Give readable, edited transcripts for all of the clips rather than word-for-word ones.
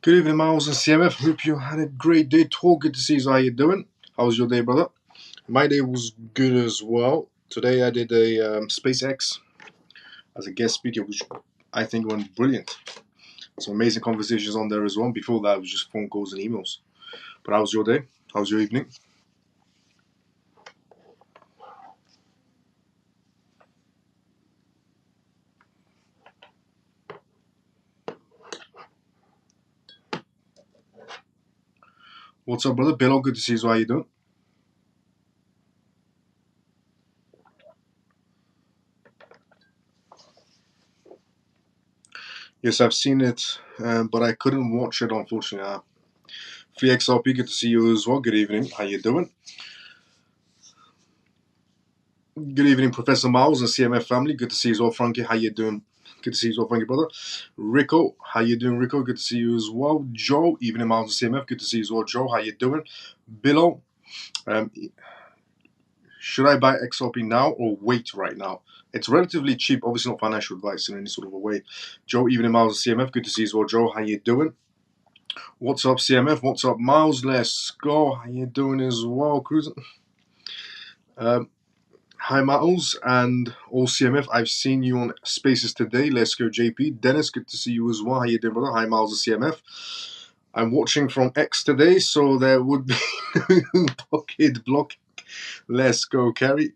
Good evening, Miles and CMF. Hope you had a great day. Good to see you. How you doing? How was your day, brother? My day was good as well. Today I did a SpaceX as a guest speaker, which I think went brilliant. Some amazing conversations on there as well. Before that, it was just phone calls and emails. But how was your day? How was your evening? What's up, brother? Bill, good to see you. How you doing? Yes, I've seen it, but I couldn't watch it, unfortunately. Free XRP, good to see you as well. Good evening. How you doing? Good evening, Professor Miles and CMF family. Good to see you as well, Frankie. How you doing? Good to see you as well, Frankie, brother. Rico, how you doing, Rico? Good to see you as well. Joe, evening, Miles and CMF. Good to see you as well, Joe. How you doing? Billo, um, should I buy XRP now or wait right now? It's relatively cheap. Obviously, not financial advice in any sort of a way. Joe, evening, Miles and CMF. Good to see you as well, Joe. How you doing? What's up, CMF? What's up, Miles? Let's go. How you doing as well, cruising? Um, Hi, Miles and all CMF. I've seen you on Spaces today. Let's go, JP. Dennis, good to see you as well. How you doing, brother? Hi, Miles and CMF. I'm watching from X today, so there would be no pocket block. Let's go, Carrie.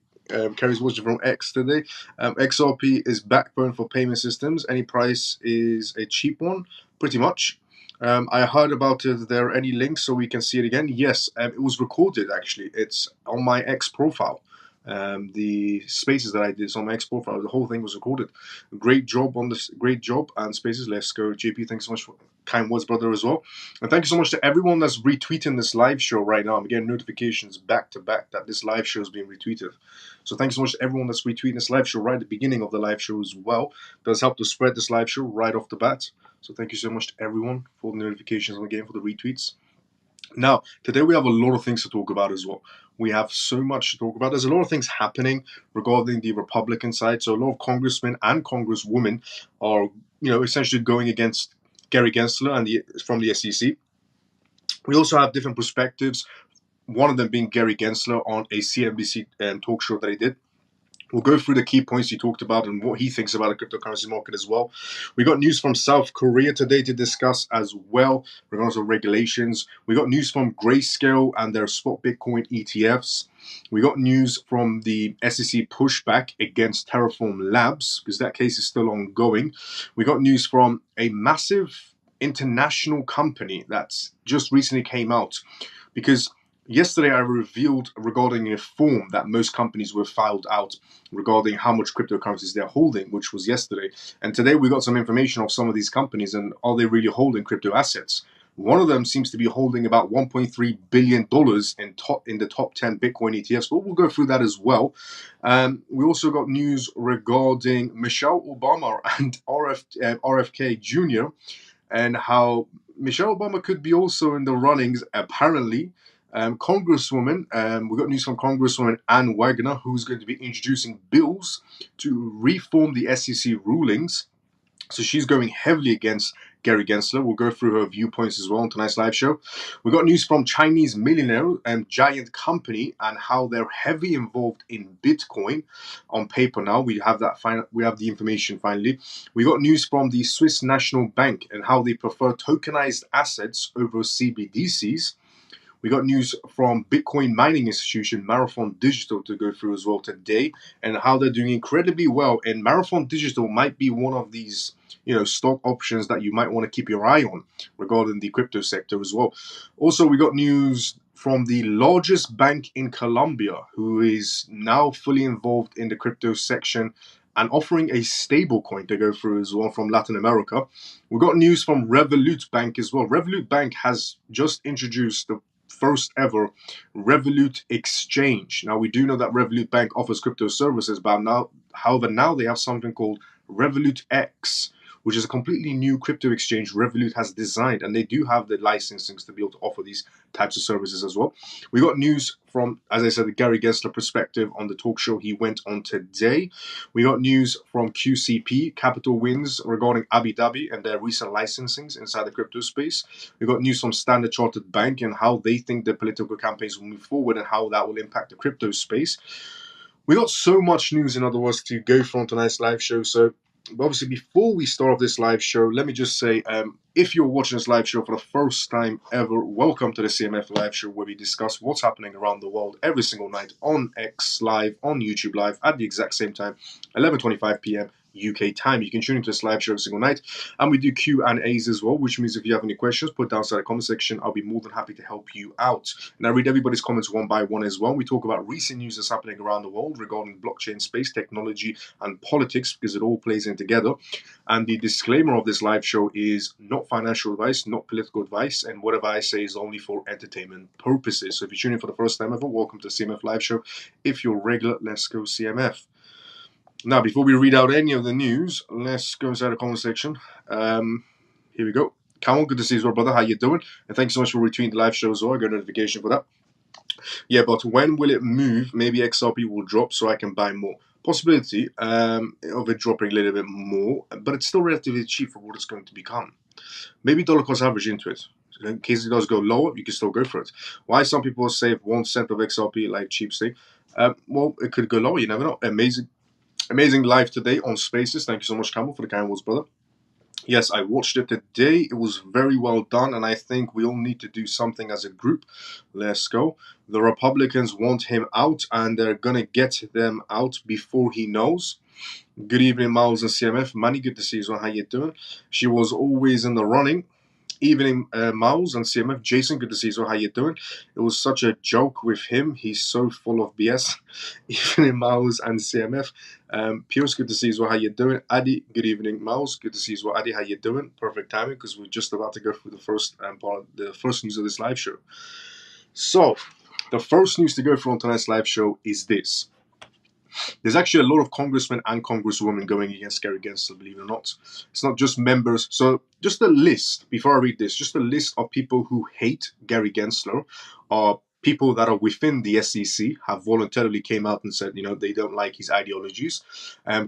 Carrie's watching from X today. XRP is backbone for payment systems. Any price is a cheap one, pretty much. I heard about it. There are any links so we can see it again? Yes, it was recorded actually. It's on my X profile. The spaces that I did is on my X profile. The whole thing was recorded. Great job on this. Great job and spaces. Let's go, JP. Thanks so much for kind words, brother, as well. And thank you so much to everyone that's retweeting this live show right now. I'm getting notifications back to back that this live show is being retweeted. So thank you so much to everyone that's retweeting this live show right at the beginning of the live show as well. It does help to spread this live show right off the bat. So thank you so much to everyone for the notifications and again for the retweets. Now, today we have a lot of things to talk about as well. We have so much to talk about. There's a lot of things happening regarding the Republican side. So a lot of congressmen and congresswomen are, essentially going against Gary Gensler and from the SEC. We also have different perspectives. One of them being Gary Gensler on a CNBC talk show that he did. We'll go through the key points he talked about and what he thinks about the cryptocurrency market as well. We got news from South Korea today to discuss as well, regardless of regulations. We got news from Grayscale and their spot Bitcoin ETFs. We got news from the SEC pushback against Terraform Labs, because that case is still ongoing. We got news from a massive international company that's just recently came out, because yesterday I revealed regarding a form that most companies were filed out regarding how much cryptocurrencies they're holding, which was yesterday. And today we got some information of some of these companies and are they really holding crypto assets? One of them seems to be holding about $1.3 billion in the top 10 Bitcoin ETFs, but we'll go through that as well. We also got news regarding Michelle Obama and RFK Jr. and how Michelle Obama could be also in the runnings, apparently. Congresswoman, we got news from Congresswoman Ann Wagner, who's going to be introducing bills to reform the SEC rulings. So she's going heavily against Gary Gensler. We'll go through her viewpoints as well on tonight's live show. We got news from Chinese millionaire and giant company and how they're heavily involved in Bitcoin on paper now. We have that. We have the information finally. We got news from the Swiss National Bank and how they prefer tokenized assets over CBDCs. We got news from Bitcoin mining institution Marathon Digital to go through as well today, and how they're doing incredibly well. And Marathon Digital might be one of these, stock options that you might want to keep your eye on regarding the crypto sector as well. Also, we got news from the largest bank in Colombia, who is now fully involved in the crypto section and offering a stable coin to go through as well from Latin America. We got news from Revolut Bank as well. Revolut Bank has just introduced the first ever Revolut exchange. Now we do know that Revolut Bank offers crypto services, but however, now they have something called Revolut X, which is a completely new crypto exchange Revolut has designed, and they do have the licensings to be able to offer these types of services as well. We got news from, as I said, the Gary Gensler perspective on the talk show he went on today. We got news from QCP, Capital Wins, regarding Abu Dhabi and their recent licensings inside the crypto space. We got news from Standard Chartered Bank and how they think the political campaigns will move forward and how that will impact the crypto space. We got so much news, in other words, to go through on tonight's live show. So, obviously, before we start off this live show, let me just say, if you're watching this live show for the first time ever, welcome to the CMF live show, where we discuss what's happening around the world every single night on X Live, on YouTube Live, at the exact same time, 11:25 p.m. UK time. You can tune into this live show every single night, and we do Q&As as well, which means if you have any questions, put down inside the comment section. I'll be more than happy to help you out. And I read everybody's comments one by one as well. We talk about recent news that's happening around the world regarding blockchain space, technology, and politics, because it all plays in together. And the disclaimer of this live show is not financial advice, not political advice, and whatever I say is only for entertainment purposes. So if you're tuning in for the first time ever, welcome to the CMF live show. If you're regular, let's go CMF. Now, before we read out any of the news, let's go inside the comment section. Here we go. Camel, good to see you as well, brother. How you doing? And thanks so much for retweeting the live show as well. I got a notification for that. Yeah, but when will it move? Maybe XRP will drop so I can buy more. Possibility of it dropping a little bit more, but it's still relatively cheap for what it's going to become. Maybe dollar cost average into it. So in case it does go lower, you can still go for it. Why some people save 1 cent of XRP like cheap steak? Well, it could go lower. You never know. Amazing live today on Spaces. Thank you so much, Campbell, for the kind words, brother. Yes, I watched it today. It was very well done, and I think we all need to do something as a group. Let's go. The Republicans want him out, and they're going to get them out before he knows. Good evening, Miles and CMF. Manny, good to see you. How you doing? She was always in the running. Evening, Miles and CMF. Jason, good to see you. How you doing? It was such a joke with him. He's so full of BS. Evening, Miles and CMF. Pierce, good to see you. How you doing? Addy, good evening, Miles. Good to see you. Addy, how you doing? Perfect timing, because we're just about to go through the first part, the first news of this live show. So, the first news to go through on tonight's live show is this. There's actually a lot of congressmen and congresswomen going against Gary Gensler, believe it or not. It's not just members. So just a list, before I read this, just a list of people who hate Gary Gensler are people that are within the SEC, have voluntarily came out and said, they don't like his ideologies.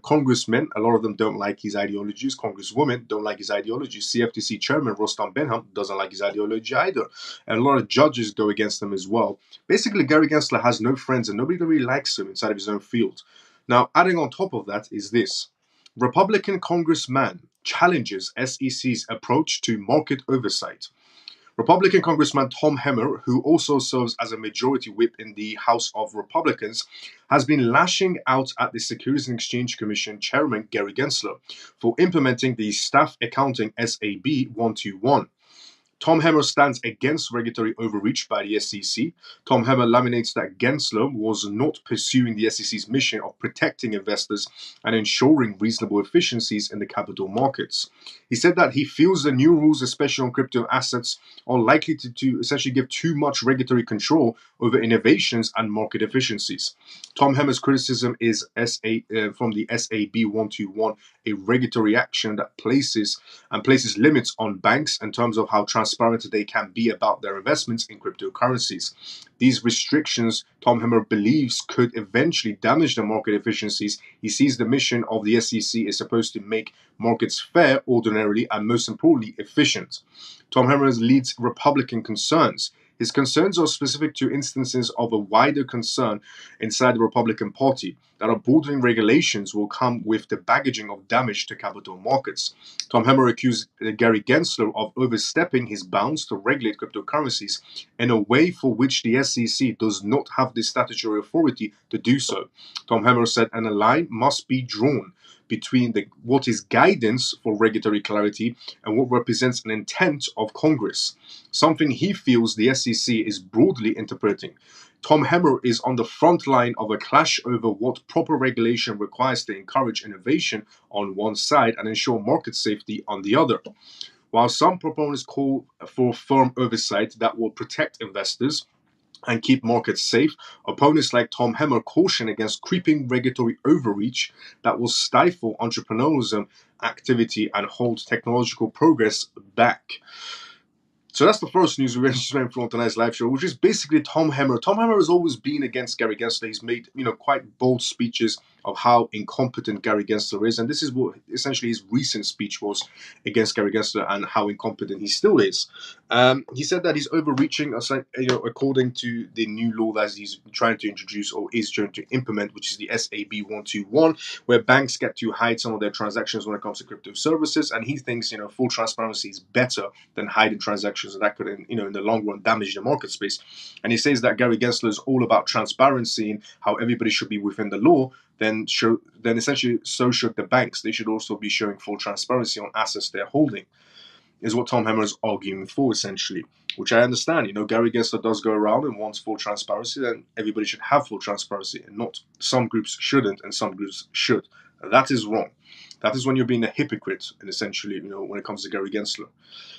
Congressmen, a lot of them don't like his ideologies. Congresswomen don't like his ideologies. CFTC chairman Rostam Benham doesn't like his ideology either. And a lot of judges go against him as well. Basically, Gary Gensler has no friends and nobody really likes him inside of his own field. Now, adding on top of that is this. Republican congressman challenges SEC's approach to market oversight. Republican Congressman Tom Emmer, who also serves as a majority whip in the House of Republicans, has been lashing out at the Securities and Exchange Commission Chairman Gary Gensler for implementing the Staff Accounting SAB 121. Tom Emmer stands against regulatory overreach by the SEC. Tom Emmer laminates that Gensler was not pursuing the SEC's mission of protecting investors and ensuring reasonable efficiencies in the capital markets. He said that he feels the new rules, especially on crypto assets, are likely to essentially give too much regulatory control over innovations and market efficiencies. Tom Emmer's criticism is from the SAB 121, a regulatory action that places limits on banks in terms of how transparent they can be about their investments in cryptocurrencies. These restrictions, Tom Emmer believes, could eventually damage the market efficiencies. He sees the mission of the SEC is supposed to make markets fair, ordinarily, and most importantly, efficient. Tom Emmer leads Republican concerns. His concerns are specific to instances of a wider concern inside the Republican Party that our bordering regulations will come with the baggaging of damage to capital markets. Tom Emmer accused Gary Gensler of overstepping his bounds to regulate cryptocurrencies in a way for which the SEC does not have the statutory authority to do so. Tom Emmer said, and a line must be drawn between what is guidance for regulatory clarity and what represents an intent of Congress, something he feels the SEC is broadly interpreting. Tom Emmer is on the front line of a clash over what proper regulation requires to encourage innovation on one side and ensure market safety on the other. While some proponents call for firm oversight that will protect investors, and keep markets safe, opponents like Tom Hemmer caution against creeping regulatory overreach that will stifle entrepreneurialism activity and hold technological progress back. So that's the first news we just went through on tonight's live show, which is basically Tom Hemmer. Tom Hemmer has always been against Gary Gensler. He's made, quite bold speeches of how incompetent Gary Gensler is, and this is what essentially his recent speech was against Gary Gensler and how incompetent he still is. He said that he's overreaching, according to the new law that he's trying to introduce or is trying to implement, which is the SAB 121, where banks get to hide some of their transactions when it comes to crypto services, and he thinks full transparency is better than hiding transactions, and that could in the long run damage the market space. And he says that Gary Gensler is all about transparency and how everybody should be within the law. Then essentially so should the banks. They should also be showing full transparency on assets they're holding, is what Tom Hemmer is arguing for, essentially, which I understand. Gary Gensler does go around and wants full transparency, then everybody should have full transparency, and not some groups shouldn't and some groups should. That is wrong. That is when you're being a hypocrite, and essentially, when it comes to Gary Gensler.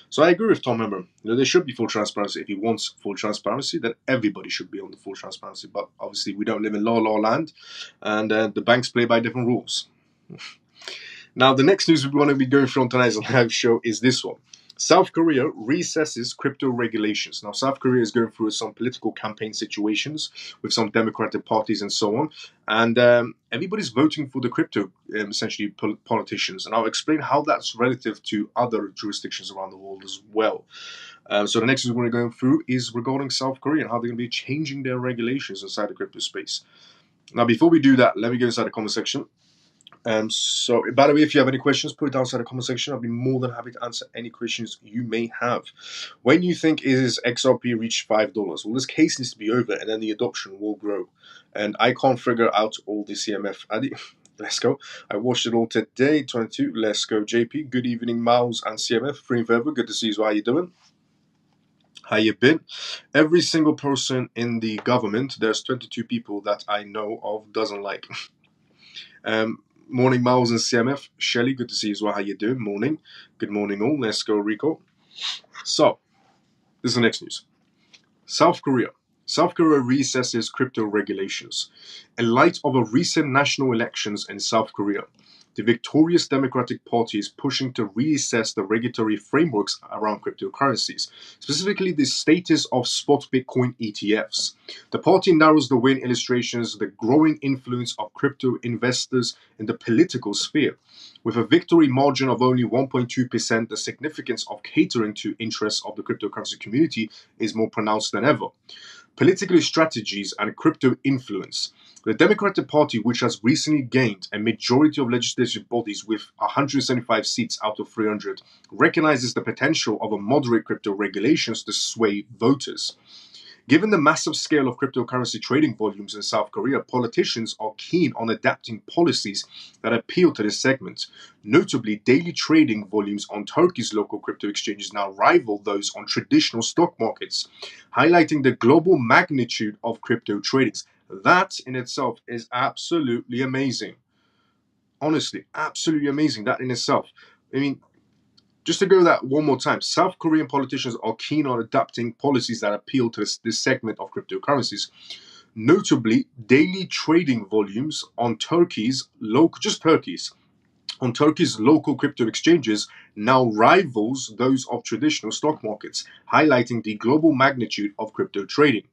So I agree with Tom Hemmer. There should be full transparency. If he wants full transparency, then everybody should be on the full transparency. But obviously, we don't live in la land, and the banks play by different rules. Now, the next news we want to be going through on tonight's live show is this one. South Korea recesses crypto regulations. Now, South Korea is going through some political campaign situations with some democratic parties and so on. And everybody's voting for the crypto, essentially, politicians. And I'll explain how that's relative to other jurisdictions around the world as well. So the next news we're going to go through is regarding South Korea and how they're going to be changing their regulations inside the crypto space. Now, before we do that, let me go inside the comment section. So, by the way, if you have any questions, put it down inside the comment section. I'll be more than happy to answer any questions you may have. When you think is XRP reached $5? Well, this case needs to be over, and then the adoption will grow. And I can't figure out all the CMF. Let's go. I watched it all today. 22. Let's go, JP. Good evening, Miles and CMF. Free and forever. Good to see you. How you doing? How you been? Every single person in the government, there's 22 people that I know of, doesn't like. Morning, Miles and CMF. Shelly, good to see you as well. How you doing? Morning. Good morning, all. Let's go, Rico. So, this is the next news. South Korea. South Korea recesses crypto regulations. In light of a recent national elections in South Korea, the victorious Democratic Party is pushing to reassess the regulatory frameworks around cryptocurrencies, specifically the status of spot Bitcoin ETFs. The party narrows the win illustrations the growing influence of crypto investors in the political sphere. With a victory margin of only 1.2%, the significance of catering to interests of the cryptocurrency community is more pronounced than ever. Political strategies and crypto influence. The Democratic Party, which has recently gained a majority of legislative bodies with 175 seats out of 300, recognizes the potential of a moderate crypto regulations to sway voters. Given the massive scale of cryptocurrency trading volumes in South Korea, politicians are keen on adapting policies that appeal to this segment. Notably, daily trading volumes on Turkey's local crypto exchanges now rival those on traditional stock markets, highlighting the global magnitude of crypto tradings. That in itself is absolutely amazing. Honestly, absolutely amazing, that in itself. I mean, just to go that one more time, South Korean politicians are keen on adapting policies that appeal to this segment of cryptocurrencies. Notably, daily trading volumes on Turkey's local crypto exchanges now rivals those of traditional stock markets, highlighting the global magnitude of crypto trading.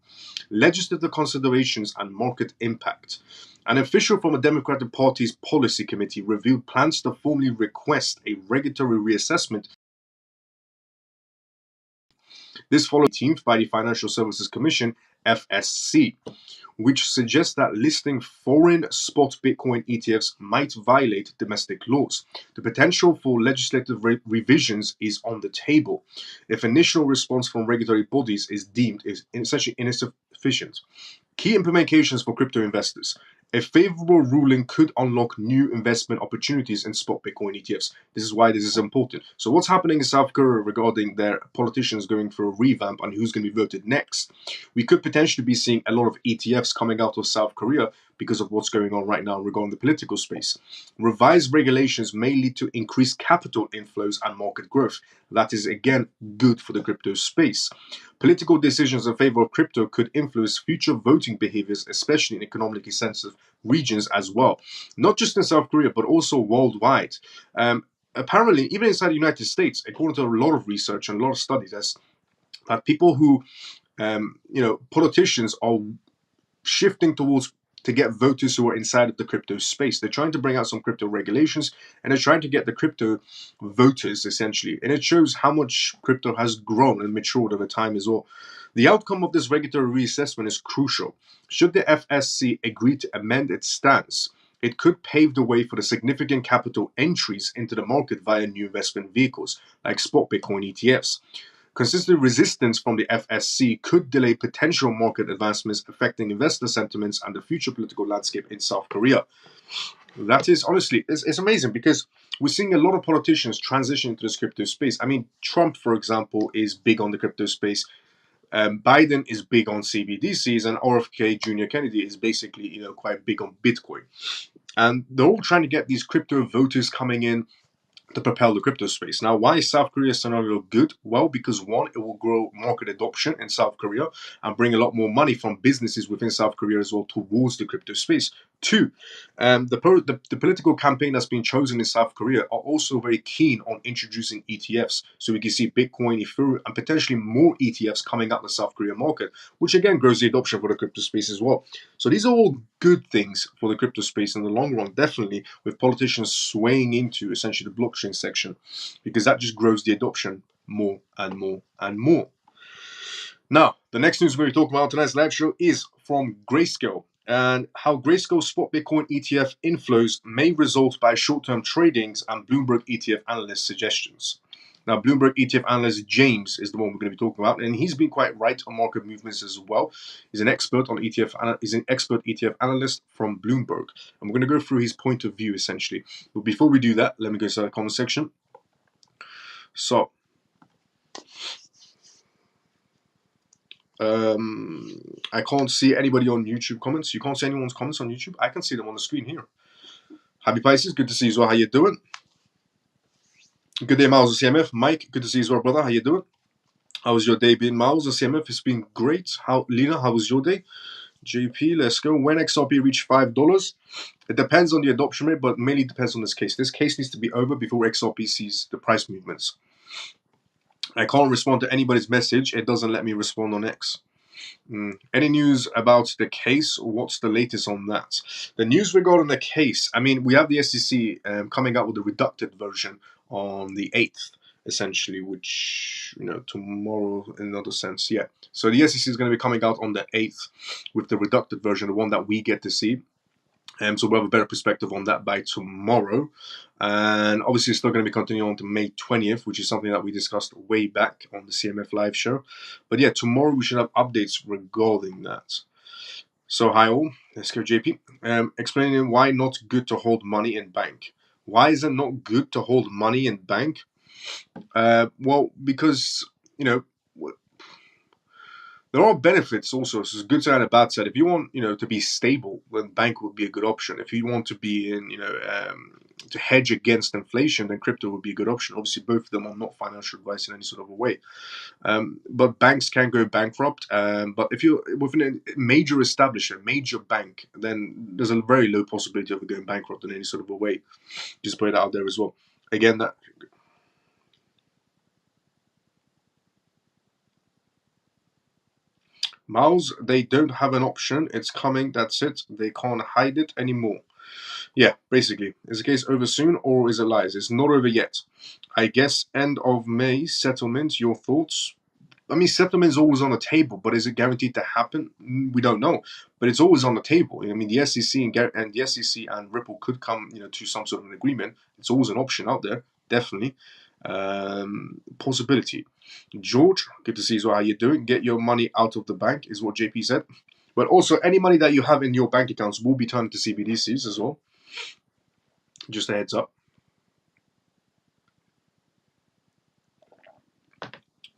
Legislative considerations and market impact. An official from the Democratic Party's policy committee revealed plans to formally request a regulatory reassessment. This followed 18th by the Financial Services Commission, FSC, which suggests that listing foreign spot Bitcoin ETFs might violate domestic laws. The potential for legislative revisions is on the table if initial response from regulatory bodies is deemed essentially insufficient. Key implications for crypto investors. A favorable ruling could unlock new investment opportunities in spot Bitcoin ETFs. This is why this is important. So what's happening in South Korea regarding their politicians going for a revamp and who's going to be voted next? We could potentially be seeing a lot of ETFs coming out of South Korea, because of what's going on right now regarding the political space. Revised regulations may lead to increased capital inflows and market growth. That is, again, good for the crypto space. Political decisions in favor of crypto could influence future voting behaviors, especially in economically sensitive regions as well. Not just in South Korea, but also worldwide. Apparently, even inside the United States, according to a lot of research and a lot of studies, that people who, politicians are shifting towards to get voters who are inside of the crypto space. They're trying to bring out some crypto regulations, and they're trying to get the crypto voters, essentially. And it shows how much crypto has grown and matured over time as well. The outcome of this regulatory reassessment is crucial. Should the FSC agree to amend its stance, it could pave the way for the significant capital entries into the market via new investment vehicles like spot Bitcoin ETFs. Consistent resistance from the FSC could delay potential market advancements affecting investor sentiments and the future political landscape in South Korea. That is, honestly, it's amazing because we're seeing a lot of politicians transition into this crypto space. I mean, Trump, for example, is big on the crypto space. Biden is big on CBDCs, and RFK Jr. Kennedy is basically, quite big on Bitcoin. And they're all trying to get these crypto voters coming in to propel the crypto space. Now, why is South Korea's scenario good? Well, because one, it will grow market adoption in South Korea and bring a lot more money from businesses within South Korea as well towards the crypto space. Two, the political campaign that's been chosen in South Korea are also very keen on introducing ETFs. So we can see Bitcoin, Ethereum, and potentially more ETFs coming out the South Korea market, which again grows the adoption for the crypto space as well. So these are all good things for the crypto space in the long run, definitely, with politicians swaying into essentially the blockchain section, because that just grows the adoption more and more and more. Now, the next news we're going to talk about tonight's live show is from Grayscale, and how Grayscale spot Bitcoin ETF inflows may result by short-term tradings and Bloomberg ETF analyst suggestions. Now, Bloomberg ETF analyst James is the one we're going to be talking about, and he's been quite right on market movements as well. He's an expert on ETF. He's an expert ETF analyst from Bloomberg, and we're going to go through his point of view essentially. But before we do that, let me go to the comment section. So, I can't see anybody on YouTube comments. You can't see anyone's comments on YouTube. I can see them on the screen here. Happy Pisces, good to see you as well. How you doing? Good day, Miles of CMF. Mike, good to see you as well, brother. How you doing? How was your day been, Miles of CMF? It's been great. Lena, how was your day? JP, let's go. When XRP reach $5, it depends on the adoption rate, but mainly depends on this case. This case needs to be over before XRP sees the price movements. I can't respond to anybody's message. It doesn't let me respond on X. Any news about the case? What's the latest on that? The news regarding the case, I mean, we have the SEC coming out with a reducted version on the 8th, essentially, which, tomorrow in another sense, yeah. So the SEC is going to be coming out on the 8th with the reducted version, the one that we get to see. So we'll have a better perspective on that by tomorrow. And obviously, it's still going to be continuing on to May 20th, which is something that we discussed way back on the CMF live show. But yeah, tomorrow we should have updates regarding that. So hi all, let's go JP. Explaining why not good to hold money in bank. Why is it not good to hold money in bank? Well, because, there are benefits also. So it's a good side and a bad side. If you want, to be stable, then bank would be a good option. If you want to be in, to hedge against inflation, then crypto would be a good option. Obviously, both of them are not financial advice in any sort of a way. But banks can go bankrupt. But if you're within a major establishment, major bank, then there's a very low possibility of it going bankrupt in any sort of a way. Just put it out there as well. Again, that. Mouse, they don't have an option. It's coming. That's it. They can't hide it anymore. Yeah, basically. Is the case over soon or is it lies? It's not over yet. I guess end of May settlement. Your thoughts? I mean, settlement is always on the table, but is it guaranteed to happen? We don't know, but it's always on the table. I mean, the SEC and the SEC and Ripple could come, to some sort of an agreement. It's always an option out there, definitely. Possibility. George, good to see you. How you doing? Get your money out of the bank is what JP said. But also, any money that you have in your bank accounts will be turned to CBDCs as well. Just a heads up.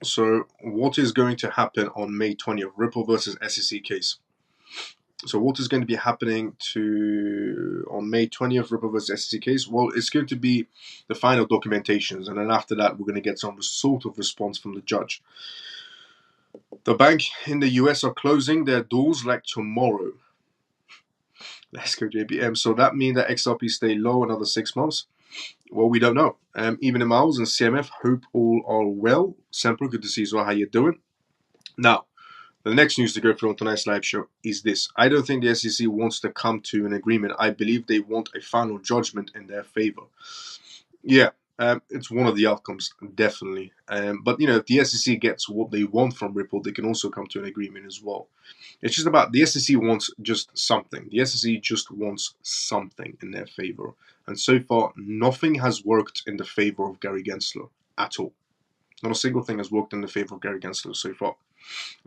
So, what is going to happen on May 20th? Ripple versus SEC case. So what is going to be happening on May 20th, Ripple versus SEC case? Well, it's going to be the final documentations, and then after that, we're going to get some sort of response from the judge. The bank in the US are closing their doors like tomorrow. Let's go JPM. So that means that XRP stay low another 6 months? Well, we don't know. Even Miles and CMF, hope all are well. Semper, good to see you as well. How you doing? Now, the next news to go through on tonight's live show is this. I don't think the SEC wants to come to an agreement. I believe they want a final judgment in their favor. Yeah, it's one of the outcomes, definitely. But, if the SEC gets what they want from Ripple, they can also come to an agreement as well. It's just about the SEC wants just something. The SEC just wants something in their favor. And so far, nothing has worked in the favor of Gary Gensler at all. Not a single thing has worked in the favor of Gary Gensler so far.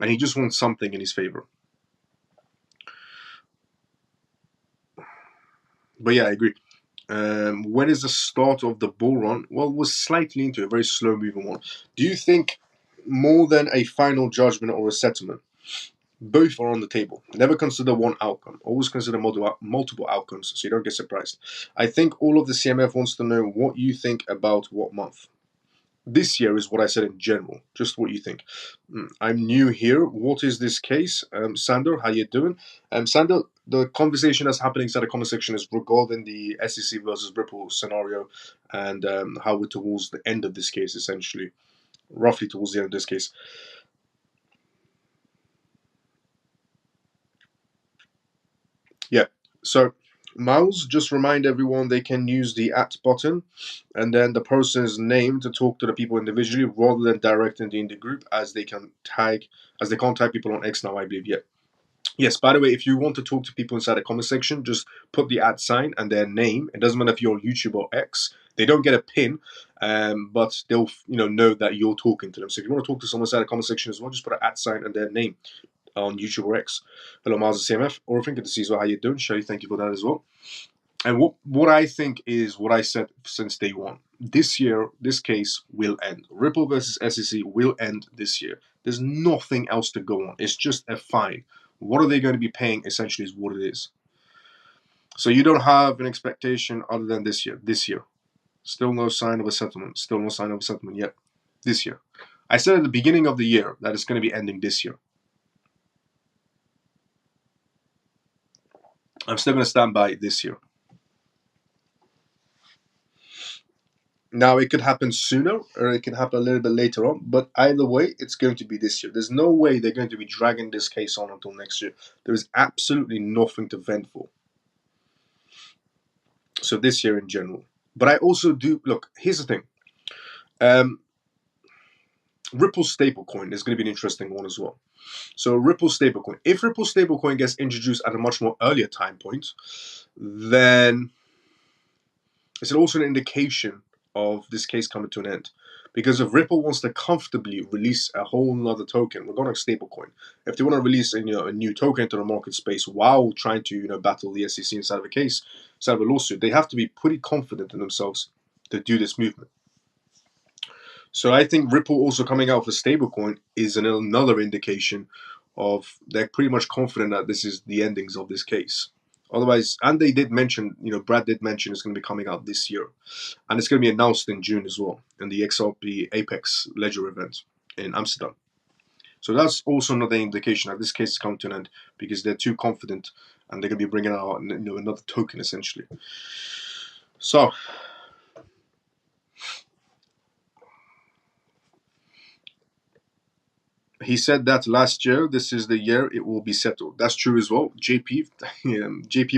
And he just wants something in his favor. But yeah, I agree. When is the start of the bull run? Well, we're slightly into a very slow moving one. Do you think more than a final judgment or a settlement? Both are on the table. Never consider one outcome. Always consider multiple outcomes so you don't get surprised. I think all of the CMF wants to know what you think about what month. This year is what I said in general. Just what you think. I'm new here. What is this case? Sander, how you doing? Sander, the conversation that's happening inside the comment section is regarding the SEC versus Ripple scenario and how we're towards the end of this case, essentially. Roughly towards the end of this case. Yeah. So, Mouse, just remind everyone they can use the @ button and then the person's name to talk to the people individually rather than directing in the group as they can't tag people on X now, I believe. Yeah. Yes, by the way, if you want to talk to people inside the comment section, just put the @ sign and their name. It doesn't matter if you're on YouTube or X. They don't get a pin, but they'll know that you're talking to them. So if you want to talk to someone inside the comment section as well, just put an @ sign and their name on YouTube or X. Hello, Miles and CMF. Or good to see you as well. How you doing? Shelly, thank you for that as well. And what I think is what I said since day one. This year, this case will end. Ripple versus SEC will end this year. There's nothing else to go on. It's just a fine. What are they going to be paying? Essentially, is what it is. So you don't have an expectation other than this year. This year, still no sign of a settlement. Still no sign of a settlement yet. This year, I said at the beginning of the year that it's going to be ending this year. I'm still going to stand by this year. Now, it could happen sooner or it can happen a little bit later on, but either way, it's going to be this year. There's no way they're going to be dragging this case on until next year. There is absolutely nothing to vent for. So this year in general. But I also do, look, here's the thing. Ripple stablecoin is going to be an interesting one as well. So Ripple stablecoin. If Ripple stablecoin gets introduced at a much more earlier time point, then it's also an indication of this case coming to an end. Because if Ripple wants to comfortably release a whole nother token, we're going to stablecoin. If they want to release a new token into the market space while trying to battle the SEC inside of a case, inside of a lawsuit, they have to be pretty confident in themselves to do this movement. So I think Ripple also coming out with a stablecoin is another indication of they're pretty much confident that this is the endings of this case. Otherwise, and they did mention, Brad did mention it's going to be coming out this year. And it's going to be announced in June as well, in the XRP Apex Ledger event in Amsterdam. So that's also another indication that this case is coming to an end because they're too confident and they're going to be bringing out another token essentially. So, he said that last year, this is the year it will be settled. That's true as well. JP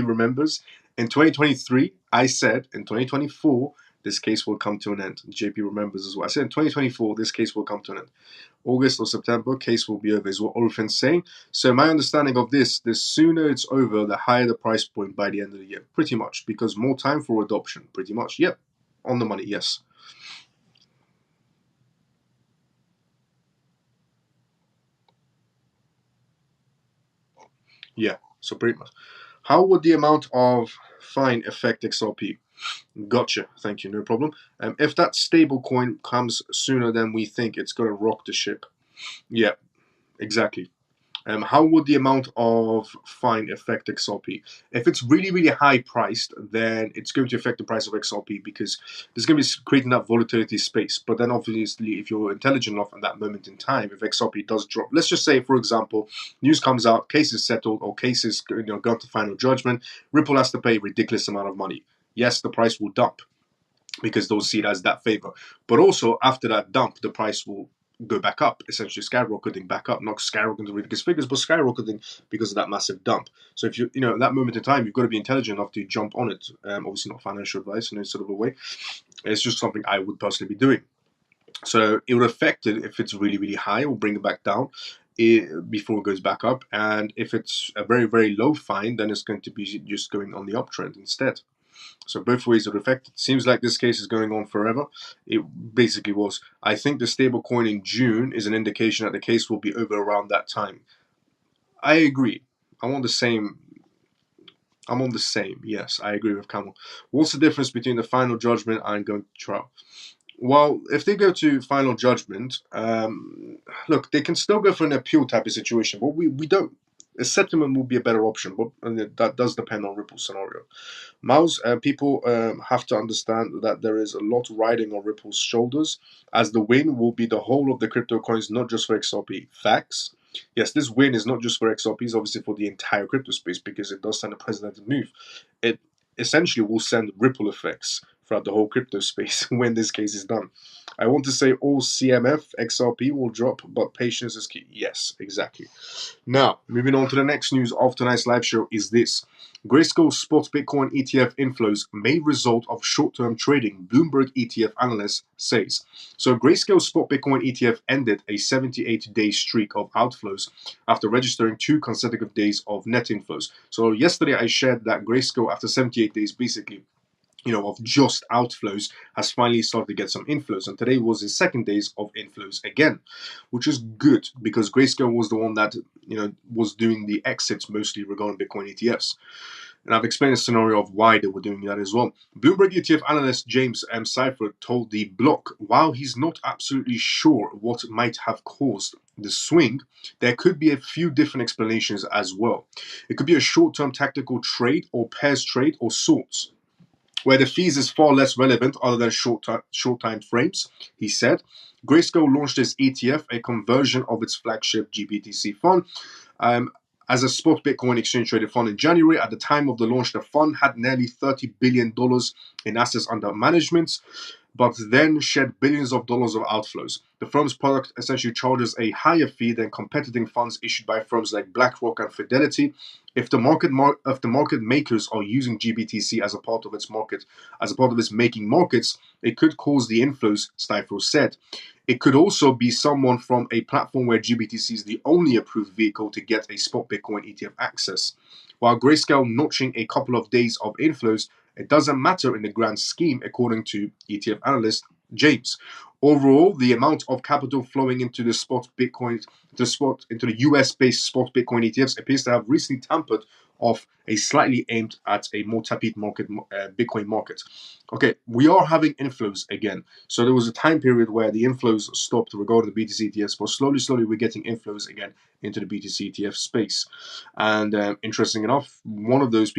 remembers. In 2023, I said in 2024, this case will come to an end. JP remembers as well. I said in 2024, this case will come to an end. August or September, case will be over, is what Oliphant's saying. So my understanding of this, the sooner it's over, the higher the price point by the end of the year. Pretty much, because more time for adoption. Pretty much, yep. On the money, yes. Yeah, so pretty much. How would the amount of fine affect XRP? Gotcha. Thank you. No problem. If that stable coin comes sooner than we think, it's going to rock the ship. Yeah, exactly. How would the amount of fine affect XRP? If it's really, really high priced, then it's going to affect the price of XRP because there's going to be creating that volatility space. But then obviously, if you're intelligent enough at that moment in time, if XRP does drop, let's just say, for example, news comes out, case is settled, or cases gone to final judgment, Ripple has to pay a ridiculous amount of money. Yes, the price will dump because they'll see it as that favor. But also after that dump, the price will go back up, essentially skyrocketing back up, not skyrocketing to ridiculous figures, but skyrocketing because of that massive dump. So if you at that moment in time, you've got to be intelligent enough to jump on it. Obviously not financial advice in any sort of a way. It's just something I would personally be doing. So it would affect it if it's really, really high, or bring it back down before it goes back up. And if it's a very, very low fine, then it's going to be just going on the uptrend instead. So both ways are affected. Seems like this case is going on forever. It basically was. I think the stable coin in June is an indication that the case will be over around that time. I agree. I'm on the same. I'm on the same. Yes, I agree with Camel. What's the difference between the final judgment and going to trial? Well, if they go to final judgment, look, they can still go for an appeal type of situation, but we don't. A settlement will be a better option, but that does depend on Ripple's scenario. Miles, people have to understand that there is a lot riding on Ripple's shoulders, as the win will be the whole of the crypto coins, not just for XRP. Facts. Yes, this win is not just for XRP, it's obviously for the entire crypto space because it does send a precedented move. It essentially will send ripple effects throughout the whole crypto space when this case is done. I want to say all CMF XRP will drop, but patience is key. Yes, exactly. Now, moving on to the next news of tonight's live show is this. Grayscale spot Bitcoin ETF inflows may result of short-term trading, Bloomberg ETF analyst says. So Grayscale spot Bitcoin ETF ended a 78-day streak of outflows after registering 2 consecutive days of net inflows. So yesterday I shared that Grayscale, after 78 days, basically of just outflows, has finally started to get some inflows. And today was his second days of inflows again, which is good because Grayscale was the one that, was doing the exits mostly regarding Bitcoin ETFs. And I've explained the scenario of why they were doing that as well. Bloomberg ETF analyst James M. Seifert told the block, while he's not absolutely sure what might have caused the swing, there could be a few different explanations as well. It could be a short-term tactical trade or pairs trade or sorts, where the fees is far less relevant other than short time frames, he said. Grayscale launched its ETF, a conversion of its flagship GBTC fund, as a spot Bitcoin exchange traded fund in January. At the time of the launch, the fund had nearly $30 billion in assets under management, but then shed billions of dollars of outflows. The firm's product essentially charges a higher fee than competing funds issued by firms like BlackRock and Fidelity. If the market makers are using GBTC as a part of its making markets, it could cause the inflows, Stifel said. It could also be someone from a platform where GBTC is the only approved vehicle to get a spot Bitcoin ETF access. While Grayscale notching a couple of days of inflows, it doesn't matter in the grand scheme, according to ETF analyst James. Overall, the amount of capital flowing into the into the US-based spot Bitcoin ETFs appears to have recently tampered off a slightly aimed at a more tepid market, Bitcoin market. Okay, we are having inflows again. So there was a time period where the inflows stopped regarding the BTC ETFs, but slowly we're getting inflows again into the BTC ETF space. And interesting enough, one of those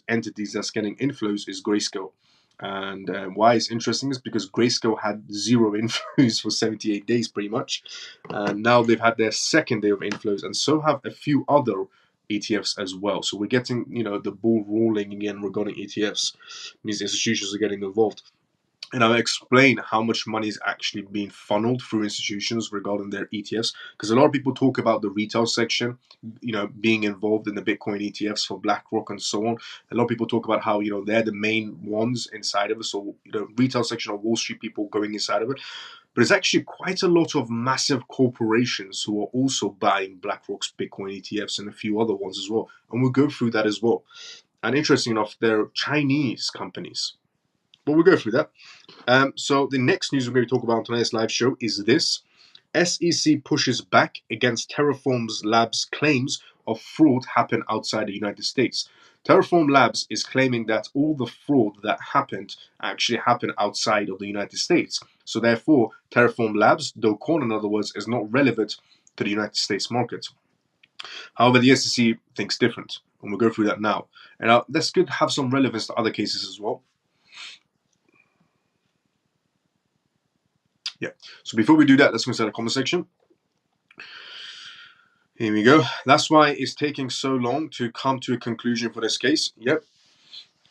entities that's getting inflows is Grayscale. And why it's interesting is because Grayscale had 0 inflows for 78 days pretty much. And now they've had their second day of inflows, and so have a few other ETFs as well. So we're getting, the ball rolling again regarding ETFs. It means institutions are getting involved. And I'll explain how much money is actually being funneled through institutions regarding their ETFs. Because a lot of people talk about the retail section, being involved in the Bitcoin ETFs for BlackRock and so on. A lot of people talk about how, they're the main ones inside of it. So, retail section of Wall Street people going inside of it. But it's actually quite a lot of massive corporations who are also buying BlackRock's Bitcoin ETFs and a few other ones as well. And we'll go through that as well. And interesting enough, they're Chinese companies. But we'll go through that. So the next news we're going to talk about on tonight's live show is this. SEC pushes back against Terraform Labs' claims of fraud happened outside the United States. Terraform Labs is claiming that all the fraud that happened actually happened outside of the United States. So therefore, Terraform Labs, though coin in other words, is not relevant to the United States market. However, the SEC thinks different, and we'll go through that now. And this could have some relevance to other cases as well. Yeah. So before we do that, let's go inside the comment section. Here we go. That's why it's taking so long to come to a conclusion for this case. Yep.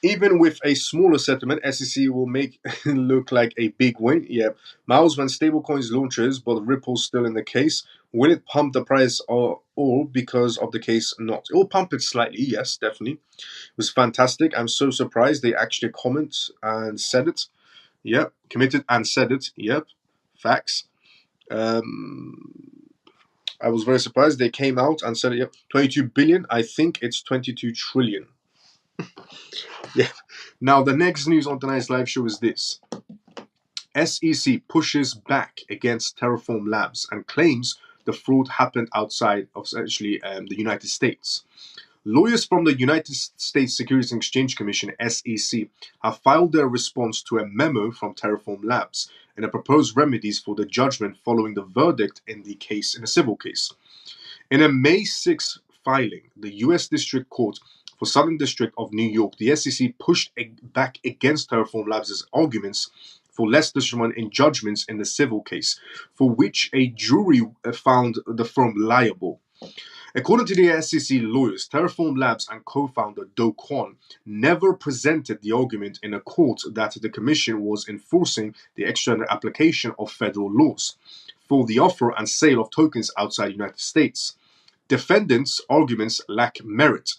Even with a smaller settlement, SEC will make it look like a big win. Yep. Miles, when stablecoins launches, but Ripple's still in the case, will it pump the price or all because of the case? Not. It will pump it slightly. Yes, definitely. It was fantastic. I'm so surprised they actually comment and said it. Yep. Committed and said it. Yep. Facts. I was very surprised. They came out and said, "Yep, 22 billion. I think it's 22 trillion." Yeah. Now, the next news on tonight's live show is this: SEC pushes back against Terraform Labs and claims the fraud happened outside of essentially the United States. Lawyers from the United States Securities and Exchange Commission (SEC) have filed their response to a memo from Terraform Labs and a proposed remedies for the judgment following the verdict in the case, in a civil case. In a May 6 filing, the U.S. District Court for Southern District of New York, the SEC pushed back against Terraform Labs' arguments for less detriment in judgments in the civil case, for which a jury found the firm liable. According to the SEC lawyers, Terraform Labs and co-founder Do Kwon never presented the argument in a court that the commission was enforcing the external application of federal laws for the offer and sale of tokens outside the United States. Defendants' arguments lack merit,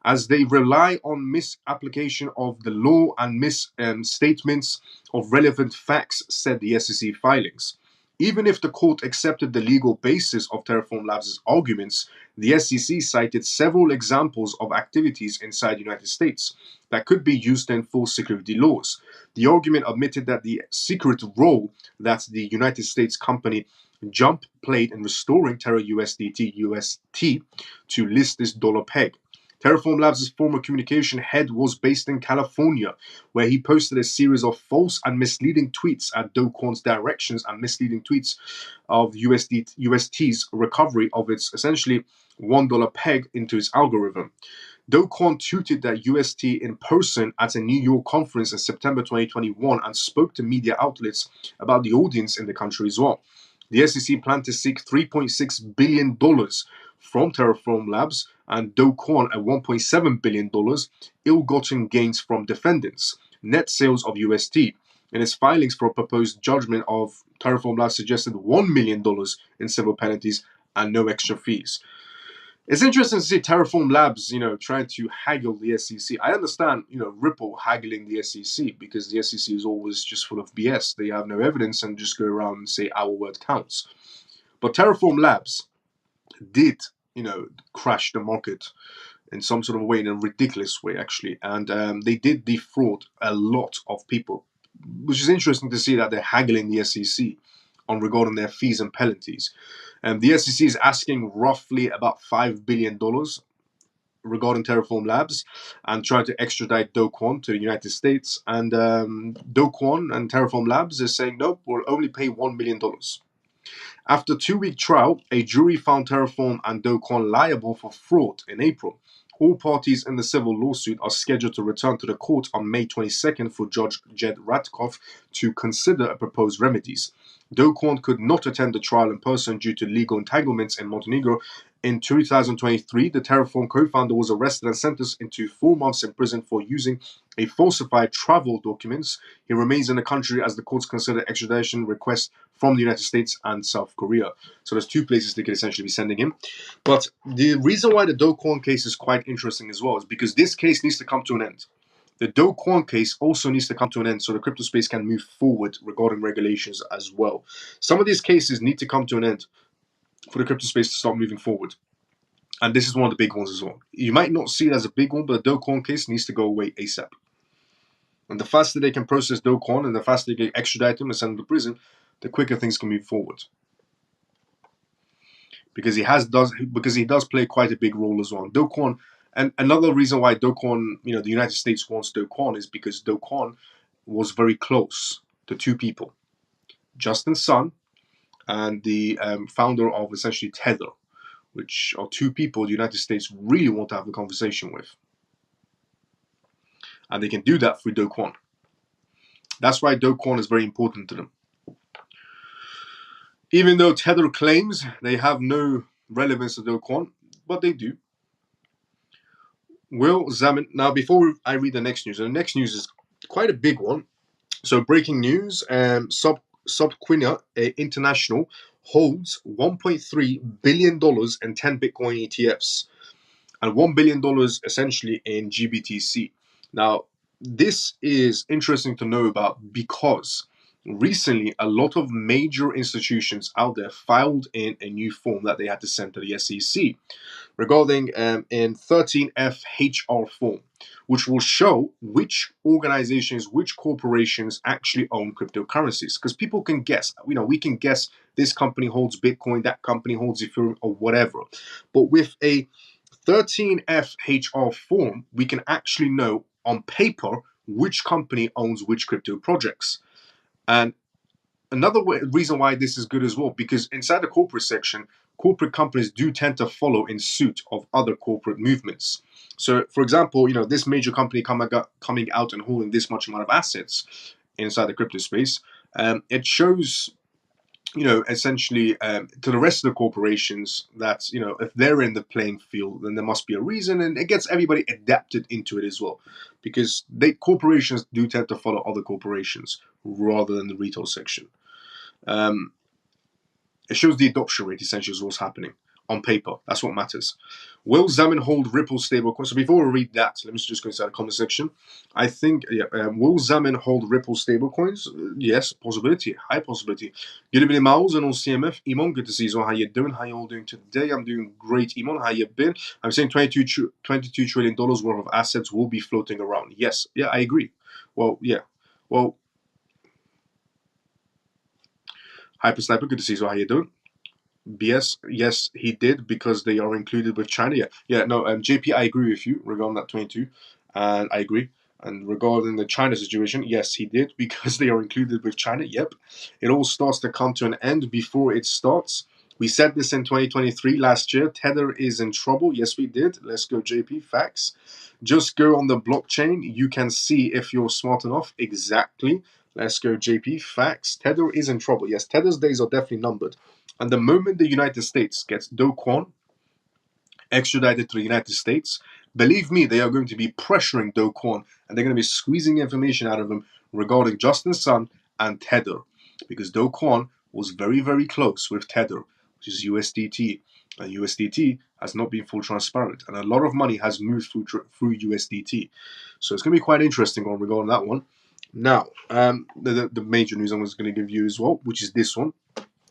as they rely on misapplication of the law and misstatements of relevant facts, said the SEC filings. Even if the court accepted the legal basis of Terraform Labs' arguments, the SEC cited several examples of activities inside the United States that could be used to enforce security laws. The argument admitted that the secret role that the United States company Jump played in restoring Terra USDT UST to list this dollar peg. Terraform Labs' former communication head was based in California, where he posted a series of false and misleading tweets at Do Kwon's directions and misleading tweets of UST's recovery of its essentially $1 peg into its algorithm. Do Kwon tweeted that UST in person at a New York conference in September 2021 and spoke to media outlets about the audience in the country as well. The SEC planned to seek $3.6 billion from Terraform Labs and Do Kwon at $1.7 billion ill-gotten gains from defendants, net sales of UST. In its filings for a proposed judgment of Terraform Labs suggested $1 million in civil penalties and no extra fees. It's interesting to see Terraform Labs, trying to haggle the SEC. I understand, Ripple haggling the SEC because the SEC is always just full of BS. They have no evidence and just go around and say our word counts. But Terraform Labs did, crash the market in some sort of way, in a ridiculous way, actually. And they did defraud a lot of people, which is interesting to see that they're haggling the SEC on regarding their fees and penalties. The SEC is asking roughly about $5 billion regarding Terraform Labs and trying to extradite Do Kwon to the United States. And Do Kwon and Terraform Labs is saying, nope, we'll only pay $1 million. After a 2-week trial, a jury found Terraform and Do Kwon liable for fraud in April. All parties in the civil lawsuit are scheduled to return to the court on May 22nd for Judge Jed Ratkov to consider proposed remedies. Do Kwon could not attend the trial in person due to legal entanglements in Montenegro. In 2023, the Terraform co-founder was arrested and sentenced into 4 months in prison for using a falsified travel documents. He remains in the country as the courts consider extradition requests from the United States and South Korea. So there's 2 places they could essentially be sending him. But the reason why the Do Kwon case is quite interesting as well is because this case needs to come to an end. The Do Kwon case also needs to come to an end so the crypto space can move forward regarding regulations as well. Some of these cases need to come to an end for the crypto space to start moving forward. And this is one of the big ones as well. You might not see it as a big one, but the Do Kwon case needs to go away ASAP. And the faster they can process Do Kwon and the faster they can extradite him and send him to prison, the quicker things can move forward. Because he does play quite a big role as well. Do Kwon, and another reason why Do Kwon, the United States wants Do Kwon is because Do Kwon was very close to 2 people, Justin Sun and the founder of essentially Tether, which are two people the United States really want to have a conversation with. And they can do that through Do Kwon. That's why Do Kwon is very important to them. Even though Tether claims they have no relevance to Do Kwon, but they do. Will Zaman. Now, before I read the next news, and the next news is quite a big one. So, breaking news: Subquina International holds $1.3 billion in 10 Bitcoin ETFs and $1 billion essentially in GBTC. Now, this is interesting to know about because recently a lot of major institutions out there filed in a new form that they had to send to the SEC regarding in 13F HR form, which will show which organizations, which corporations actually own cryptocurrencies. Because people can guess, we can guess this company holds Bitcoin, that company holds Ethereum, or whatever. But with a 13F HR form, we can actually know on paper which company owns which crypto projects. And another reason why this is good as well, because inside the corporate section, corporate companies do tend to follow in suit of other corporate movements. So, for example, this major company coming out and holding this much amount of assets inside the crypto space, it shows, essentially to the rest of the corporations that, if they're in the playing field, then there must be a reason, and it gets everybody adapted into it as well, because corporations do tend to follow other corporations rather than the retail section. It shows the adoption rate, essentially, is what's happening on paper. That's what matters. Will Zaman hold Ripple stablecoins? So before we read that, let me just go inside the comment section. I think, will Zaman hold Ripple stablecoins? Yes, possibility, high possibility. Good evening, Miles, and on CMF. Iman, good to see you. How you doing? How you all doing today? I'm doing great, Iman. How you been? I'm saying $22 trillion worth of assets will be floating around. Yes, yeah, I agree. Well, yeah. Well, Hyper Sniper, good to see you. How you doing? BS, yes, he did because they are included with China. Yeah, no, JP, I agree with you regarding that 22, and I agree. And regarding the China situation, yes, he did because they are included with China. Yep, it all starts to come to an end before it starts. We said this in 2023 last year. Tether is in trouble. Yes, we did. Let's go, JP. Facts. Just go on the blockchain. You can see if you're smart enough. Exactly. Let's go, JP. Facts. Tether is in trouble. Yes, Tether's days are definitely numbered. And the moment the United States gets Do Kwon extradited to the United States, believe me, they are going to be pressuring Do Kwon and they're going to be squeezing information out of him regarding Justin Sun and Tether. Because Do Kwon was very, very close with Tether, which is USDT. And USDT has not been full transparent. And a lot of money has moved through USDT. So it's going to be quite interesting regarding that one. Now, the major news I'm going to give you as well, which is this one.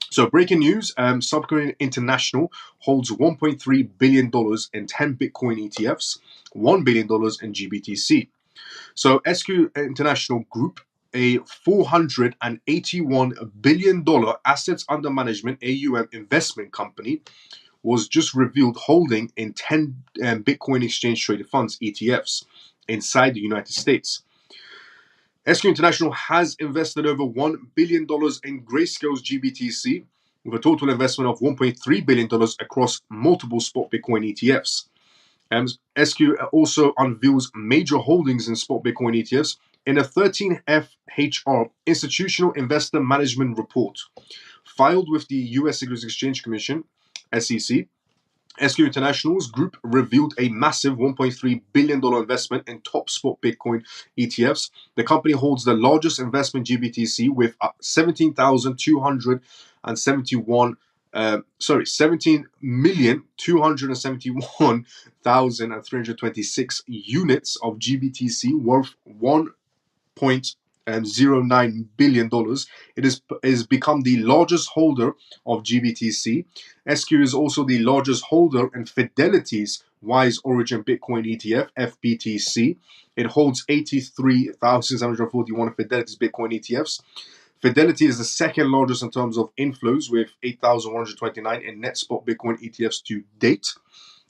So, breaking news, Subquina International holds $1.3 billion in 10 Bitcoin ETFs, $1 billion in GBTC. So, SQ International Group, a $481 billion assets under management AUM investment company, was just revealed holding in 10 Bitcoin exchange traded funds, ETFs, inside the United States. SQ International has invested over $1 billion in Grayscale's GBTC, with a total investment of $1.3 billion across multiple spot Bitcoin ETFs. SQ also unveils major holdings in spot Bitcoin ETFs in a 13FHR Institutional Investor Management Report filed with the U.S. Securities Exchange Commission, SEC. SQ International's group revealed a massive $1.3 billion investment in top spot Bitcoin ETFs. The company holds the largest investment GBTC with 17,271,326 units of GBTC worth $1.09 billion. It is become the largest holder of GBTC. SQ is also the largest holder in Fidelity's Wise Origin Bitcoin ETF, FBTC. It holds 83,741 Fidelity's Bitcoin ETFs. Fidelity is the second largest in terms of inflows with 8,129 in net spot Bitcoin ETFs to date.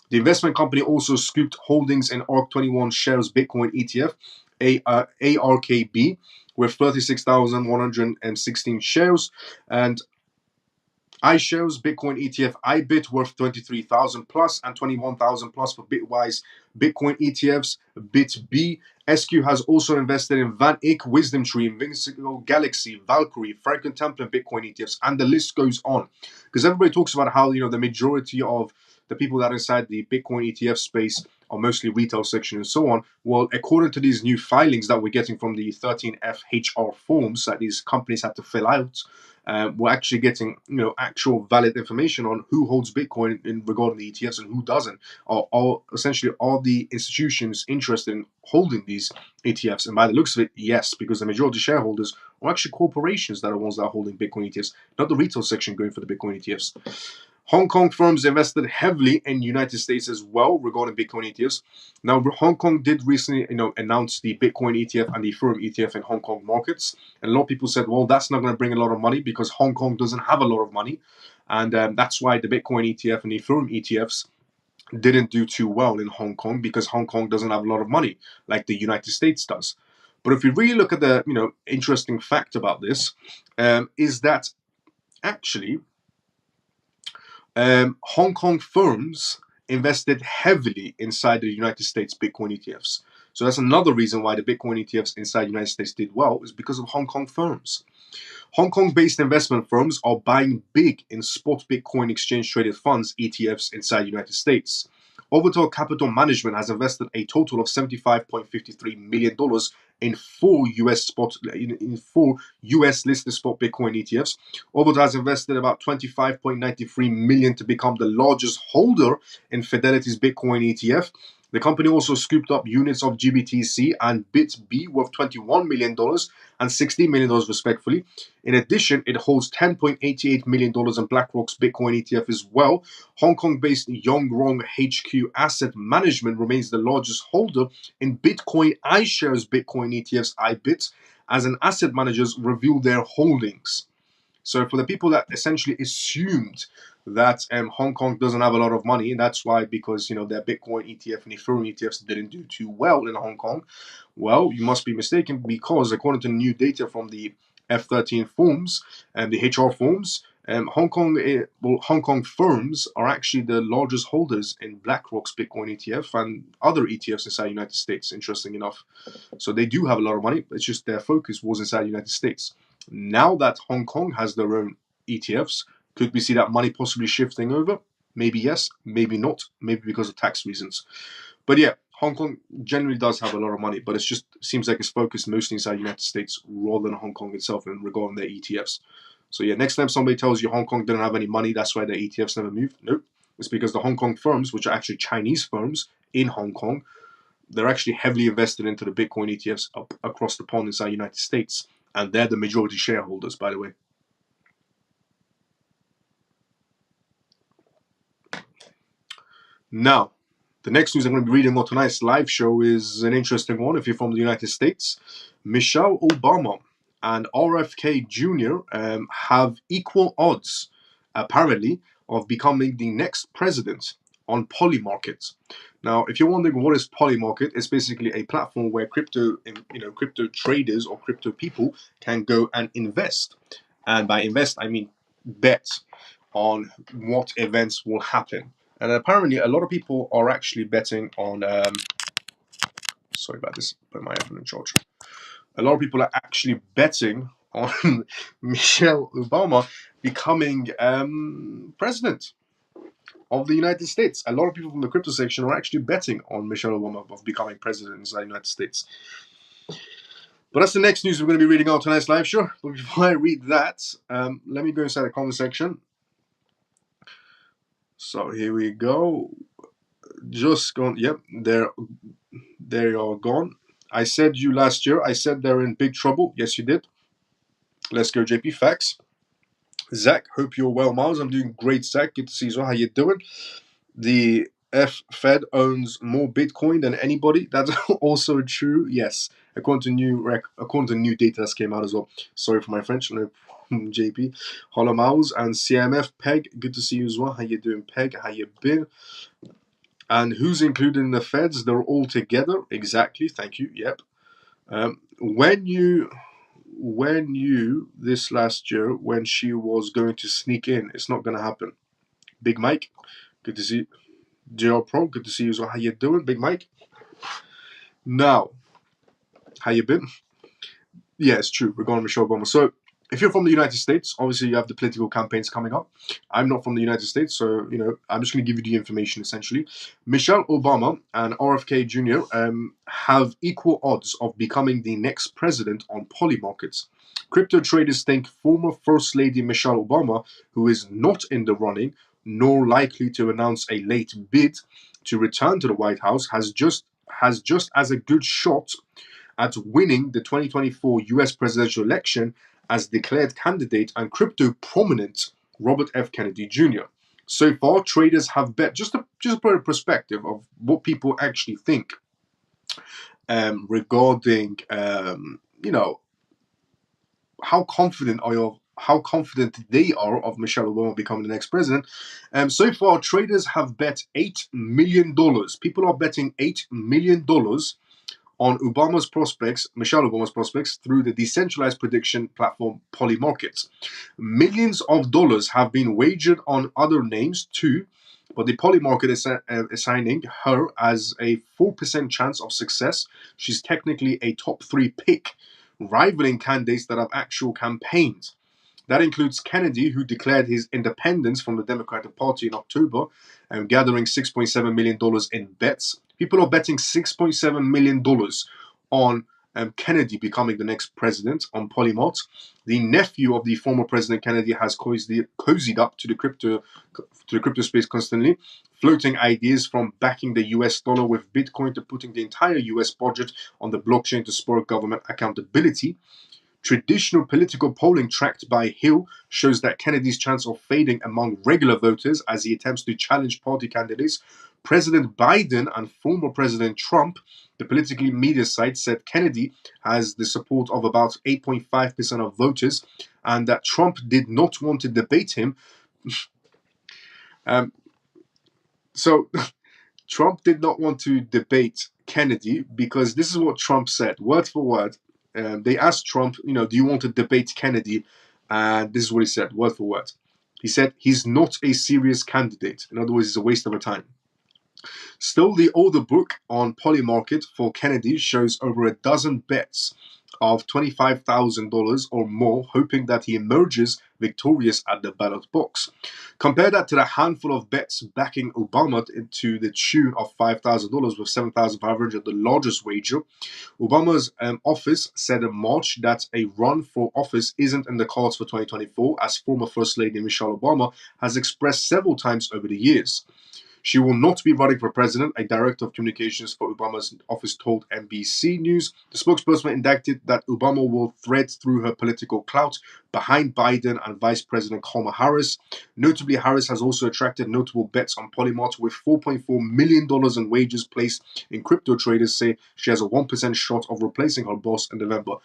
The investment company also scooped holdings in ARK21 shares Bitcoin ETF, ARKB, with 36,116 shares. And iShares Bitcoin ETF IBIT worth 23,000 plus and 21,000 plus for Bitwise Bitcoin ETFs. BitB SQ has also invested in Van Eyck, Wisdom Tree, Invincible Galaxy, Valkyrie, Franklin Templar Bitcoin ETFs, and the list goes on. Because everybody talks about how the majority of the people that are inside the Bitcoin ETF space are mostly retail section and so on. Well, according to these new filings that we're getting from the 13F HR forms that these companies had to fill out, we're actually getting actual valid information on who holds Bitcoin in regarding the ETFs and who doesn't. Are essentially all the institutions interested in holding these ETFs? And by the looks of it, yes, because the majority shareholders are actually corporations that are ones that are holding Bitcoin ETFs, not the retail section going for the Bitcoin ETFs. Hong Kong firms invested heavily in the United States as well regarding Bitcoin ETFs. Now, Hong Kong did recently, announce the Bitcoin ETF and the Ethereum ETF in Hong Kong markets, and a lot of people said, "Well, that's not going to bring a lot of money because Hong Kong doesn't have a lot of money," and that's why the Bitcoin ETF and the Ethereum ETFs didn't do too well in Hong Kong because Hong Kong doesn't have a lot of money like the United States does. But if we really look at the interesting fact about this, is that actually Hong Kong firms invested heavily inside the United States Bitcoin ETFs. So that's another reason why the Bitcoin ETFs inside the United States did well, is because of Hong Kong firms. Hong Kong-based investment firms are buying big in spot Bitcoin exchange-traded funds (ETFs) inside the United States. Overall Capital Management has invested a total of $75.53 million in four US listed spot Bitcoin ETFs. Overall has invested about $25.93 million to become the largest holder in Fidelity's Bitcoin ETF. The company also scooped up units of GBTC and BitB worth $21 million and $16 million respectively. In addition, it holds $10.88 million in BlackRock's Bitcoin ETF as well. Hong Kong-based Yongrong HQ Asset Management remains the largest holder in Bitcoin iShares Bitcoin ETFs IBIT, as an asset managers reveal their holdings. So for the people that essentially assumed that Hong Kong doesn't have a lot of money, and that's why, because their Bitcoin ETF and Ethereum ETFs didn't do too well in Hong Kong, well, you must be mistaken, because according to new data from the F13 forms and the HR forms, Hong Kong firms are actually the largest holders in BlackRock's Bitcoin ETF and other ETFs inside the United States, interesting enough. So they do have a lot of money, it's just their focus was inside the United States. Now that Hong Kong has their own ETFs, could we see that money possibly shifting over? Maybe yes, maybe not, maybe because of tax reasons. But yeah, Hong Kong generally does have a lot of money, but it just seems like it's focused mostly inside the United States rather than Hong Kong itself in regarding their ETFs. So yeah, next time somebody tells you Hong Kong didn't have any money, that's why their ETFs never moved. Nope. It's because the Hong Kong firms, which are actually Chinese firms in Hong Kong, they're actually heavily invested into the Bitcoin ETFs up across the pond inside the United States. And they're the majority shareholders, by the way. Now, the next news I'm going to be reading on tonight's live show is an interesting one if you're from the United States. Michelle Obama and RFK Jr. Have equal odds, apparently, of becoming the next president on Polymarket. Now, if you're wondering what is Polymarket, it's basically a platform where crypto traders or crypto people can go and invest. And by invest, I mean bet on what events will happen. And apparently, a lot of people are actually betting on. Sorry about this, put my iPhone in charge. A lot of people are actually betting on Michelle Obama becoming president of the United States. A lot of people from the crypto section are actually betting on Michelle Obama of becoming president in the United States. But that's the next news we're going to be reading out tonight's live show. But before I read that, let me go inside the comment section. So here we go. Just gone. Yep, they are gone. I said you last year. I said they're in big trouble. Yes, you did. Let's go, JP. Facts. Zach, hope you're well, Miles. I'm doing great, Zach. Good to see you. How you doing? The Fed owns more Bitcoin than anybody. That's also true. Yes, according to new data that came out as well. Sorry for my French. No, JP. Hello, Miles and CMF. Peg, good to see you as well. How you doing, Peg? How you been? And who's included in the Feds? They're all together. Exactly. Thank you. Yep. When you when you, this last year, when she was going to sneak in, it's not going to happen. Big Mike, good to see you. JR Pro, good to see you as well. How you doing, Big Mike? Now, how you been? Yeah, it's true, regarding Michelle Obama. So, if you're from the United States, obviously you have the political campaigns coming up. I'm not from the United States, so, I'm just going to give you the information, essentially. Michelle Obama and RFK Jr. Have equal odds of becoming the next president on poly markets. Crypto traders think former First Lady Michelle Obama, who is not in the running, nor likely to announce a late bid to return to the White House, has just as a good shot at winning the 2024 US presidential election as declared candidate and crypto prominent Robert F. Kennedy Jr. So far, traders have bet, just to put a perspective of what people actually think regarding, how confident they are of Michelle Obama becoming the next president. So far, traders have bet $8 million. People are betting $8 million on Michelle Obama's prospects, through the decentralized prediction platform Polymarkets. Millions of dollars have been wagered on other names too, but the Polymarket is assigning her as a 4% chance of success. She's technically a top 3 pick, rivaling candidates that have actual campaigns. That includes Kennedy, who declared his independence from the Democratic Party in October, gathering $6.7 million in bets. People are betting $6.7 million on Kennedy becoming the next president on Polymot. The nephew of the former President Kennedy has cozied up to the crypto space constantly, floating ideas from backing the US dollar with Bitcoin to putting the entire US budget on the blockchain to spur government accountability. Traditional political polling tracked by Hill shows that Kennedy's chance of fading among regular voters as he attempts to challenge party candidates. President Biden and former President Trump, the political media site, said Kennedy has the support of about 8.5% of voters and that Trump did not want to debate him. So Trump did not want to debate Kennedy because this is what Trump said, word for word. They asked Trump, do you want to debate Kennedy? And this is what he said, word for word. He said, he's not a serious candidate. In other words, it's a waste of a time. Still, the older book on Polymarket for Kennedy shows over a dozen bets of $25,000 or more, hoping that he emerges victorious at the ballot box. Compare that to the handful of bets backing Obama to the tune of $5,000, with $7,500 the largest wager. Obama's office said in March that a run for office isn't in the cards for 2024, as former First Lady Michelle Obama has expressed several times over the years. She will not be running for president, a director of communications for Obama's office told NBC News. The spokesperson indicted that Obama will thread through her political clout behind Biden and Vice President Kamala Harris. Notably, Harris has also attracted notable bets on Polymart, with $4.4 million in wagers placed in crypto. Traders say she has a 1% shot of replacing her boss in November.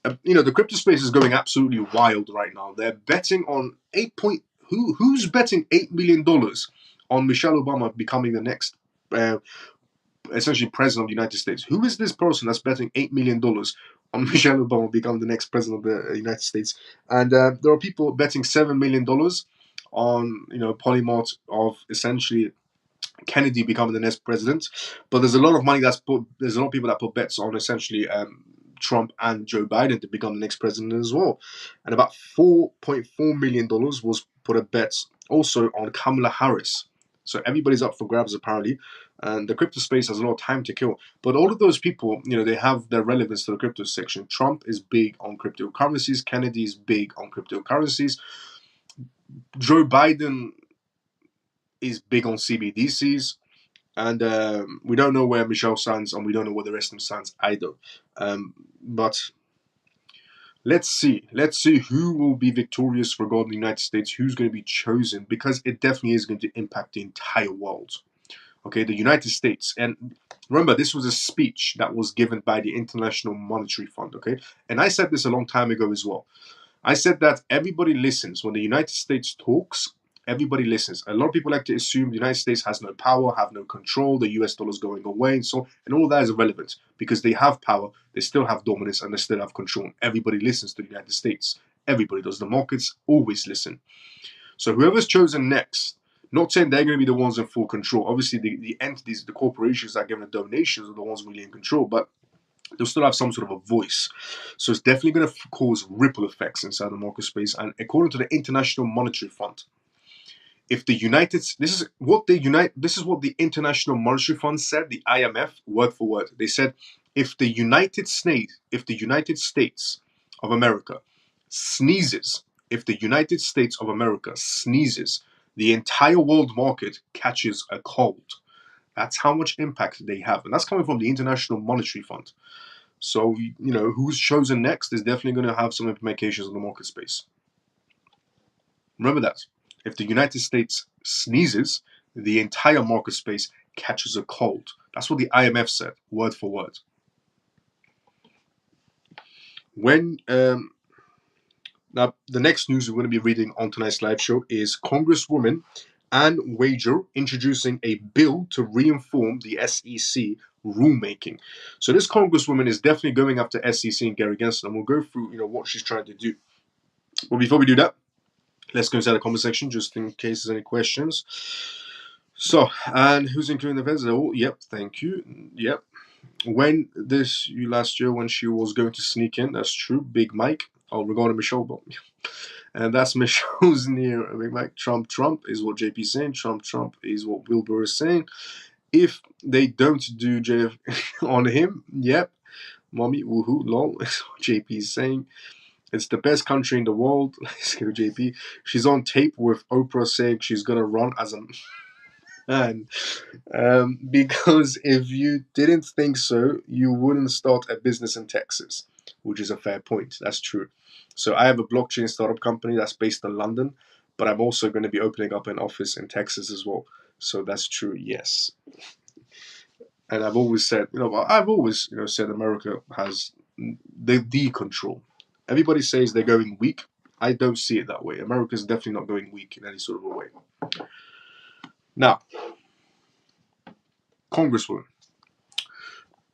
The crypto space is going absolutely wild right now. They're betting on who's betting $8 million on Michelle Obama becoming the next, essentially, president of the United States. Who is this person that's betting $8 million on Michelle Obama becoming the next president of the United States? And there are people betting $7 million on, Polymart, of essentially Kennedy becoming the next president. But there's a lot of money there's a lot of people that put bets on essentially Trump and Joe Biden to become the next president as well. And about $4.4 million was put a bet also on Kamala Harris. So everybody's up for grabs apparently. And the crypto space has a lot of time to kill. But all of those people, they have their relevance to the crypto section. Trump is big on cryptocurrencies. Kennedy is big on cryptocurrencies. Joe Biden is big on CBDCs. And we don't know where Michelle stands, and we don't know where the rest of them stands either. But let's see. Let's see who will be victorious regarding the United States, who's going to be chosen, because it definitely is going to impact the entire world. Okay, the United States. And remember, this was a speech that was given by the International Monetary Fund, okay? And I said this a long time ago as well. I said that everybody listens when the United States talks, Everybody listens. A lot of people like to assume the United States has no power, have no control, the US dollar is going away, and all that is irrelevant because they have power, they still have dominance, and they still have control. Everybody listens to the United States. Everybody does. The markets always listen. So whoever's chosen next, not saying they're going to be the ones in full control. Obviously, the entities, the corporations that are giving the donations are the ones really in control, but they'll still have some sort of a voice. So it's definitely going to cause ripple effects inside the market space. And according to the International Monetary Fund, if the this is what the International Monetary Fund said, the IMF, word for word. They said if the United States of America sneezes, the entire world market catches a cold. That's how much impact they have. And that's coming from the International Monetary Fund. So, who's chosen next is definitely going to have some implications on the market space. Remember that. If the United States sneezes, the entire market space catches a cold. That's what the IMF said, word for word. Now, the next news we're going to be reading on tonight's live show is Congresswoman Ann Wager introducing a bill to reform the SEC rulemaking. So this Congresswoman is definitely going after SEC and Gary Gensler, and we'll go through what she's trying to do. But before we do that, let's go inside the comment section just in case there's any questions. So, and who's including the feds? Oh, yep, thank you. Yep. When last year when she was going to sneak in, that's true. Big Mike. Oh, regarding Michelle, but and that's Michelle's near Big Mike. Trump is what JP's saying. Trump is what Wilbur is saying. If they don't do JF on him, yep. Mommy, woohoo, lol, is what JP's saying. It's the best country in the world. Let's go, JP. She's on tape with Oprah saying she's gonna run as a man. Because if you didn't think so, you wouldn't start a business in Texas, which is a fair point. That's true. So I have a blockchain startup company that's based in London, but I'm also going to be opening up an office in Texas as well. So that's true, yes. And I've always said, said America has the control. Everybody says they're going weak. I don't see it that way. America's definitely not going weak in any sort of a way. Now,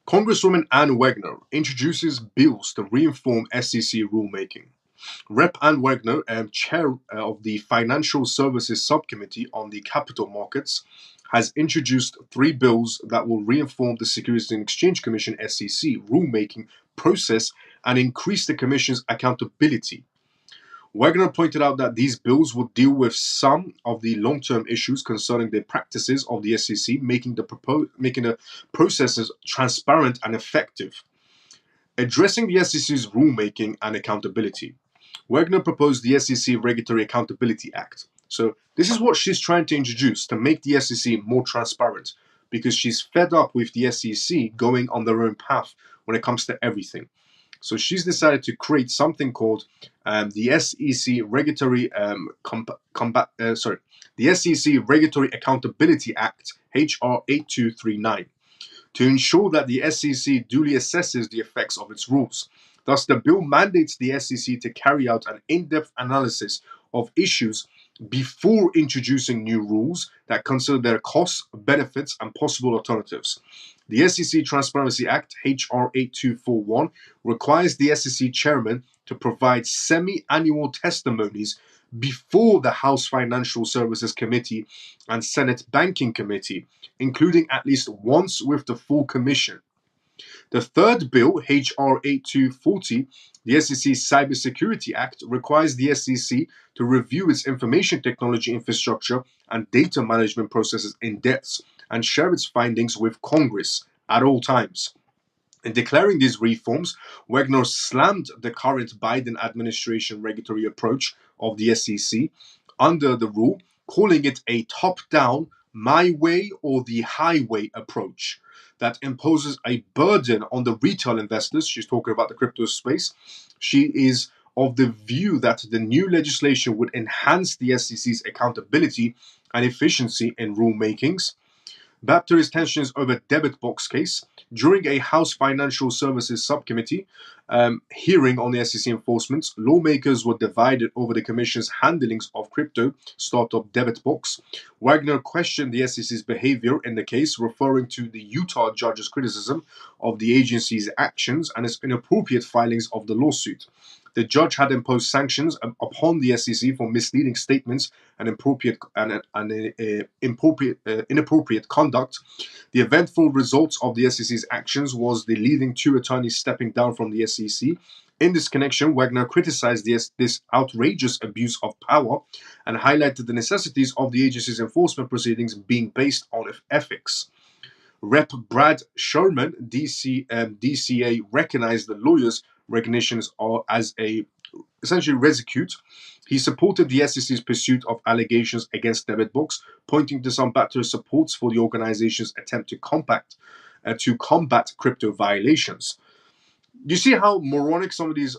Congresswoman Ann Wagner introduces bills to reform SEC rulemaking. Rep. Ann Wagner, chair of the Financial Services Subcommittee on the Capital Markets, has introduced 3 bills that will reform the Securities and Exchange Commission (SEC) rulemaking process and increase the Commission's accountability. Wagner pointed out that these bills would deal with some of the long-term issues concerning the practices of the SEC, making the processes transparent and effective. Addressing the SEC's rulemaking and accountability, Wagner proposed the SEC Regulatory Accountability Act. So this is what she's trying to introduce to make the SEC more transparent, because she's fed up with the SEC going on their own path when it comes to everything. So she's decided to create something called the SEC Regulatory the SEC Regulatory Accountability Act (HR 8239) to ensure that the SEC duly assesses the effects of its rules. Thus, the bill mandates the SEC to carry out an in-depth analysis of issues before introducing new rules that consider their costs, benefits, and possible alternatives. The SEC Transparency Act, HR 8241, requires the SEC chairman to provide semi-annual testimonies before the House Financial Services Committee and Senate Banking Committee, including at least once with the full commission. The third bill, HR 8240, the SEC Cybersecurity Act, requires the SEC to review its information technology infrastructure and data management processes in depth and share its findings with Congress at all times. In declaring these reforms, Wagner slammed the current Biden administration regulatory approach of the SEC under the rule, calling it a top-down, my way or the highway approach that imposes a burden on the retail investors. She's talking about the crypto space. She is of the view that the new legislation would enhance the SEC's accountability and efficiency in rulemakings. Bapter's tensions over debit box case. During a House Financial Services Subcommittee hearing on the SEC enforcement, lawmakers were divided over the Commission's handlings of crypto startup debit box. Wagner questioned the SEC's behavior in the case, referring to the Utah judge's criticism of the agency's actions and its inappropriate filings of the lawsuit. The judge had imposed sanctions upon the SEC for misleading statements and inappropriate conduct. The eventful results of the SEC's actions was the leading two attorneys stepping down from the SEC. In this connection, Wagner criticized this outrageous abuse of power and highlighted the necessities of the agency's enforcement proceedings being based on ethics. Rep. Brad Sherman, DCA, recognized the lawyers' recognitions as a essentially resecute. He supported the SEC's pursuit of allegations against debitbox, pointing to some better supports for the organization's attempt to combat crypto violations. You see how moronic some of these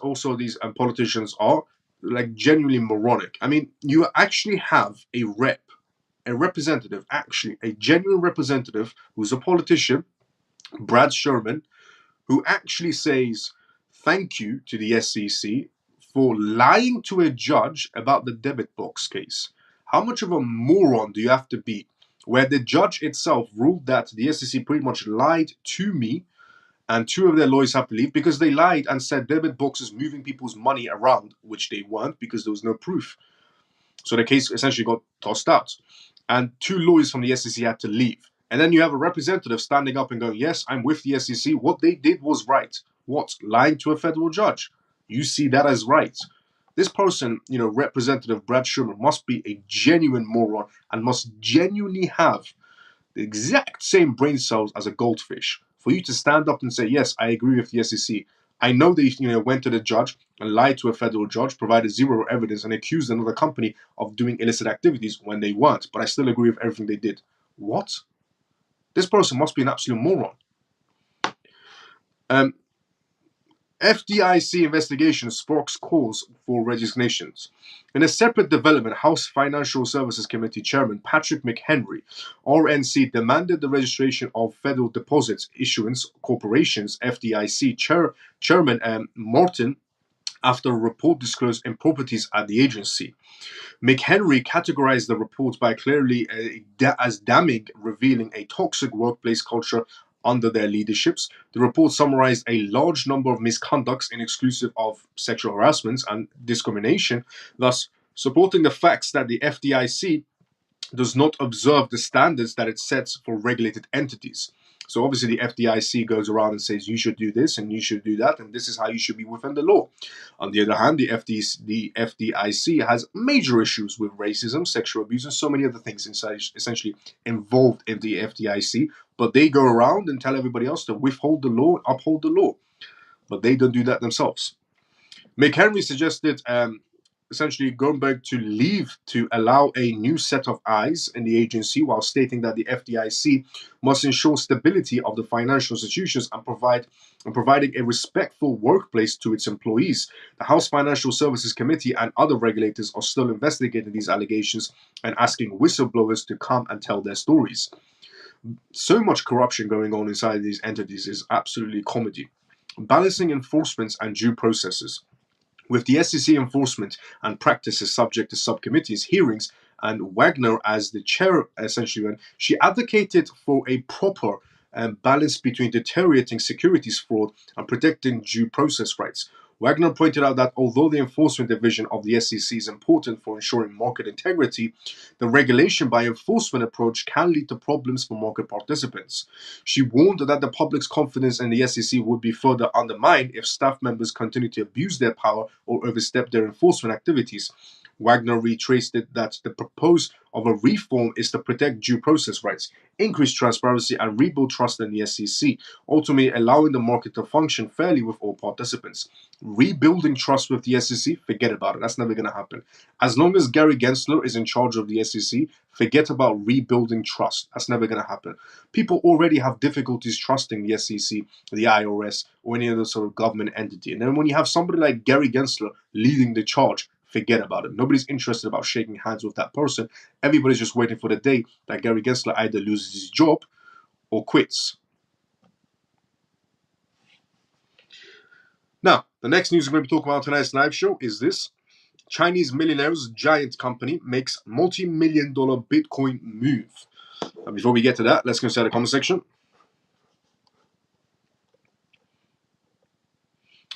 politicians are, like genuinely moronic. I mean, you actually have a representative, actually a genuine representative who's a politician, Brad Sherman, who actually says thank you to the SEC for lying to a judge about the debit box case. How much of a moron do you have to be? Where the judge itself ruled that the SEC pretty much lied to me, and two of their lawyers have to leave because they lied and said debit boxes moving people's money around, which they weren't because there was no proof. So the case essentially got tossed out. And two lawyers from the SEC had to leave. And then you have a representative standing up and going, yes, I'm with the SEC. What they did was right. What? Lying to a federal judge. You see that as right. This person, Representative Brad Sherman, must be a genuine moron and must genuinely have the exact same brain cells as a goldfish. For you to stand up and say, yes, I agree with the SEC. I know they went to the judge and lied to a federal judge, provided zero evidence, and accused another company of doing illicit activities when they weren't. But I still agree with everything they did. What? This person must be an absolute moron. FDIC investigation sparks calls for resignations. In a separate development, House Financial Services Committee Chairman Patrick McHenry, RNC, demanded the registration of Federal Deposits Issuance Corporation's FDIC Chairman Martin after a report disclosed improprieties at the agency. McHenry categorized the report by clearly as damning, revealing a toxic workplace culture under their leaderships. The report summarized a large number of misconducts, exclusive of sexual harassment and discrimination, thus supporting the facts that the FDIC does not observe the standards that it sets for regulated entities. So obviously the FDIC goes around and says you should do this and you should do that and this is how you should be within the law. On the other hand, the FDIC has major issues with racism, sexual abuse, and so many other things essentially involved in the FDIC. But they go around and tell everybody else to withhold the law and uphold the law. But they don't do that themselves. McHenry suggested essentially going back to leave to allow a new set of eyes in the agency, while stating that the FDIC must ensure stability of the financial institutions and providing a respectful workplace to its employees. The House Financial Services Committee and other regulators are still investigating these allegations and asking whistleblowers to come and tell their stories. So much corruption going on inside these entities is absolutely comedy. Balancing enforcement and due processes. With the SEC enforcement and practices subject to subcommittees, hearings, and Wagner as the chair, essentially, she advocated for a proper balance between deteriorating securities fraud and protecting due process rights. Wagner pointed out that although the enforcement division of the SEC is important for ensuring market integrity, the regulation by enforcement approach can lead to problems for market participants. She warned that the public's confidence in the SEC would be further undermined if staff members continue to abuse their power or overstep their enforcement activities. Wagner retraced it that the purpose of a reform is to protect due process rights, increase transparency, and rebuild trust in the SEC, ultimately allowing the market to function fairly with all participants. Rebuilding trust with the SEC, forget about it. That's never going to happen. As long as Gary Gensler is in charge of the SEC, forget about rebuilding trust. That's never going to happen. People already have difficulties trusting the SEC, the IRS, or any other sort of government entity. And then when you have somebody like Gary Gensler leading the charge, forget about it. Nobody's interested about shaking hands with that person. Everybody's just waiting for the day that Gary Gensler either loses his job or quits. Now, the next news we're going to be talking about tonight's live show is this. Chinese millionaire's giant company makes multi-million-dollar Bitcoin move. And before we get to that, let's go inside the comment section.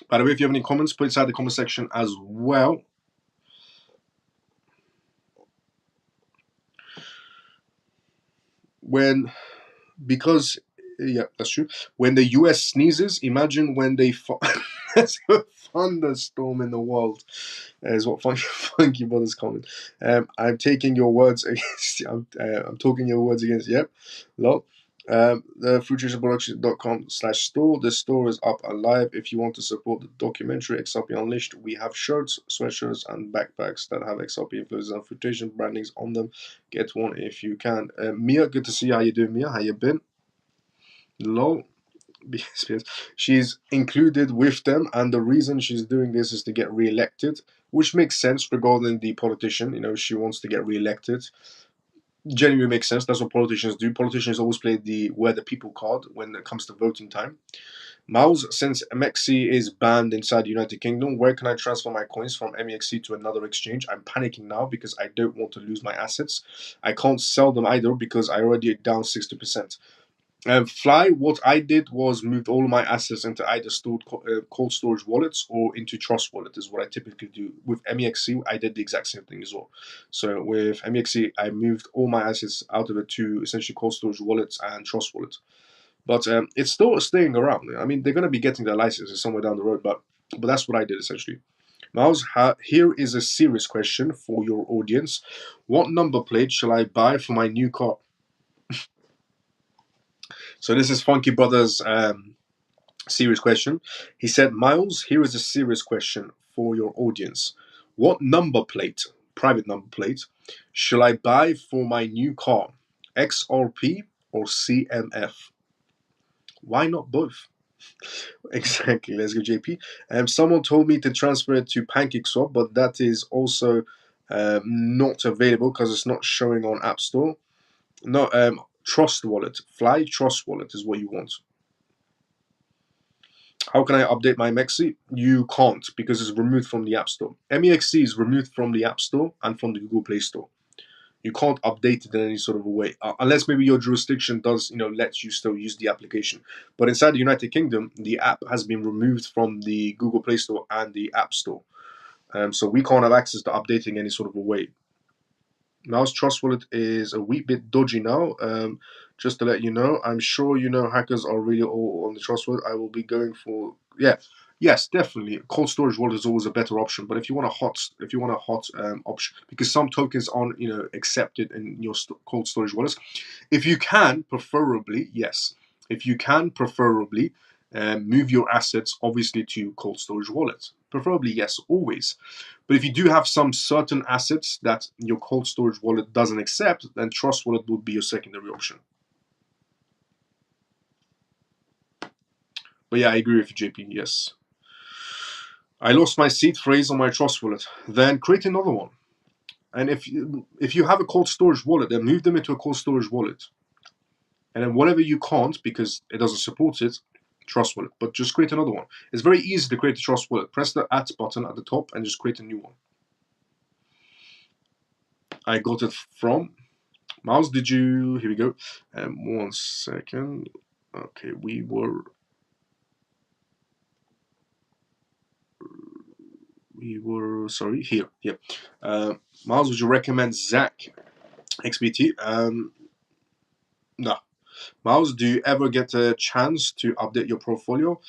By the way, if you have any comments, put inside the comment section as well. Because yeah, that's true. When the US sneezes, imagine when they there's a thunderstorm in the world. Is what Funky Brothers comment. I'm taking your words against. I'm talking your words against. Yep, lol. The fruitrationproduction.com/store. The store is up and live. If you want to support the documentary XRP Unleashed, we have shirts, sweatshirts, and backpacks that have XRP influences and filtration brandings on them. Get one if you can. Mia, good to see you. How you doing, Mia? How you been? Lol. She's included with them, and the reason she's doing this is to get re-elected, which makes sense regarding the politician. You know, she wants to get re-elected. Genuinely makes sense. That's what politicians do. Politicians always play the "we're the people" card when it comes to voting time. Mouse, since MEXC is banned inside the United Kingdom, where can I transfer my coins from MEXC to another exchange? I'm panicking now because I don't want to lose my assets. I can't sell them either because I already down 60%. Fly, what I did was moved all of my assets into either stored cold storage wallets or into Trust Wallet is what I typically do. With MEXC, I did the exact same thing as well. So with MEXC, I moved all my assets out of it to essentially cold storage wallets and Trust Wallet. But it's still staying around. I mean, they're going to be getting their licenses somewhere down the road, but that's what I did essentially. Miles, here is a serious question for your audience. What number plate shall I buy for my new car? So this is Funky Brothers' serious question. He said, Miles, here is a serious question for your audience. What number plate, private number plate, shall I buy for my new car? XRP or CMF? Why not both? Exactly. Let's go, JP. Someone told me to transfer it to PancakeSwap, but that is also not available because it's not showing on App Store. No, Trust Wallet. Fly Trust Wallet is what you want. How can I update my MEXC? You can't because it's removed from the App Store. MEXC is removed from the App Store and from the Google Play Store. You can't update it in any sort of a way, unless maybe your jurisdiction does, let you still use the application. But inside the United Kingdom, the app has been removed from the Google Play Store and the App Store, so we can't have access to updating any sort of a way. Mouse Trust Wallet is a wee bit dodgy now. Just to let you know, I'm sure you know hackers are really all on the Trust Wallet. I will be going for yes, definitely. Cold storage wallet is always a better option. But if you want a hot option, because some tokens aren't accepted in your cold storage wallets, if you can, preferably yes. If you can, preferably move your assets obviously to cold storage wallets. Preferably yes, always. But if you do have some certain assets that your cold storage wallet doesn't accept, then Trust Wallet would be your secondary option. But yeah, I agree with you, JP. Yes. I lost my seed phrase on my Trust Wallet. Then create another one. And if you have a cold storage wallet, then move them into a cold storage wallet. And then whatever you can't, because it doesn't support it, Trust Wallet. But just create another one. It's very easy to create a Trust Wallet. Press the Add button at the top and just create a new one. I got it from Mouse. Did you? Here we go. 1 second. Okay, we were sorry here. Yeah. Miles, would you recommend Zach XBT? No. Miles, do you ever get a chance to update your portfolio?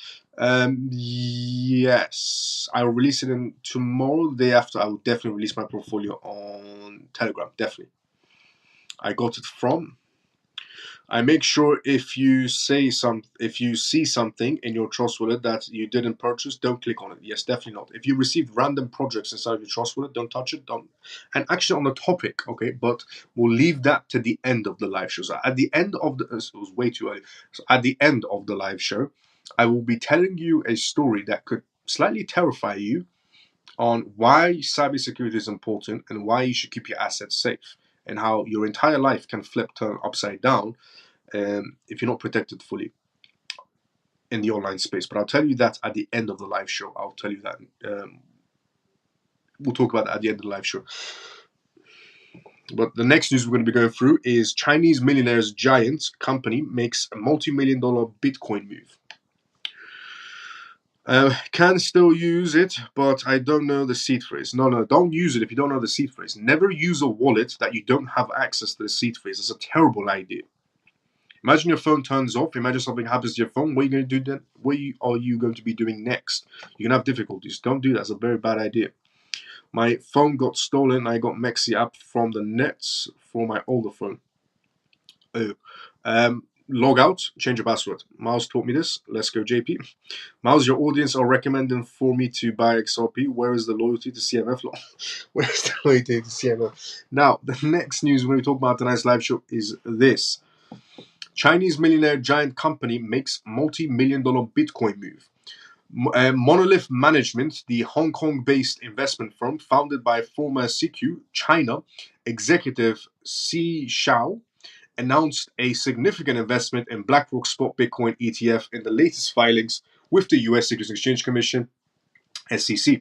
Yes. I'll release it in tomorrow. The day after, I will definitely release my portfolio on Telegram. Definitely. I got it from. I make sure if you see something in your Trust Wallet that you didn't purchase, don't click on it. Yes, definitely not. If you received random projects inside of your Trust Wallet, don't touch it. Don't. And actually, on the topic, okay, but we'll leave that to the end of the live show. So at the end of it was way too early. So at the end of the live show, I will be telling you a story that could slightly terrify you on why cybersecurity is important and why you should keep your assets safe and how your entire life can turn upside down if you're not protected fully in the online space. But I'll tell you that at the end of the live show. I'll tell you that. We'll talk about that at the end of the live show. But the next news we're going to be going through is Chinese millionaire's giant company makes a multi-million-dollar Bitcoin move. Can still use it, but I don't know the seed phrase. No, don't use it if you don't know the seed phrase. Never use a wallet that you don't have access to the seed phrase. It's a terrible idea. Imagine your phone turns off. Imagine something happens to your phone. What are you going to do then? What are you going to be doing next? You're going to have difficulties. Don't do that. It's a very bad idea. My phone got stolen. I got Mexi app from the nets for my older phone. Log out, change your password. Miles taught me this. Let's go, JP. Miles, your audience are recommending for me to buy XRP. Where is the loyalty to CMF? Where is the loyalty to CMF? Now, the next news when we talk about tonight's live show is this. Chinese millionaire giant company makes multi-million-dollar Bitcoin move. Monolith Management, the Hong Kong-based investment firm founded by former CQ China executive Si Shao, announced a significant investment in BlackRock spot Bitcoin ETF in the latest filings with the US Securities and Exchange Commission, SEC.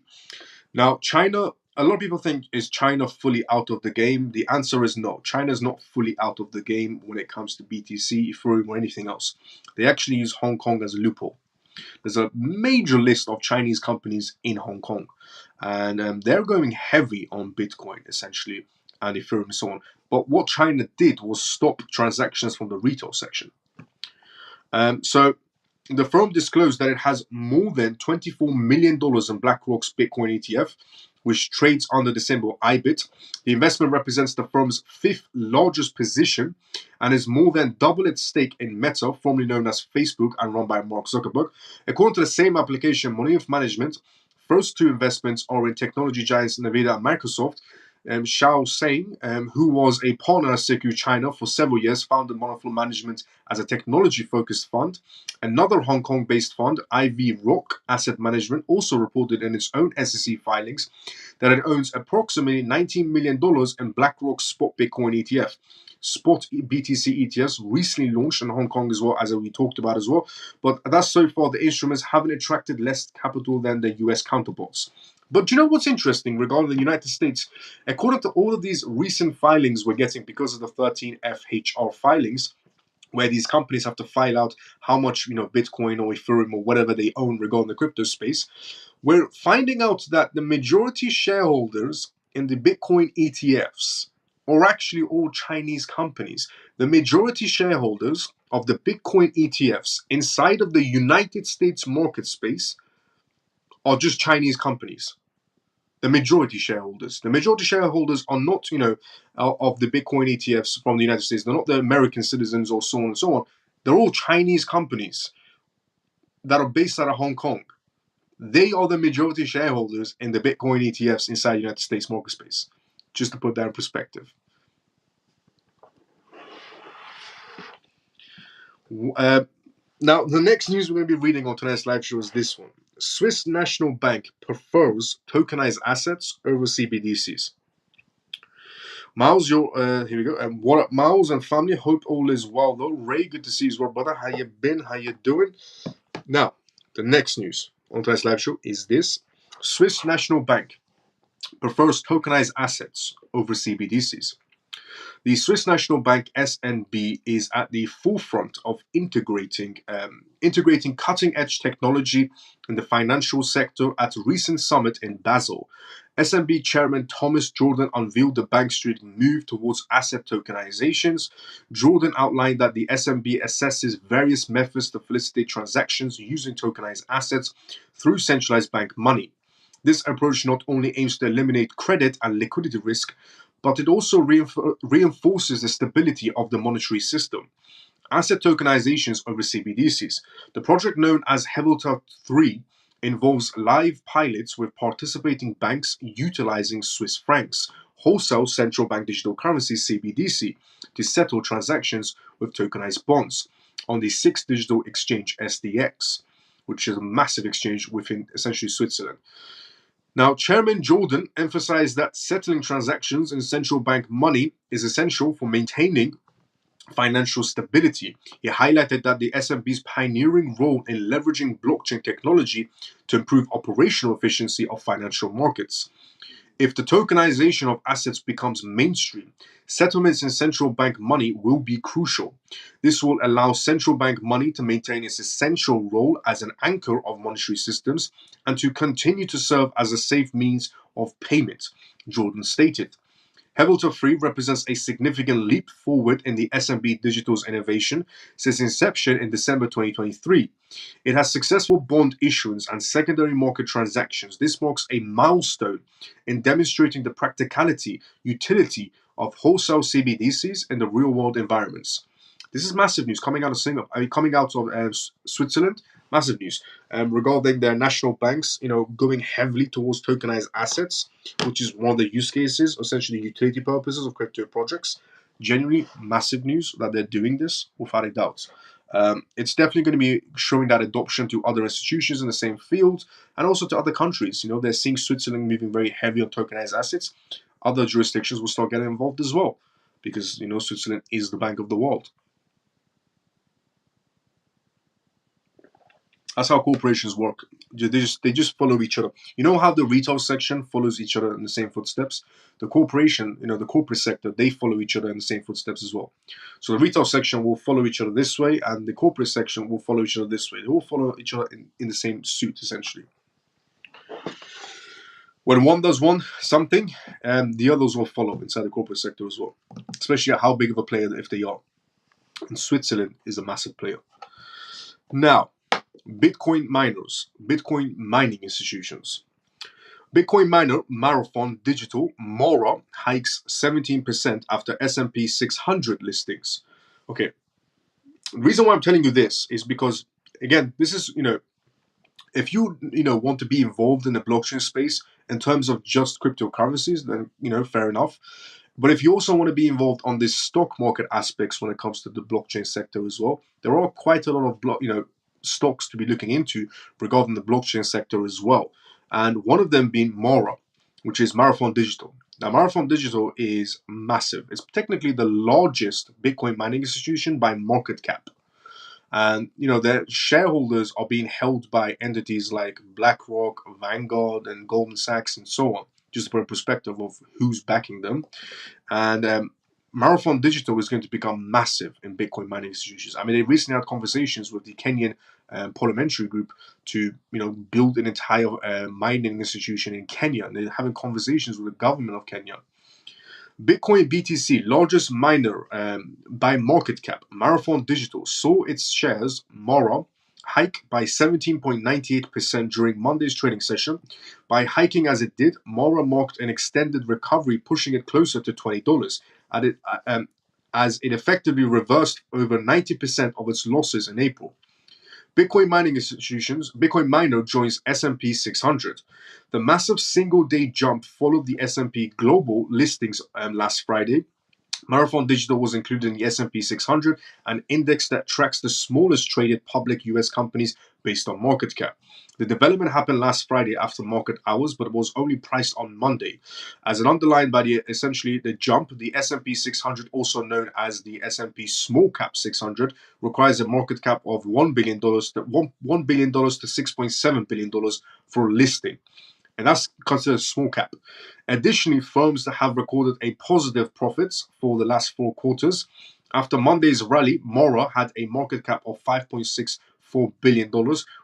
Now, China, a lot of people think, is China fully out of the game? The answer is no. China is not fully out of the game when it comes to BTC, Ethereum, or anything else. They actually use Hong Kong as a loophole. There's a major list of Chinese companies in Hong Kong, and they're going heavy on Bitcoin, essentially, and Ethereum and so on. But what China did was stop transactions from the retail section. So the firm disclosed that it has more than $24 million in BlackRock's Bitcoin ETF, which trades under the symbol IBIT. The investment represents the firm's fifth largest position and is more than double its stake in Meta, formerly known as Facebook and run by Mark Zuckerberg. According to the same application, Monolith Management, first two investments are in technology giants Nvidia and Microsoft. Xiao Sheng, who was a partner at CQ China for several years, founded Monolith Management as a technology-focused fund. Another Hong Kong-based fund, IV Rock Asset Management, also reported in its own SEC filings that it owns approximately $19 million in BlackRock's spot Bitcoin ETF. Spot BTC ETFs recently launched in Hong Kong as well, as we talked about as well. But thus so far, the instruments haven't attracted less capital than their US counterparts. But do you know what's interesting regarding the United States? According to all of these recent filings we're getting because of the 13 FHR filings, where these companies have to file out how much, Bitcoin or Ethereum or whatever they own regarding the crypto space, we're finding out that the majority shareholders in the Bitcoin ETFs are actually all Chinese companies. The majority shareholders of the Bitcoin ETFs inside of the United States market space are just Chinese companies. The majority shareholders. The majority shareholders are not, of the Bitcoin ETFs from the United States. They're not the American citizens or so on and so on. They're all Chinese companies that are based out of Hong Kong. They are the majority shareholders in the Bitcoin ETFs inside the United States market space. Just to put that in perspective. Now, the next news we're going to be reading on tonight's live show is this one. Swiss National Bank prefers tokenized assets over CBDCs. Miles, here we go. And what up, Miles and family? Hope all is well, though. Ray, good to see you as well, brother. How you been? How you doing? Now, the next news on tonight's live show is this. Swiss National Bank prefers tokenized assets over CBDCs. The Swiss National Bank SNB is at the forefront of integrating cutting-edge technology in the financial sector at a recent summit in Basel. SNB Chairman Thomas Jordan unveiled the bank's strategic move towards asset tokenizations. Jordan outlined that the SNB assesses various methods to facilitate transactions using tokenized assets through centralized bank money. This approach not only aims to eliminate credit and liquidity risk, but it also reinforces the stability of the monetary system. Asset tokenizations over CBDCs. The project known as Helvetica 3 involves live pilots with participating banks utilizing Swiss francs, wholesale central bank digital currency CBDC, to settle transactions with tokenized bonds on the SIX digital exchange SDX, which is a massive exchange within essentially Switzerland. Now, Chairman Jordan emphasized that settling transactions in central bank money is essential for maintaining financial stability. He highlighted that the S&P's pioneering role in leveraging blockchain technology to improve operational efficiency of financial markets. If the tokenization of assets becomes mainstream, settlements in central bank money will be crucial. This will allow central bank money to maintain its essential role as an anchor of monetary systems and to continue to serve as a safe means of payment, Jordan stated. Hamilton 3 represents a significant leap forward in the S&P Digital's innovation since inception in December 2023. It has successful bond issuance and secondary market transactions. This marks a milestone in demonstrating the practicality, utility of wholesale CBDCs in the real-world environments. This is massive news coming out of Singapore, coming out of Switzerland. Massive news regarding their national banks, going heavily towards tokenized assets, which is one of the use cases, essentially utility purposes of crypto projects. Genuinely massive news that they're doing this, without a doubt. It's definitely going to be showing that adoption to other institutions in the same field and also to other countries. They're seeing Switzerland moving very heavy on tokenized assets. Other jurisdictions will start getting involved as well because, Switzerland is the bank of the world. That's how corporations work. They just follow each other. You know how the retail section follows each other in the same footsteps? The corporation, the corporate sector, they follow each other in the same footsteps as well. So the retail section will follow each other this way, and the corporate section will follow each other this way. They all follow each other in the same suit, essentially. When one does something, the others will follow inside the corporate sector as well. Especially at how big of a player if they are. And Switzerland is a massive player. Now, Bitcoin miners, Bitcoin mining institutions. Bitcoin miner Marathon Digital Mora hikes 17% after S&P 600 listings. Okay, the reason why I'm telling you this is because, again, this is, if you want to be involved in the blockchain space in terms of just cryptocurrencies, then fair enough. But if you also want to be involved on the stock market aspects when it comes to the blockchain sector as well, there are quite a lot of stocks to be looking into regarding the blockchain sector as well. And one of them being Mora, which is Marathon Digital. Now, Marathon Digital is massive. It's technically the largest Bitcoin mining institution by market cap. And, their shareholders are being held by entities like BlackRock, Vanguard, and Goldman Sachs, and so on, just for a perspective of who's backing them. And Marathon Digital is going to become massive in Bitcoin mining institutions. I mean, they recently had conversations with the Kenyan parliamentary group to, build an entire mining institution in Kenya. And they're having conversations with the government of Kenya. Bitcoin BTC, largest miner by market cap, Marathon Digital, saw its shares, Mora, hike by 17.98% during Monday's trading session. By hiking as it did, Mora marked an extended recovery, pushing it closer to $20, as it effectively reversed over 90% of its losses in April. Bitcoin miner joins S&P 600. The massive single-day jump followed the S&P Global listings last Friday. Marathon Digital was included in the S&P 600, an index that tracks the smallest traded public U.S. companies based on market cap. The development happened last Friday after market hours, but was only priced on Monday. As an underlined by the jump, the S&P 600, also known as the S&P Small Cap 600, requires a market cap of $1 billion to $6.7 billion for a listing. And that's considered small cap. Additionally, firms that have recorded a positive profits for the last 4 quarters. After Monday's rally, Mora had a market cap of $5.64 billion,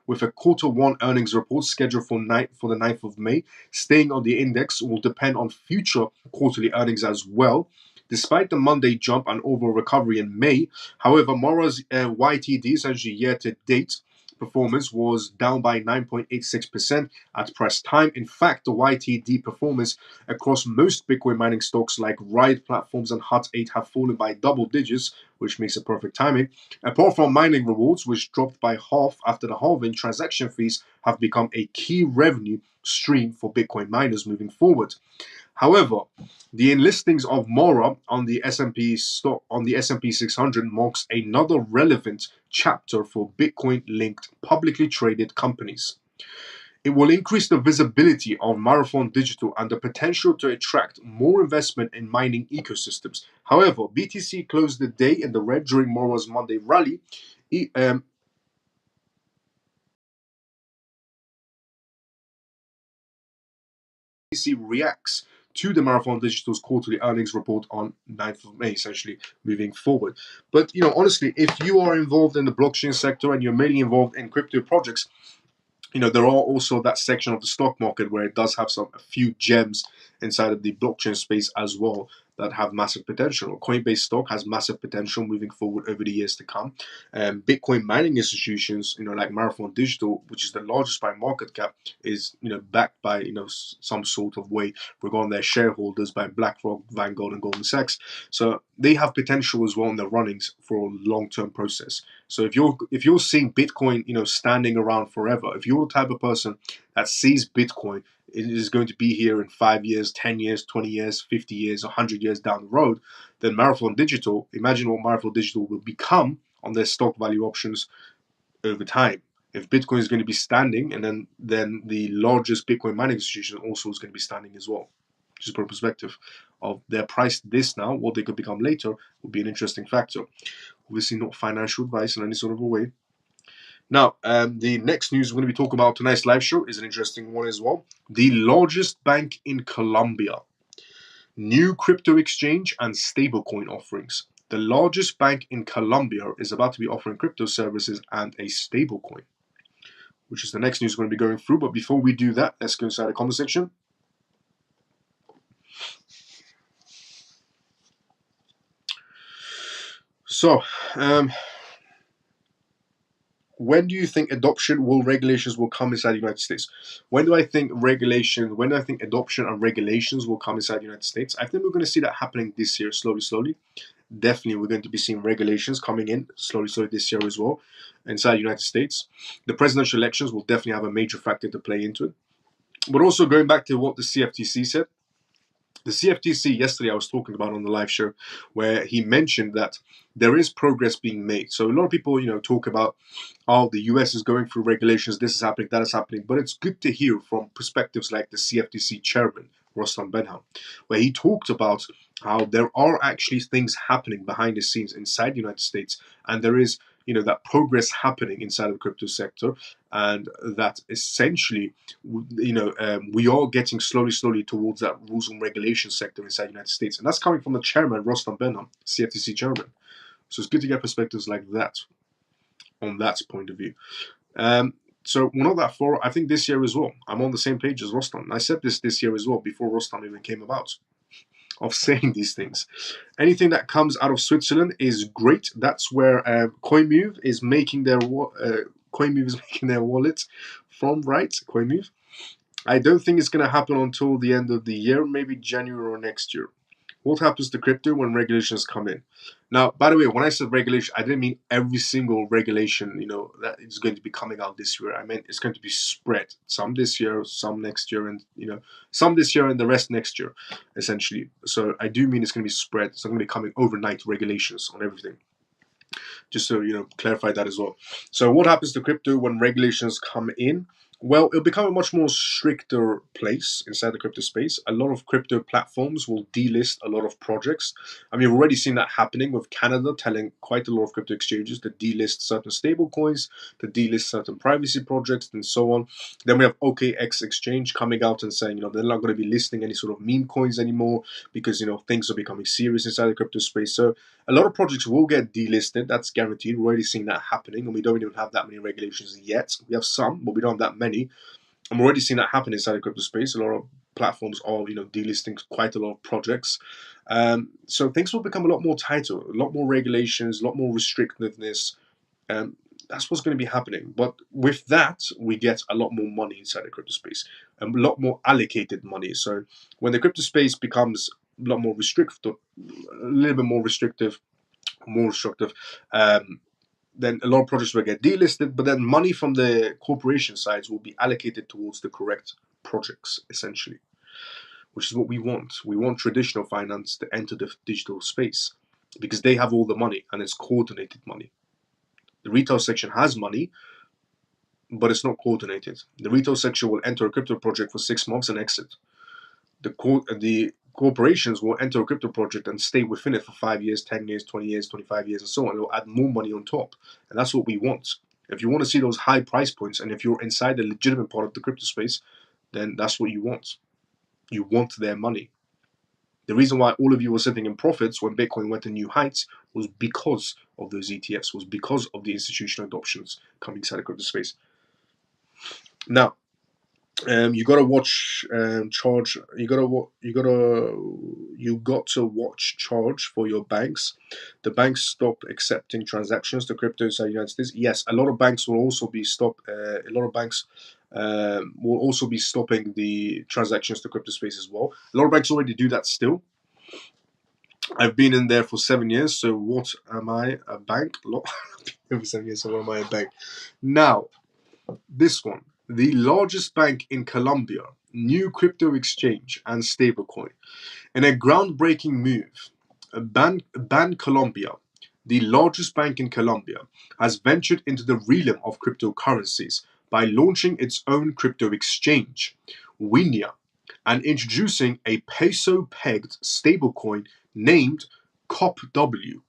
with a quarter 1 earnings report scheduled for the 9th of May. Staying on the index will depend on future quarterly earnings as well. Despite the Monday jump and overall recovery in May, however, Mora's YTD, essentially year-to-date, performance was down by 9.86% at press time. In fact, the YTD performance across most Bitcoin mining stocks like Ride Platforms and Hut 8 have fallen by double digits, which makes it perfect timing. Apart from mining rewards, which dropped by half after the halving, transaction fees have become a key revenue stream for Bitcoin miners moving forward. However, the enlistings of Mora on the S&P 600 marks another relevant chapter for Bitcoin-linked publicly traded companies. It will increase the visibility of Marathon Digital and the potential to attract more investment in mining ecosystems. However, BTC closed the day in the red during Mora's Monday rally. BTC reacts to the Marathon Digital's quarterly earnings report on 9th of May, essentially moving forward. But honestly, if you are involved in the blockchain sector and you're mainly involved in crypto projects, there are also that section of the stock market where it does have a few gems inside of the blockchain space as well that have massive potential. Coinbase stock has massive potential moving forward over the years to come. Bitcoin mining institutions, like Marathon Digital, which is the largest by market cap, is backed by some sort of way regarding their shareholders by BlackRock, Vanguard, and Goldman Sachs. So they have potential as well in their runnings for a long-term process. So if you're seeing Bitcoin, standing around forever, if you're the type of person that sees Bitcoin it is going to be here in 5 years, 10 years, 20 years, 50 years, 100 years down the road, then Marathon Digital, imagine what Marathon Digital will become on their stock value options over time. If Bitcoin is going to be standing, and then the largest Bitcoin mining institution also is going to be standing as well. Just for perspective of their price this now, what they could become later, would be an interesting factor. Obviously, not financial advice in any sort of a way. Now, the next news we're going to be talking about tonight's live show is an interesting one as well. The largest bank in Colombia. New crypto exchange and stablecoin offerings. The largest bank in Colombia is about to be offering crypto services and a stablecoin, which is the next news we're going to be going through. But before we do that, let's go inside the comment section. So, when do you think regulations will come inside the United States? When do I think adoption and regulations will come inside the United States? I think we're going to see that happening this year, slowly. Definitely, we're going to be seeing regulations coming in slowly this year as well inside the United States. The presidential elections will definitely have a major factor to play into it. But also going back to what the CFTC said, the CFTC yesterday I was talking about on the live show, where he mentioned that there is progress being made. So a lot of people, talk about, oh, the US is going through regulations, this is happening, that is happening. But it's good to hear from perspectives like the CFTC chairman, Rostam Benham, where he talked about how there are actually things happening behind the scenes inside the United States, and there is that progress happening inside of the crypto sector, and that essentially we are getting slowly towards that rules and regulation sector inside the United States, and that's coming from the chairman Rostam Benham, CFTC chairman. So it's good to get perspectives like that on that point of view. So we're not that far. I think this year as well, I'm on the same page as Rostam. I said this year as well before Rostam even came about, of saying these things. Anything that comes out of Switzerland is great. That's where CoinMove is making their wallet from, right? CoinMove. I don't think it's going to happen until the end of the year, maybe January or next year. What happens to crypto when regulations come in? Now, by the way, when I said regulation, I didn't mean every single regulation, that is going to be coming out this year. I meant it's going to be spread. Some this year, some next year, and some this year and the rest next year, essentially. So I do mean it's going to be spread. It's not going to be coming overnight regulations on everything. Just so clarify that as well. So what happens to crypto when regulations come in? Well, it'll become a much more stricter place inside the crypto space. A lot of crypto platforms will delist a lot of projects. I mean, we've already seen that happening with Canada telling quite a lot of crypto exchanges to delist certain stable coins, to delist certain privacy projects, and so on. Then we have OKX Exchange coming out and saying, they're not going to be listing any sort of meme coins anymore because, things are becoming serious inside the crypto space. So a lot of projects will get delisted. That's guaranteed. We're already seeing that happening, and we don't even have that many regulations yet. We have some, but we don't have that many. I'm already seeing that happen inside the crypto space. A lot of platforms are, delisting quite a lot of projects. So things will become a lot more tighter, a lot more regulations, a lot more restrictiveness. That's what's going to be happening. But with that, we get a lot more money inside the crypto space, and a lot more allocated money. So when the crypto space becomes a lot more restrictive, a little bit more restrictive, then a lot of projects will get delisted, but then money from the corporation sides will be allocated towards the correct projects, essentially, which is what we want. We want traditional finance to enter the digital space because they have all the money and it's coordinated money. The retail section has money, but it's not coordinated. The retail section will enter a crypto project for 6 months and exit. The corporations will enter a crypto project and stay within it for 5 years, 10 years, 20 years, 25 years, and so on. It'll add more money on top. And that's what we want. If you want to see those high price points, and if you're inside the legitimate part of the crypto space, then that's what you want. You want their money. The reason why all of you were sitting in profits when Bitcoin went to new heights was because of those ETFs, was because of the institutional adoptions coming inside the crypto space. Now, you gotta watch charge. You got to watch charge for your banks. The banks stopped accepting transactions to crypto inside the United States. Yes, a lot of banks will also be a lot of banks will also be stopping the transactions to crypto space as well. A lot of banks already do that still. I've been in there for 7 years, so what am I? A bank? For 7 years, so what am I? A bank? Now, this one. The largest bank in Colombia, new crypto exchange and stablecoin. In a groundbreaking move, Colombia, the largest bank in Colombia, has ventured into the realm of cryptocurrencies by launching its own crypto exchange, Winia, and introducing a peso-pegged stablecoin named COPW.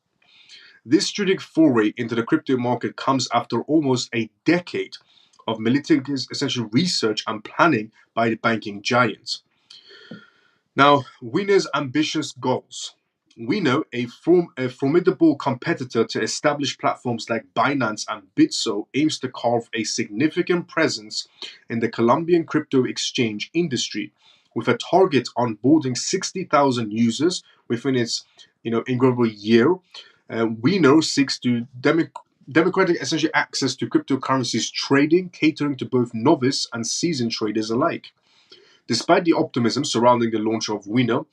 This strategic foray into the crypto market comes after almost a decade of meticulous essential research and planning by the banking giants. Now, Wiener's ambitious goals. We know a formidable competitor to established platforms like Binance and Bitso aims to carve a significant presence in the Colombian crypto exchange industry, with a target on boarding 60,000 users within its incredible year. Wiener seeks to democratic essentially access to cryptocurrencies trading, catering to both novice and seasoned traders alike. Despite the optimism surrounding the launch of Wiener,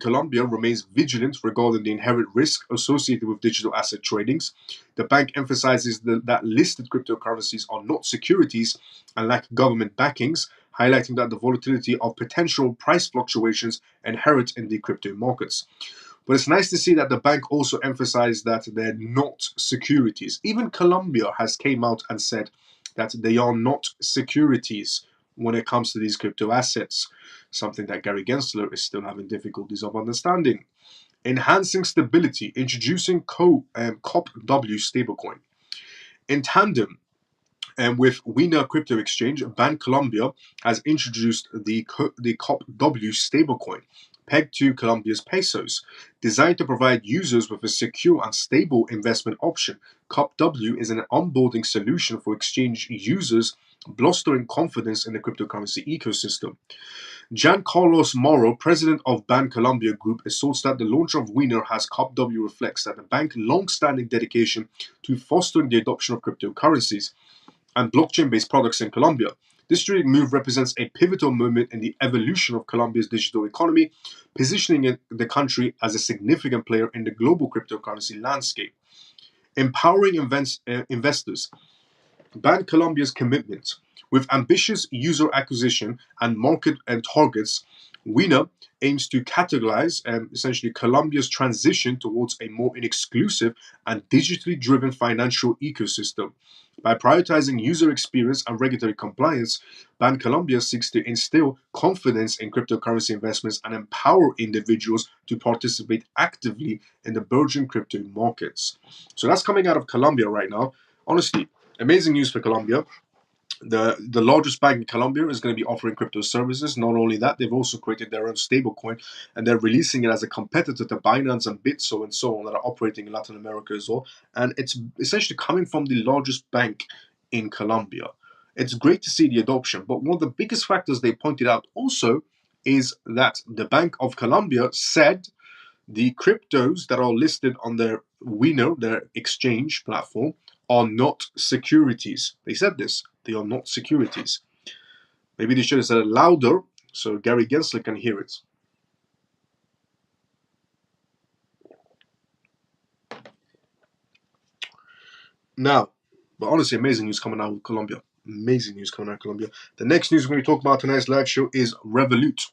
Colombia remains vigilant regarding the inherent risk associated with digital asset tradings. The bank emphasizes that listed cryptocurrencies are not securities and lack government backings, highlighting that the volatility of potential price fluctuations inherent in the crypto markets. But it's nice to see that the bank also emphasized that they're not securities. Even Colombia has came out and said that they are not securities when it comes to these crypto assets, something that Gary Gensler is still having difficulties of understanding. Enhancing stability, introducing COPW stablecoin. In tandem with Wiener Crypto Exchange, Colombia has introduced the COPW stablecoin, pegged to Colombia's pesos. Designed to provide users with a secure and stable investment option, COPW is an onboarding solution for exchange users, bolstering confidence in the cryptocurrency ecosystem. Gian Carlos Moro, president of Colombia Group, asserts that the launch of Wiener has COPW reflects that the bank's long-standing dedication to fostering the adoption of cryptocurrencies and blockchain-based products in Colombia. This strategic move represents a pivotal moment in the evolution of Colombia's digital economy, positioning the country as a significant player in the global cryptocurrency landscape. Empowering investors. Colombia's commitment. With ambitious user acquisition and market targets, Wiener aims to catalyze essentially Colombia's transition towards a more exclusive and digitally driven financial ecosystem. By prioritizing user experience and regulatory compliance, Colombia seeks to instill confidence in cryptocurrency investments and empower individuals to participate actively in the burgeoning crypto markets. So that's coming out of Colombia right now. Honestly, amazing news for Colombia. The largest bank in Colombia is going to be offering crypto services. Not only that, they've also created their own stablecoin, and they're releasing it as a competitor to Binance and Bitso and so on that are operating in Latin America as well. And it's essentially coming from the largest bank in Colombia. It's great to see the adoption, but one of the biggest factors they pointed out also is that the Bank of Colombia said the cryptos that are listed on their Wiener, their exchange platform, are not securities. They said this. They are not securities. Maybe they should have said it louder so Gary Gensler can hear it. Now, but honestly, amazing news coming out of Colombia. Amazing news coming out of Colombia. The next news we're going to talk about tonight's live show is Revolut.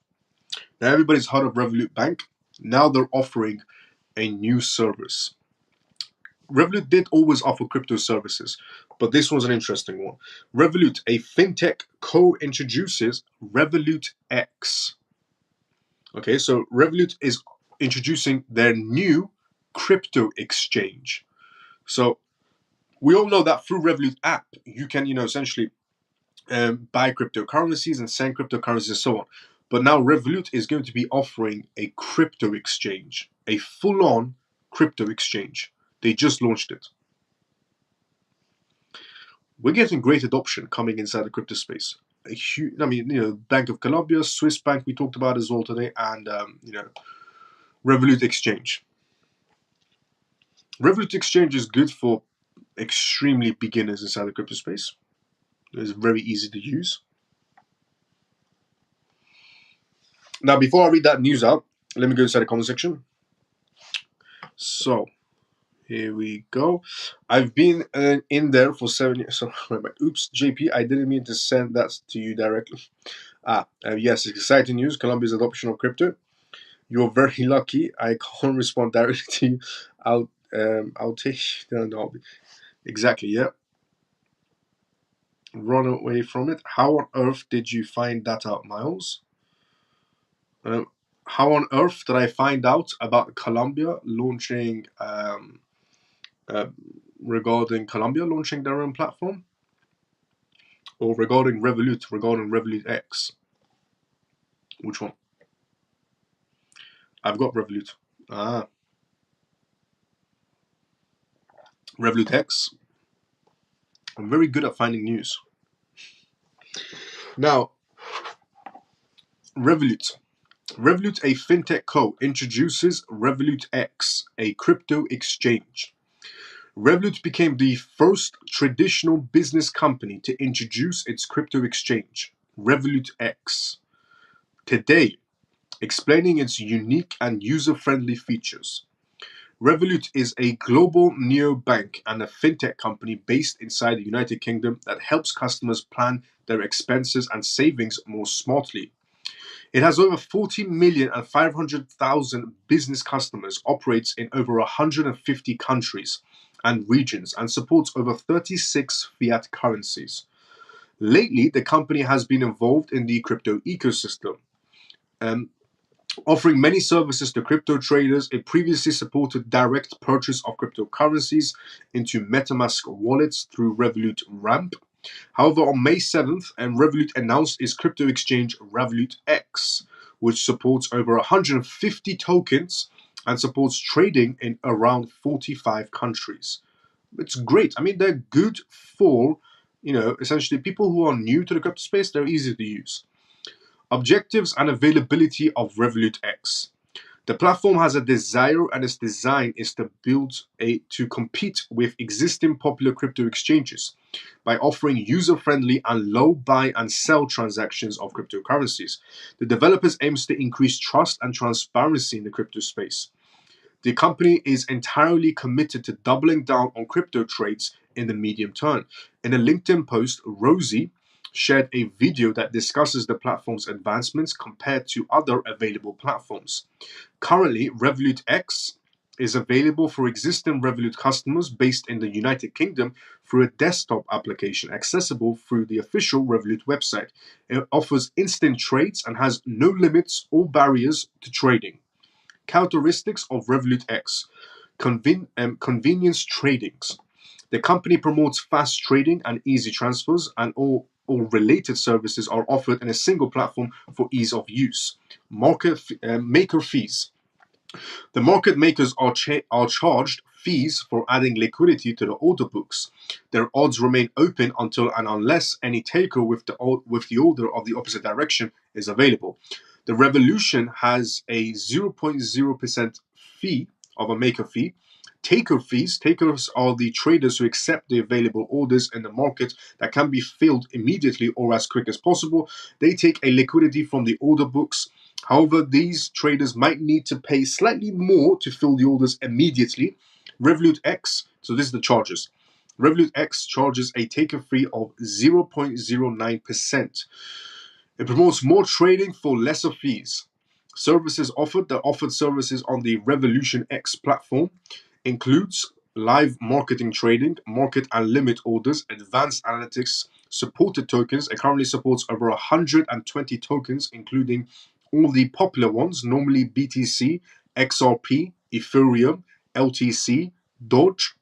Now, everybody's heard of Revolut Bank. Now they're offering a new service. Revolut did always offer crypto services, but this was an interesting one. Revolut, a fintech, co-introduces Revolut X. Okay, so Revolut is introducing their new crypto exchange. So we all know that through Revolut app, you can, essentially buy cryptocurrencies and send cryptocurrencies and so on. But now Revolut is going to be offering a crypto exchange, a full-on crypto exchange. They just launched it. We're getting great adoption coming inside the crypto space. A huge, Bank of Colombia, Swiss Bank, we talked about as well today, and Revolut Exchange. Revolut Exchange is good for extremely beginners inside the crypto space. It's very easy to use. Now, before I read that news out, let me go inside the comment section. So, here we go. I've been in there for 7 years. So, oops, JP, I didn't mean to send that to you directly. Yes, it's exciting news. Colombia's adoption of crypto. You're very lucky. I can't respond directly to you. I'll take. No, exactly. Yeah. Run away from it. How on earth did you find that out, Miles? How on earth did I find out about Colombia launching? Regarding Colombia launching their own platform, or regarding Revolut X? Which one? I've got Revolut. Revolut X. I'm very good at finding news. Now, Revolut, a fintech co, introduces Revolut X, a crypto exchange. Revolut became the first traditional business company to introduce its crypto exchange, Revolut X. Today, explaining its unique and user-friendly features. Revolut is a global neobank and a fintech company based inside the United Kingdom that helps customers plan their expenses and savings more smartly. It has over 40,500,000 business customers, operates in over 150 countries and regions, and supports over 36 fiat currencies. Lately, the company has been involved in the crypto ecosystem, offering many services to crypto traders. It previously supported direct purchase of cryptocurrencies into MetaMask wallets through Revolut Ramp. However, on May 7th, Revolut announced its crypto exchange Revolut X, which supports over 150 tokens and supports trading in around 45 countries. It's great. I mean, they're good for, essentially people who are new to the crypto space. They're easy to use. Objectives and availability of Revolut X. The platform has a desire, and its design is to to compete with existing popular crypto exchanges by offering user-friendly and low buy and sell transactions of cryptocurrencies. The developers aims to increase trust and transparency in the crypto space. The company is entirely committed to doubling down on crypto trades in the medium term. In a LinkedIn post, Rosie shared a video that discusses the platform's advancements compared to other available platforms. Currently, Revolut X is available for existing Revolut customers based in the United Kingdom through a desktop application accessible through the official Revolut website. It offers instant trades and has no limits or barriers to trading. Characteristics of Revolut X. Convenience tradings. The company promotes fast trading and easy transfers, and all related services are offered in a single platform for ease of use. Maker fees. The market makers are charged fees for adding liquidity to the order books. Their odds remain open until and unless any taker with the order of the opposite direction is available. The Revolution has a 0.0% fee of a maker fee. Taker fees. Takers are the traders who accept the available orders in the market that can be filled immediately or as quick as possible. They take a liquidity from the order books. However, these traders might need to pay slightly more to fill the orders immediately. Revolut X, so this is the charges. Revolut X charges a taker fee of 0.09%. It promotes more trading for lesser fees. Services offered. The offered services on the Revolution X platform includes live marketing trading, market and limit orders, advanced analytics, supported tokens. It currently supports over 120 tokens, including all the popular ones, normally BTC, XRP, Ethereum, LTC, Doge,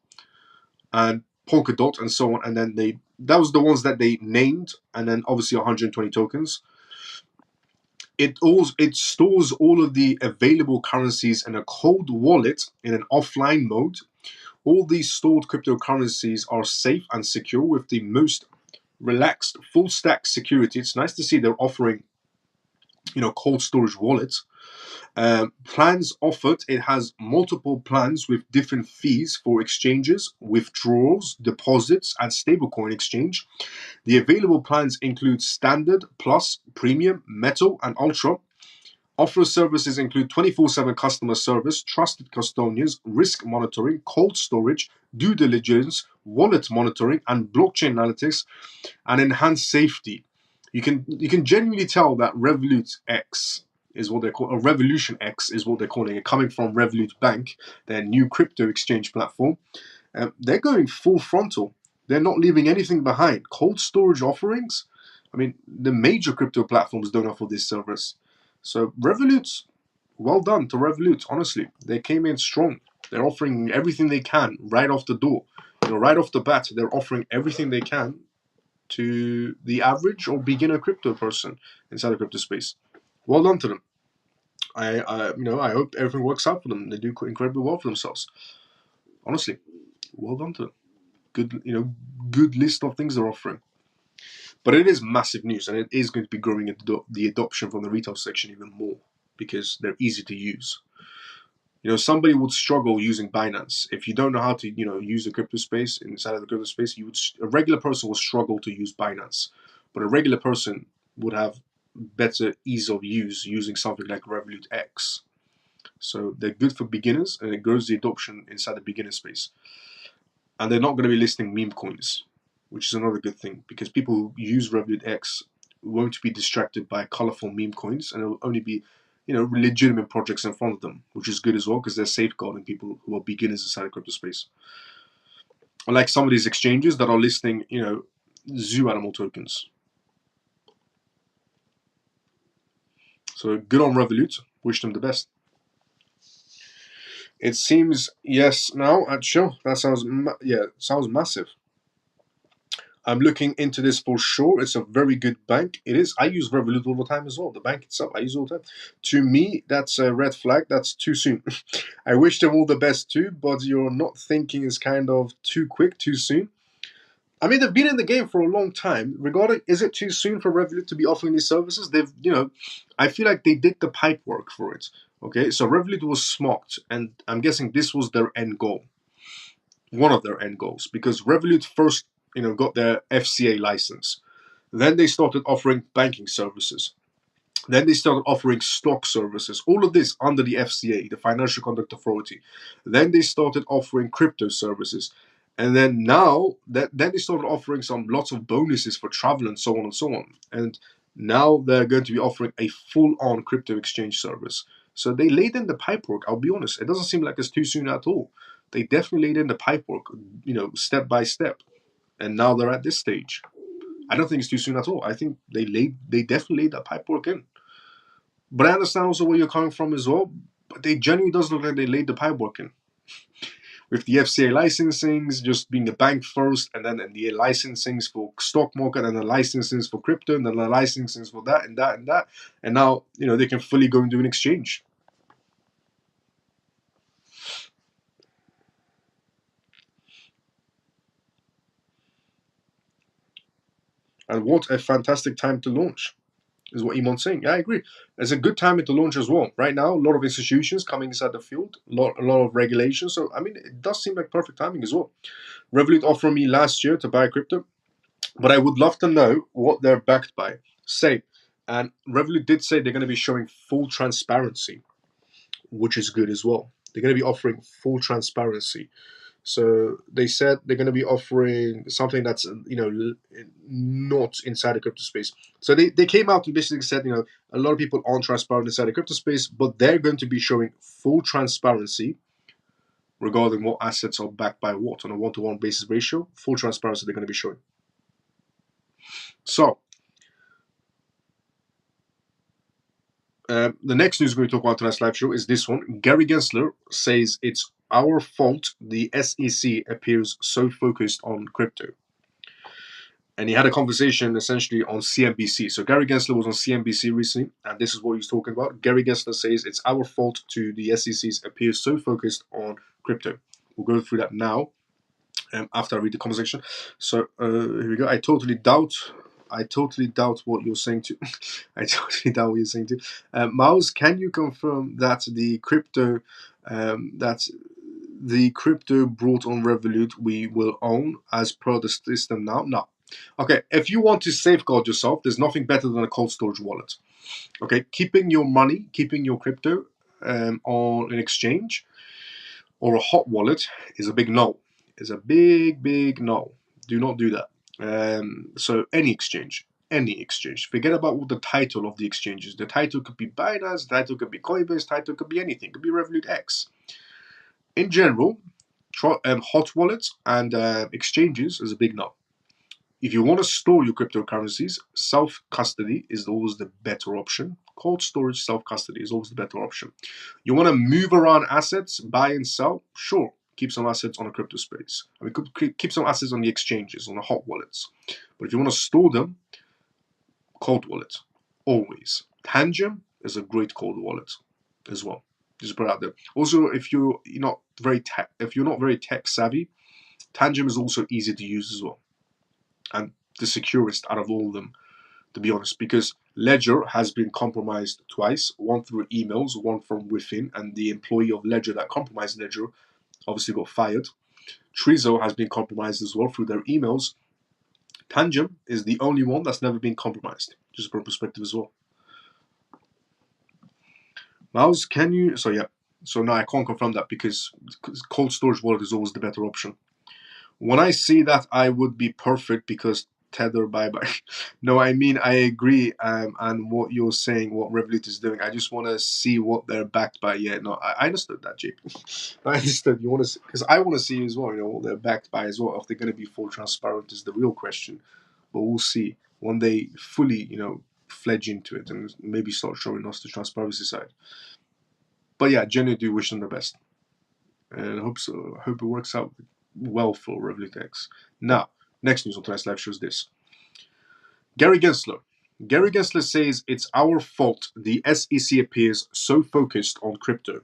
and Polkadot, and so on. And then that was the ones that they named, and then obviously 120 tokens. It stores all of the available currencies in a cold wallet in an offline mode. All these stored cryptocurrencies are safe and secure with the most relaxed full stack security. It's nice to see they're offering, cold storage wallets. Plans offered, it has multiple plans with different fees for exchanges, withdrawals, deposits, and stablecoin exchange. The available plans include standard, plus, premium, metal, and ultra. Offer services include 24/7 customer service, trusted custodians, risk monitoring, cold storage, due diligence, wallet monitoring, and blockchain analytics, and enhanced safety. You can genuinely tell that Revolut X is what they're called, or Revolution X is what they're calling it, coming from Revolut Bank, their new crypto exchange platform. They're going full frontal. They're not leaving anything behind. Cold storage offerings. I mean, the major crypto platforms don't offer this service. So Revolut, well done to Revolut. Honestly, they came in strong. They're offering everything they can right off the door. Right off the bat, they're offering everything they can to the average or beginner crypto person inside the crypto space. Well done to them. I hope everything works out for them. They do incredibly well for themselves. Honestly, well done to them. Good list of things they're offering. But it is massive news, and it is going to be growing the adoption from the retail section even more because they're easy to use. Somebody would struggle using Binance if you don't know how to, use the crypto space. Inside of the crypto space, a regular person will struggle to use Binance, but a regular person would have better ease of use using something like Revolut X. So they're good for beginners, and it grows the adoption inside the beginner space. And they're not going to be listing meme coins, which is another good thing, because people who use Revolut X won't be distracted by colorful meme coins, and it'll only be, legitimate projects in front of them, which is good as well, because they're safeguarding people who are beginners inside the crypto space. Unlike some of these exchanges that are listing, zoo animal tokens. So good on Revolut. Wish them the best. It seems, yes, now, sure, that sounds massive. I'm looking into this for sure. It's a very good bank. It is. I use Revolut all the time as well. The bank itself, I use all the time. To me, that's a red flag. That's too soon. I wish them all the best too, but you're not thinking is kind of too quick, too soon. I mean, they've been in the game for a long time. Regarding, is it too soon for Revolut to be offering these services? I feel like they did the pipe work for it. Okay, so Revolut was smart, and I'm guessing this was their end goal. One of their end goals, because Revolut first, got their FCA license. Then they started offering banking services. Then they started offering stock services. All of this under the FCA, the Financial Conduct Authority. Then they started offering crypto services. And then now, then they started offering lots of bonuses for travel and so on and so on. And now they're going to be offering a full-on crypto exchange service. So they laid in the pipework. I'll be honest, it doesn't seem like it's too soon at all. They definitely laid in the pipework, step by step. And now they're at this stage. I don't think it's too soon at all. I think they definitely laid that pipework in. But I understand also where you're coming from as well. But they genuinely does look like they laid the pipework in. With the FCA licensings, just being a bank first, and then the licensings for stock market, and the licensings for crypto, and then the licensings for that and that and that. And now, they can fully go and do an exchange. And what a fantastic time to launch, is what Imon's saying. Yeah, I agree. It's a good time to launch as well. Right now, a lot of institutions coming inside the field, a lot of regulations. So, I mean, it does seem like perfect timing as well. Revolut offered me last year to buy crypto, but I would love to know what they're backed by. And Revolut did say they're going to be showing full transparency, which is good as well. They're going to be offering full transparency. So they said they're going to be offering something that's not inside the crypto space. So they came out and basically said a lot of people aren't transparent inside the crypto space, but they're going to be showing full transparency, regarding what assets are backed by what on a one-to-one basis ratio. Full transparency they're going to be showing. So, the next news we're going to talk about tonight's live show is this one. Gary Gensler says it's our fault the SEC appears so focused on crypto. And he had a conversation essentially on CNBC. So Gary Gensler was on CNBC recently, and this is what he's talking about. Gary Gensler says it's our fault to the SEC's appears so focused on crypto. We'll go through that now after I read the conversation. So here we go. I totally doubt what you're saying to. I totally doubt what you're saying to. Miles, can you confirm that the crypto brought on Revolut we will own as per the system now? No. Okay, if you want to safeguard yourself, there's nothing better than a cold storage wallet. Okay, keeping your money, keeping your crypto on an exchange or a hot wallet is a big no. Is a big no. Do not do that. So any exchange. Forget about what the title of the exchange is. The title could be Binance, the title could be Coinbase, the title could be anything. It could be Revolut X. In general, hot wallets and exchanges is a big no. If you want to store your cryptocurrencies, self-custody is always the better option. Cold storage, self-custody is always the better option. You want to move around assets, buy and sell? Sure, keep some assets on a crypto space. I mean, keep some assets on the exchanges, on the hot wallets. But if you want to store them, cold wallet, always. Tangem is a great cold wallet as well. Just put it out there. Also, if you're not very tech savvy, Tangem is also easy to use as well. And the securest out of all of them, to be honest, because Ledger has been compromised twice, one through emails, one from within, and the employee of Ledger that compromised Ledger obviously got fired. Trezor has been compromised as well through their emails. Tangem is the only one that's never been compromised, just for perspective as well. Mouse, can you? So yeah, so now I can't confirm that because cold storage wallet is always the better option. When I see that, I would be perfect because Tether bye-bye. No, I mean, I agree and what you're saying, what Revolut is doing. I just want to see what they're backed by. Yeah, no, I understood that, JP. I understood. You want to, because I want to see as well, what they're backed by as well. If they're going to be full transparent is the real question. But we'll see when they fully, fledge into it and maybe start showing us the transparency side. But yeah, genuinely do wish them the best. And I hope so. I hope it works out well for Revolut X. Now, next news on tonight's live show is this. Gary Gensler. Gary Gensler says it's our fault the SEC appears so focused on crypto.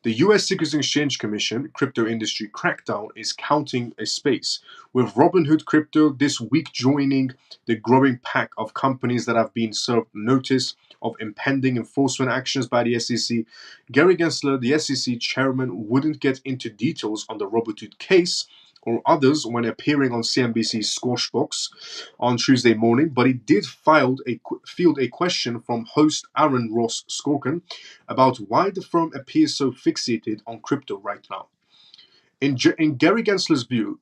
The US Securities and Exchange Commission crypto industry crackdown is counting a space, with Robinhood Crypto this week joining the growing pack of companies that have been served notice of impending enforcement actions by the SEC. Gary Gensler, the SEC chairman, wouldn't get into details on the Robinhood case or others when appearing on CNBC's Squawk Box on Tuesday morning, but he did field a question from host Aaron Ross Skorken about why the firm appears so fixated on crypto right now. In Gary Gensler's view,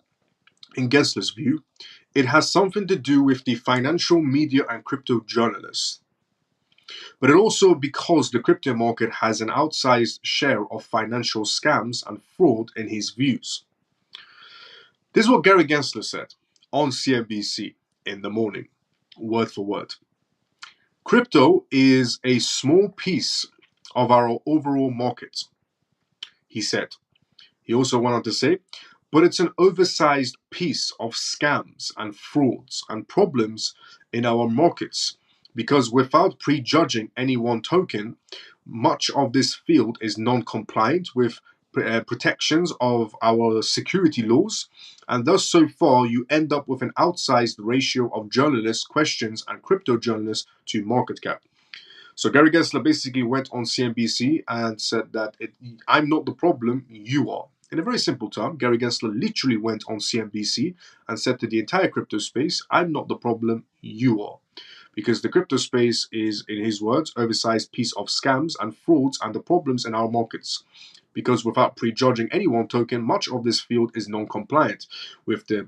it has something to do with the financial media and crypto journalists. But it also because the crypto market has an outsized share of financial scams and fraud in his views. This is what Gary Gensler said on CNBC in the morning, word for word. Crypto is a small piece of our overall market, he said. He also went on to say, but it's an oversized piece of scams and frauds and problems in our markets because without prejudging any one token, much of this field is non-compliant with protections of our security laws, and thus so far you end up with an outsized ratio of journalists' questions and crypto journalists to market cap. So Gary Gensler basically went on CNBC and said that I'm not the problem, you are. In a very simple term, Gary Gensler literally went on CNBC and said to the entire crypto space, I'm not the problem, you are. Because the crypto space is, in his words, oversized piece of scams and frauds and the problems in our markets. Because without prejudging any one token, much of this field is non-compliant with the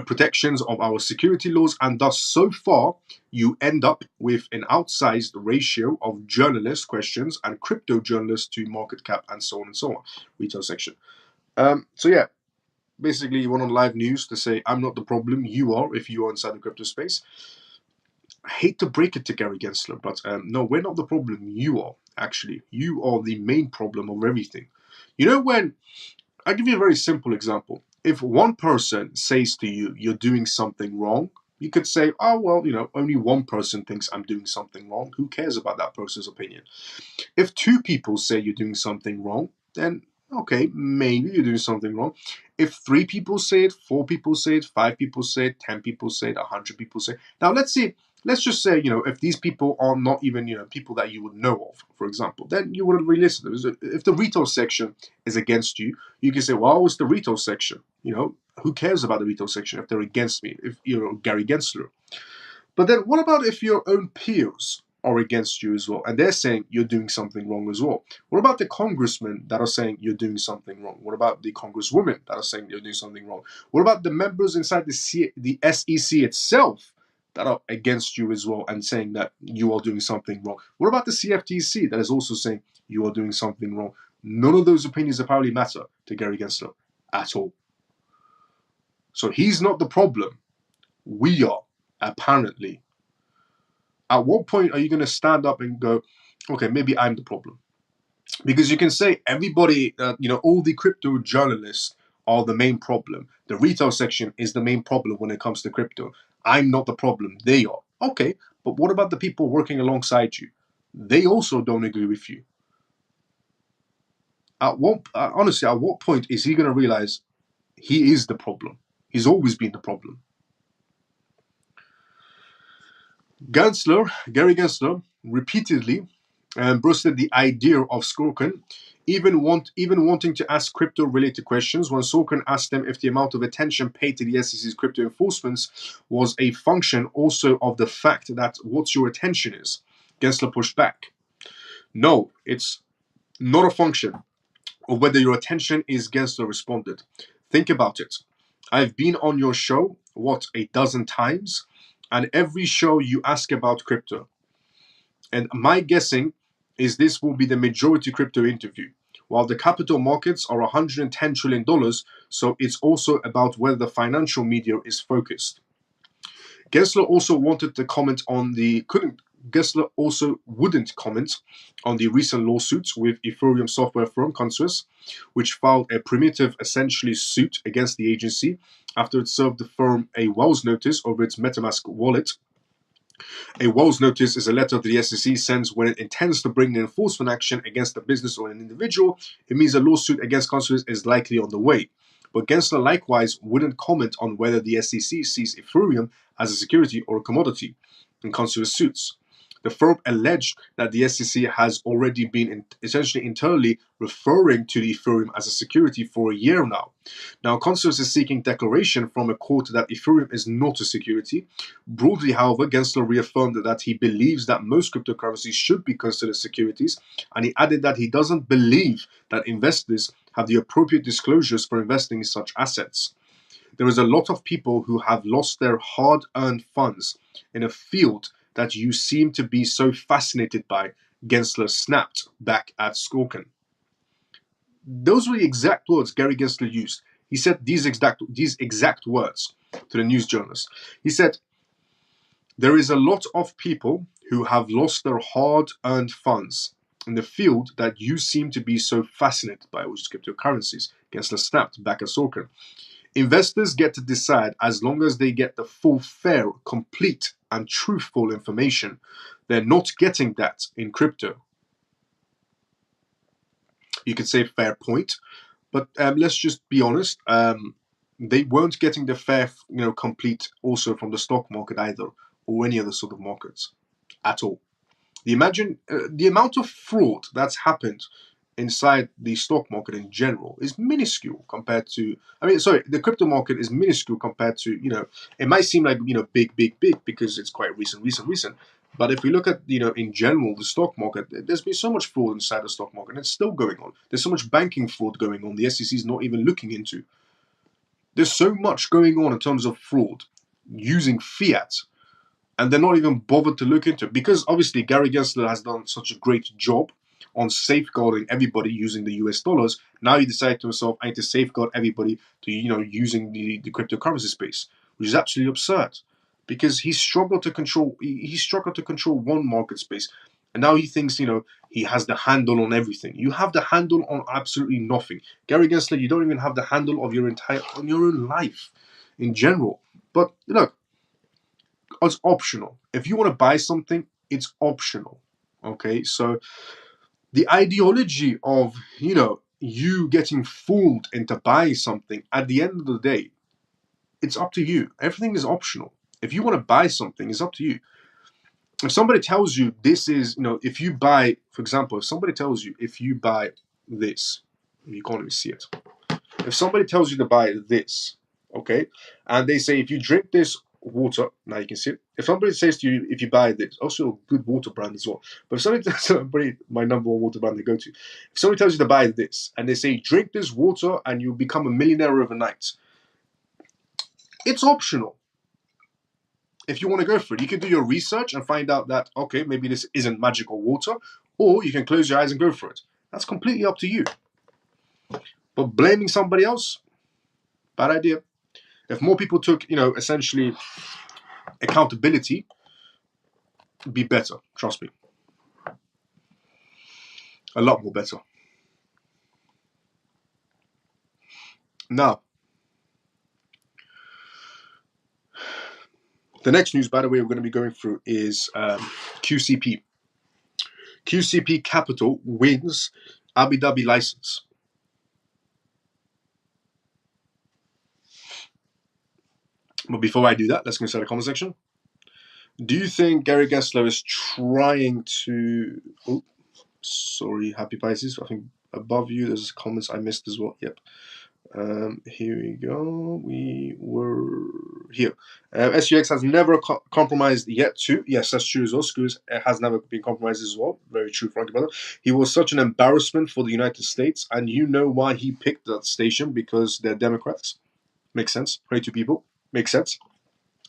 protections of our security laws, and thus so far you end up with an outsized ratio of journalist questions and crypto journalists to market cap and so on and so on. Retail section. So yeah, basically you went on live news to say I'm not the problem, you are, if you are inside the crypto space. I hate to break it to Gary Gensler, but no, we're not the problem, you are. Actually, you are the main problem of everything. You know, when I'll give you a very simple example. If one person says to you, you're doing something wrong, you could say, oh, well, only one person thinks I'm doing something wrong. Who cares about that person's opinion? If two people say you're doing something wrong, then okay, maybe you're doing something wrong. If 3 people say it, 4 people say it, 5 people say it, 10 people say it, 100 people say it. Now, let's just say, if these people are not even, people that you would know of, for example, then you wouldn't really listen. If the retail section is against you, you can say, well, it's the retail section. Who cares about the retail section if they're against me, if you're Gary Gensler? But then what about if your own peers are against you as well, and they're saying you're doing something wrong as well? What about the congressmen that are saying you're doing something wrong? What about the congresswomen that are saying you're doing something wrong? What about the members inside the SEC itself that are against you as well and saying that you are doing something wrong? What about the CFTC that is also saying you are doing something wrong? None of those opinions apparently matter to Gary Gensler at all. So he's not the problem. We are, apparently. At what point are you going to stand up and go, okay, maybe I'm the problem? Because you can say everybody, all the crypto journalists are the main problem. The retail section is the main problem when it comes to crypto. I'm not the problem. They are. Okay, but what about the people working alongside you? They also don't agree with you. Honestly, at what point is he going to realize he is the problem? He's always been the problem. Gary Gensler, repeatedly boasted the idea of Sorkin, even wanting to ask crypto-related questions when Sorkin asked him if the amount of attention paid to the SEC's crypto enforcements was a function also of the fact that what your attention is. Gensler pushed back. No, it's not a function of whether your attention is. Gensler responded. Think about it. I've been on your show, a dozen times, and every show you ask about crypto. And my guessing is this will be the majority crypto interview. While the capital markets are $110 trillion, so it's also about whether the financial media is focused. Gensler also wouldn't comment on the recent lawsuits with Ethereum software firm Consensus, which filed a primitive, essentially suit against the agency after it served the firm a Wells notice over its MetaMask wallet. A Wells notice is a letter the SEC sends when it intends to bring an enforcement action against a business or an individual. It means a lawsuit against Consensus is likely on the way. But Gensler likewise wouldn't comment on whether the SEC sees Ethereum as a security or a commodity in Consensus suits. The firm alleged that the SEC has already been essentially internally referring to the Ethereum as a security for a year now. Now, Consensus is seeking declaration from a court that Ethereum is not a security. Broadly, however, Gensler reaffirmed that he believes that most cryptocurrencies should be considered securities, and he added that he doesn't believe that investors have the appropriate disclosures for investing in such assets. There is a lot of people who have lost their hard-earned funds in a field that you seem to be so fascinated by, Gensler snapped back at Sorkin. Those were the exact words Gary Gensler used. He said these exact words to the news journalist. He said, there is a lot of people who have lost their hard-earned funds in the field that you seem to be so fascinated by, which is cryptocurrencies. Gensler snapped back at Sorkin. Investors get to decide as long as they get the full, fair, complete, and truthful information. They're not getting that in crypto. You could say fair point, but let's just be honest. They weren't getting the fair, complete also from the stock market either, or any other sort of markets at all. The amount of fraud that's happened inside the stock market in general is minuscule compared to, the crypto market is minuscule compared to, it might seem like, big because it's quite recent. But if we look at, in general, the stock market, there's been so much fraud inside the stock market, and it's still going on. There's so much banking fraud going on, the SEC is not even looking into. There's so much going on in terms of fraud using fiat, and they're not even bothered to look into it because obviously Gary Gensler has done such a great job on safeguarding everybody using the US dollars. Now he decided to himself, I need to safeguard everybody to using the cryptocurrency space, which is absolutely absurd because he struggled to control one market space, and now he thinks he has the handle on everything. You have the handle on absolutely nothing. Gary Gensler, you don't even have the handle of your own life in general. But look, it's optional. If you want to buy something, it's optional. Okay, so the ideology of you getting fooled into buying something, at the end of the day, it's up to you. Everything is optional. If you want to buy something, it's up to you. If somebody tells you this is, if you buy, for example, if somebody tells you if you buy this, you can't even see it. If somebody tells you to buy this, okay, and they say if you drink this water, now you can see it. If somebody says to you, if you buy this, also a good water brand as well. But if somebody, my number one water brand they go to, if somebody tells you to buy this and they say drink this water and you'll become a millionaire overnight, it's optional. If you want to go for it, you can do your research and find out that okay, maybe this isn't magical water, or you can close your eyes and go for it. That's completely up to you. But blaming somebody else, bad idea. If more people took, essentially accountability, be better. Trust me. A lot more better. Now, the next news, by the way, we're going to be going through is QCP. QCP Capital wins Abu Dhabi license. But before I do that, let's go inside the comment section. Do you think Gary Gensler is trying to... Oh, sorry, Happy Pisces. I think above you, there's comments I missed as well. Yep. Here we go. We were here. SUX has never compromised yet too. Yes, that's true as well. Screws has never been compromised as well. Very true, Frankie brother. He was such an embarrassment for the United States, and you know why he picked that station, because they're Democrats. Makes sense. 22 people. Makes sense.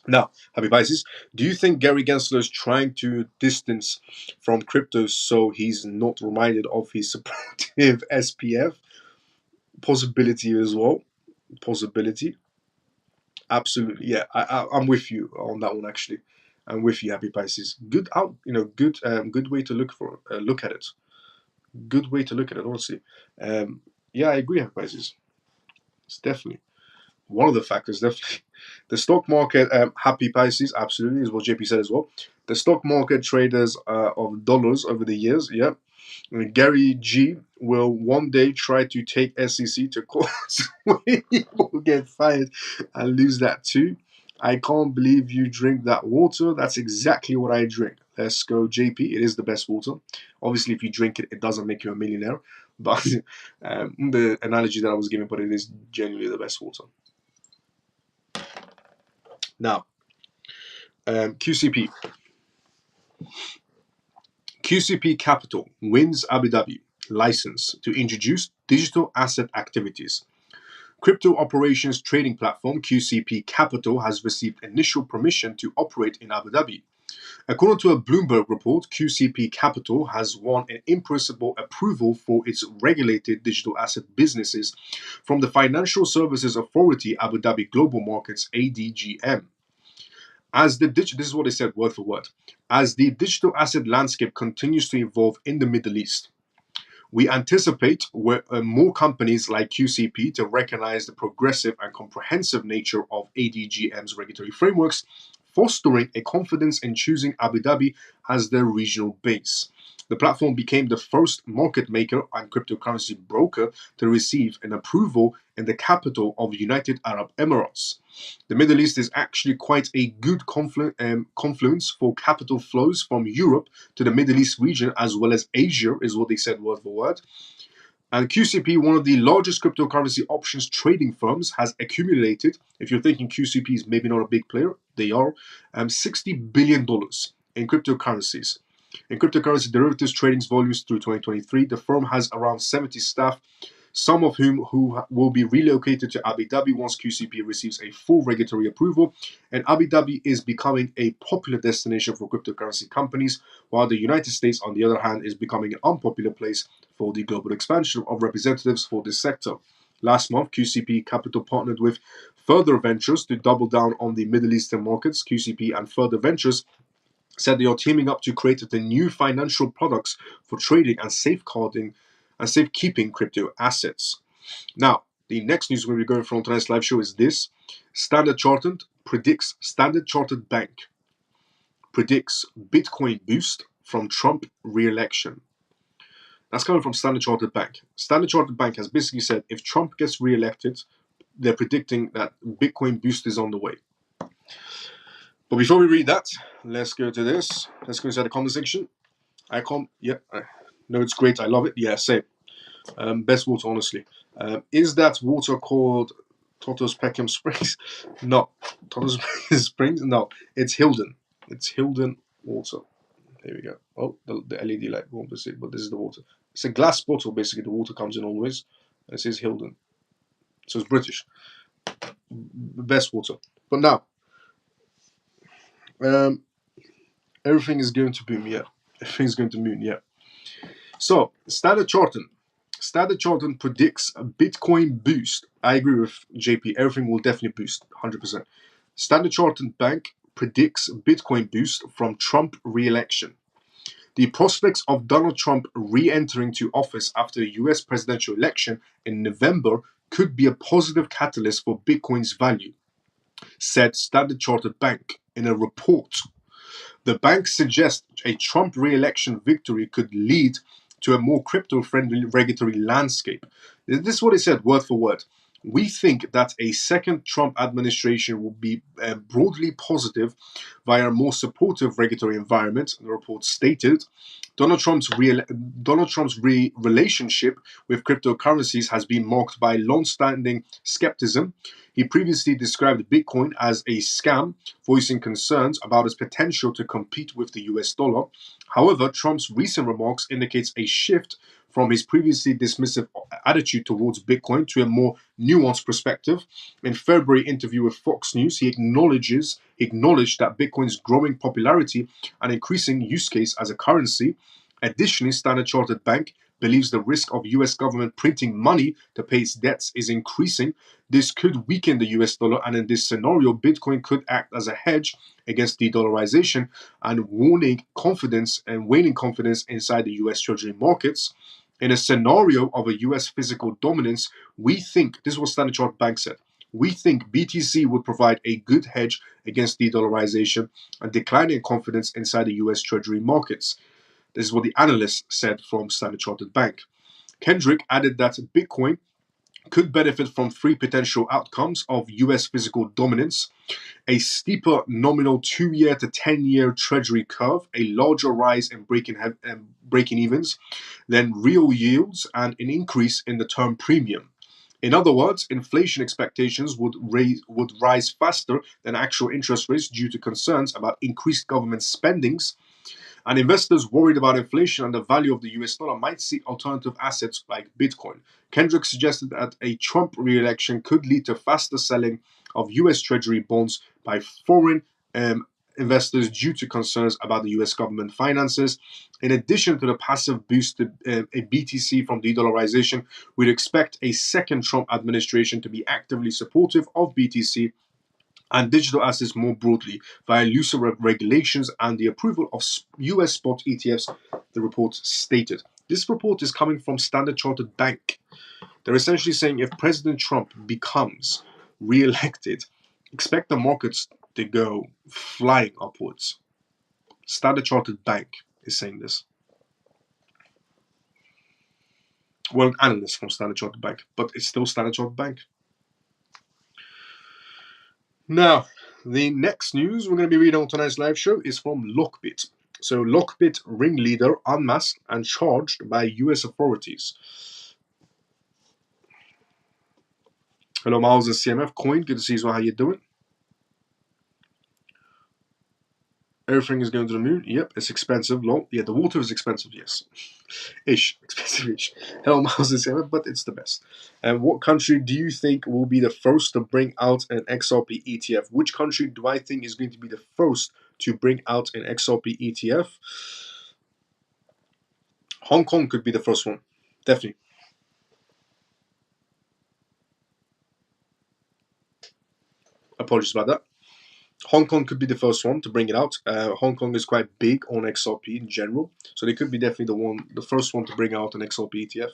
Now, Happy Pisces, do you think Gary Gensler is trying to distance from crypto so he's not reminded of his supportive SPF? Possibility as well. Possibility. Absolutely. Yeah, I'm with you on that one. Actually, I'm with you, Happy Pisces. Good out. Good way to look at it. Good way to look at it. Honestly. Yeah, I agree, Happy Pisces. It's definitely one of the factors. Definitely, the stock market. Happy Pisces. Absolutely, is what JP said as well. The stock market traders of dollars over the years. Yeah. Gary G will one day try to take SEC to court where he will get fired and lose that too. I can't believe you drink that water. That's exactly what I drink. Let's go, JP. It is the best water. Obviously, if you drink it, it doesn't make you a millionaire. But the analogy that I was giving, but it is genuinely the best water. Now, QCP. QCP Capital wins Abu Dhabi license to introduce digital asset activities. Crypto operations trading platform QCP Capital has received initial permission to operate in Abu Dhabi. According to a Bloomberg report, QCP Capital has won an in-principle approval for its regulated digital asset businesses from the Financial Services Authority Abu Dhabi Global Markets (ADGM). This is what they said word for word. As the digital asset landscape continues to evolve in the Middle East, we anticipate more companies like QCP to recognize the progressive and comprehensive nature of ADGM's regulatory frameworks, fostering a confidence in choosing Abu Dhabi as their regional base. The platform became the first market maker and cryptocurrency broker to receive an approval in the capital of United Arab Emirates. The Middle East is actually quite a good confluence for capital flows from Europe to the Middle East region as well as Asia, is what they said word for word. And QCP, one of the largest cryptocurrency options trading firms, has accumulated, if you're thinking QCP is maybe not a big player, they are, $60 billion in cryptocurrencies. In cryptocurrency derivatives trading volumes through 2023, the firm has around 70 staff some of whom who will be relocated to Abu Dhabi once QCP receives a full regulatory approval. And Abu Dhabi is becoming a popular destination for cryptocurrency companies, while the United States, on the other hand, is becoming an unpopular place for the global expansion of representatives for this sector. Last month, QCP Capital partnered with Further Ventures to double down on the Middle Eastern markets. QCP and Further Ventures said they are teaming up to create the new financial products for trading and safeguarding and safekeeping crypto assets. Now, the next news we're going to be going from tonight's live show is this. Standard Chartered Bank predicts Bitcoin boost from Trump re-election. That's coming from Standard Chartered Bank. Standard Chartered Bank has basically said if Trump gets re-elected, they're predicting that Bitcoin boost is on the way. But before we read that, let's go to this. Let's go inside the comment section. No, it's great. I love it. Yeah, same. Best water, honestly. Is that water called Totos Peckham Springs? No. Totos Springs? No. It's Hilden. It's Hilden water. There we go. Oh, the LED light won't be seen, but this is the water. It's a glass bottle, basically. The water comes in always. And it says Hilden. So it's British. Best water. But now, everything is going to boom, yeah. Everything's going to moon, yeah. So, Standard Chartered predicts a Bitcoin boost. I agree with JP. Everything will definitely boost, 100%. Standard Chartered Bank predicts Bitcoin boost from Trump re-election. The prospects of Donald Trump re-entering to office after the US presidential election in November could be a positive catalyst for Bitcoin's value, said Standard Chartered Bank in a report. The bank suggests a Trump re-election victory could lead to a more crypto-friendly regulatory landscape. This is what it said, word for word. We think that a second Trump administration will be broadly positive via a more supportive regulatory environment, the report stated. Donald Trump's relationship with cryptocurrencies has been marked by long-standing skepticism. He previously described Bitcoin as a scam, voicing concerns about its potential to compete with the US dollar. However, Trump's recent remarks indicates a shift from his previously dismissive attitude towards Bitcoin to a more nuanced perspective. In February interview with Fox News, he acknowledged that Bitcoin's growing popularity and increasing use case as a currency. Additionally, Standard Chartered Bank believes the risk of US government printing money to pay its debts is increasing. This could weaken the US dollar, and in this scenario, Bitcoin could act as a hedge against de-dollarization and waning confidence inside the US Treasury markets. In a scenario of a US physical dominance, we think, this is what Standard Chartered Bank said, we think BTC would provide a good hedge against de-dollarization and declining confidence inside the US Treasury markets. This is what the analyst said from Standard Chartered Bank. Kendrick added that Bitcoin could benefit from three potential outcomes of US physical dominance: a steeper nominal 2-year to 10-year treasury curve, a larger rise in breaking evens, then real yields, and an increase in the term premium. In other words, inflation expectations would rise faster than actual interest rates due to concerns about increased government spendings. And investors worried about inflation and the value of the US dollar might seek alternative assets like Bitcoin. Kendrick suggested that a Trump re-election could lead to faster selling of US Treasury bonds by foreign investors due to concerns about the US government finances. In addition to the passive boost to a BTC from de-dollarization, we'd expect a second Trump administration to be actively supportive of BTC and digital assets more broadly via looser regulations and the approval of US spot ETFs, the report stated. This report is coming from Standard Chartered Bank. They're essentially saying if President Trump becomes re-elected, expect the markets to go flying upwards. Standard Chartered Bank is saying this. Well, an analyst from Standard Chartered Bank, but it's still Standard Chartered Bank. Now, the next news we're going to be reading on tonight's live show is from Lockbit. So, Lockbit ringleader unmasked and charged by US authorities. Hello, Miles and CMF Coin. Good to see you. How you doing? Everything is going to the moon. Yep, it's expensive. Long. Yeah, the water is expensive. Yes, ish, expensive-ish. Hell, miles is seven, but it's the best. And what country do you think will be the first to bring out an XRP ETF? Which country do I think is going to be the first to bring out an XRP ETF? Hong Kong could be the first one, definitely. Apologies about that. Hong Kong could be the first one to bring it out. Hong Kong is quite big on XRP in general, so they could be definitely the first one to bring out an XRP ETF.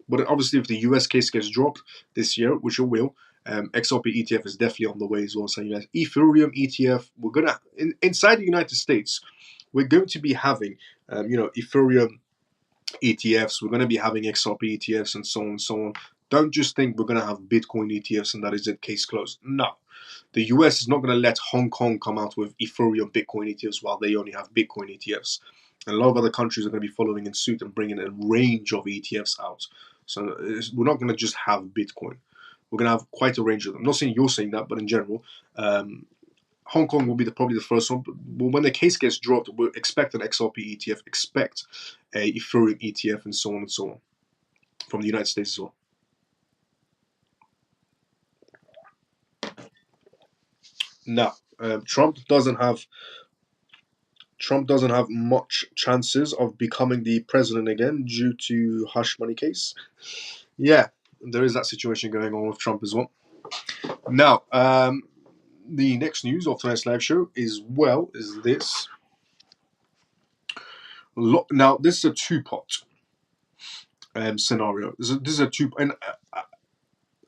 But obviously, if the US case gets dropped this year, which it will, XRP ETF is definitely on the way as well. So yes, Ethereum ETF, we're gonna inside the United States, we're going to be having, Ethereum ETFs. We're going to be having XRP ETFs and so on and so on. Don't just think we're going to have Bitcoin ETFs and that is it, case closed. No. The US is not going to let Hong Kong come out with Ethereum Bitcoin ETFs while they only have Bitcoin ETFs. And a lot of other countries are going to be following in suit and bringing a range of ETFs out. So we're not going to just have Bitcoin. We're going to have quite a range of them. I'm not saying you're saying that, but in general, Hong Kong will be probably the first one. But when the case gets dropped, we'll expect an XRP ETF, expect a Ethereum ETF, and so on and so on from the United States as well. Now, Trump doesn't have much chances of becoming the president again due to hush money case. Yeah, there is that situation going on with Trump as well. Now, the next news of tonight's live show is this. Now, this is a two-part scenario. This is a two, and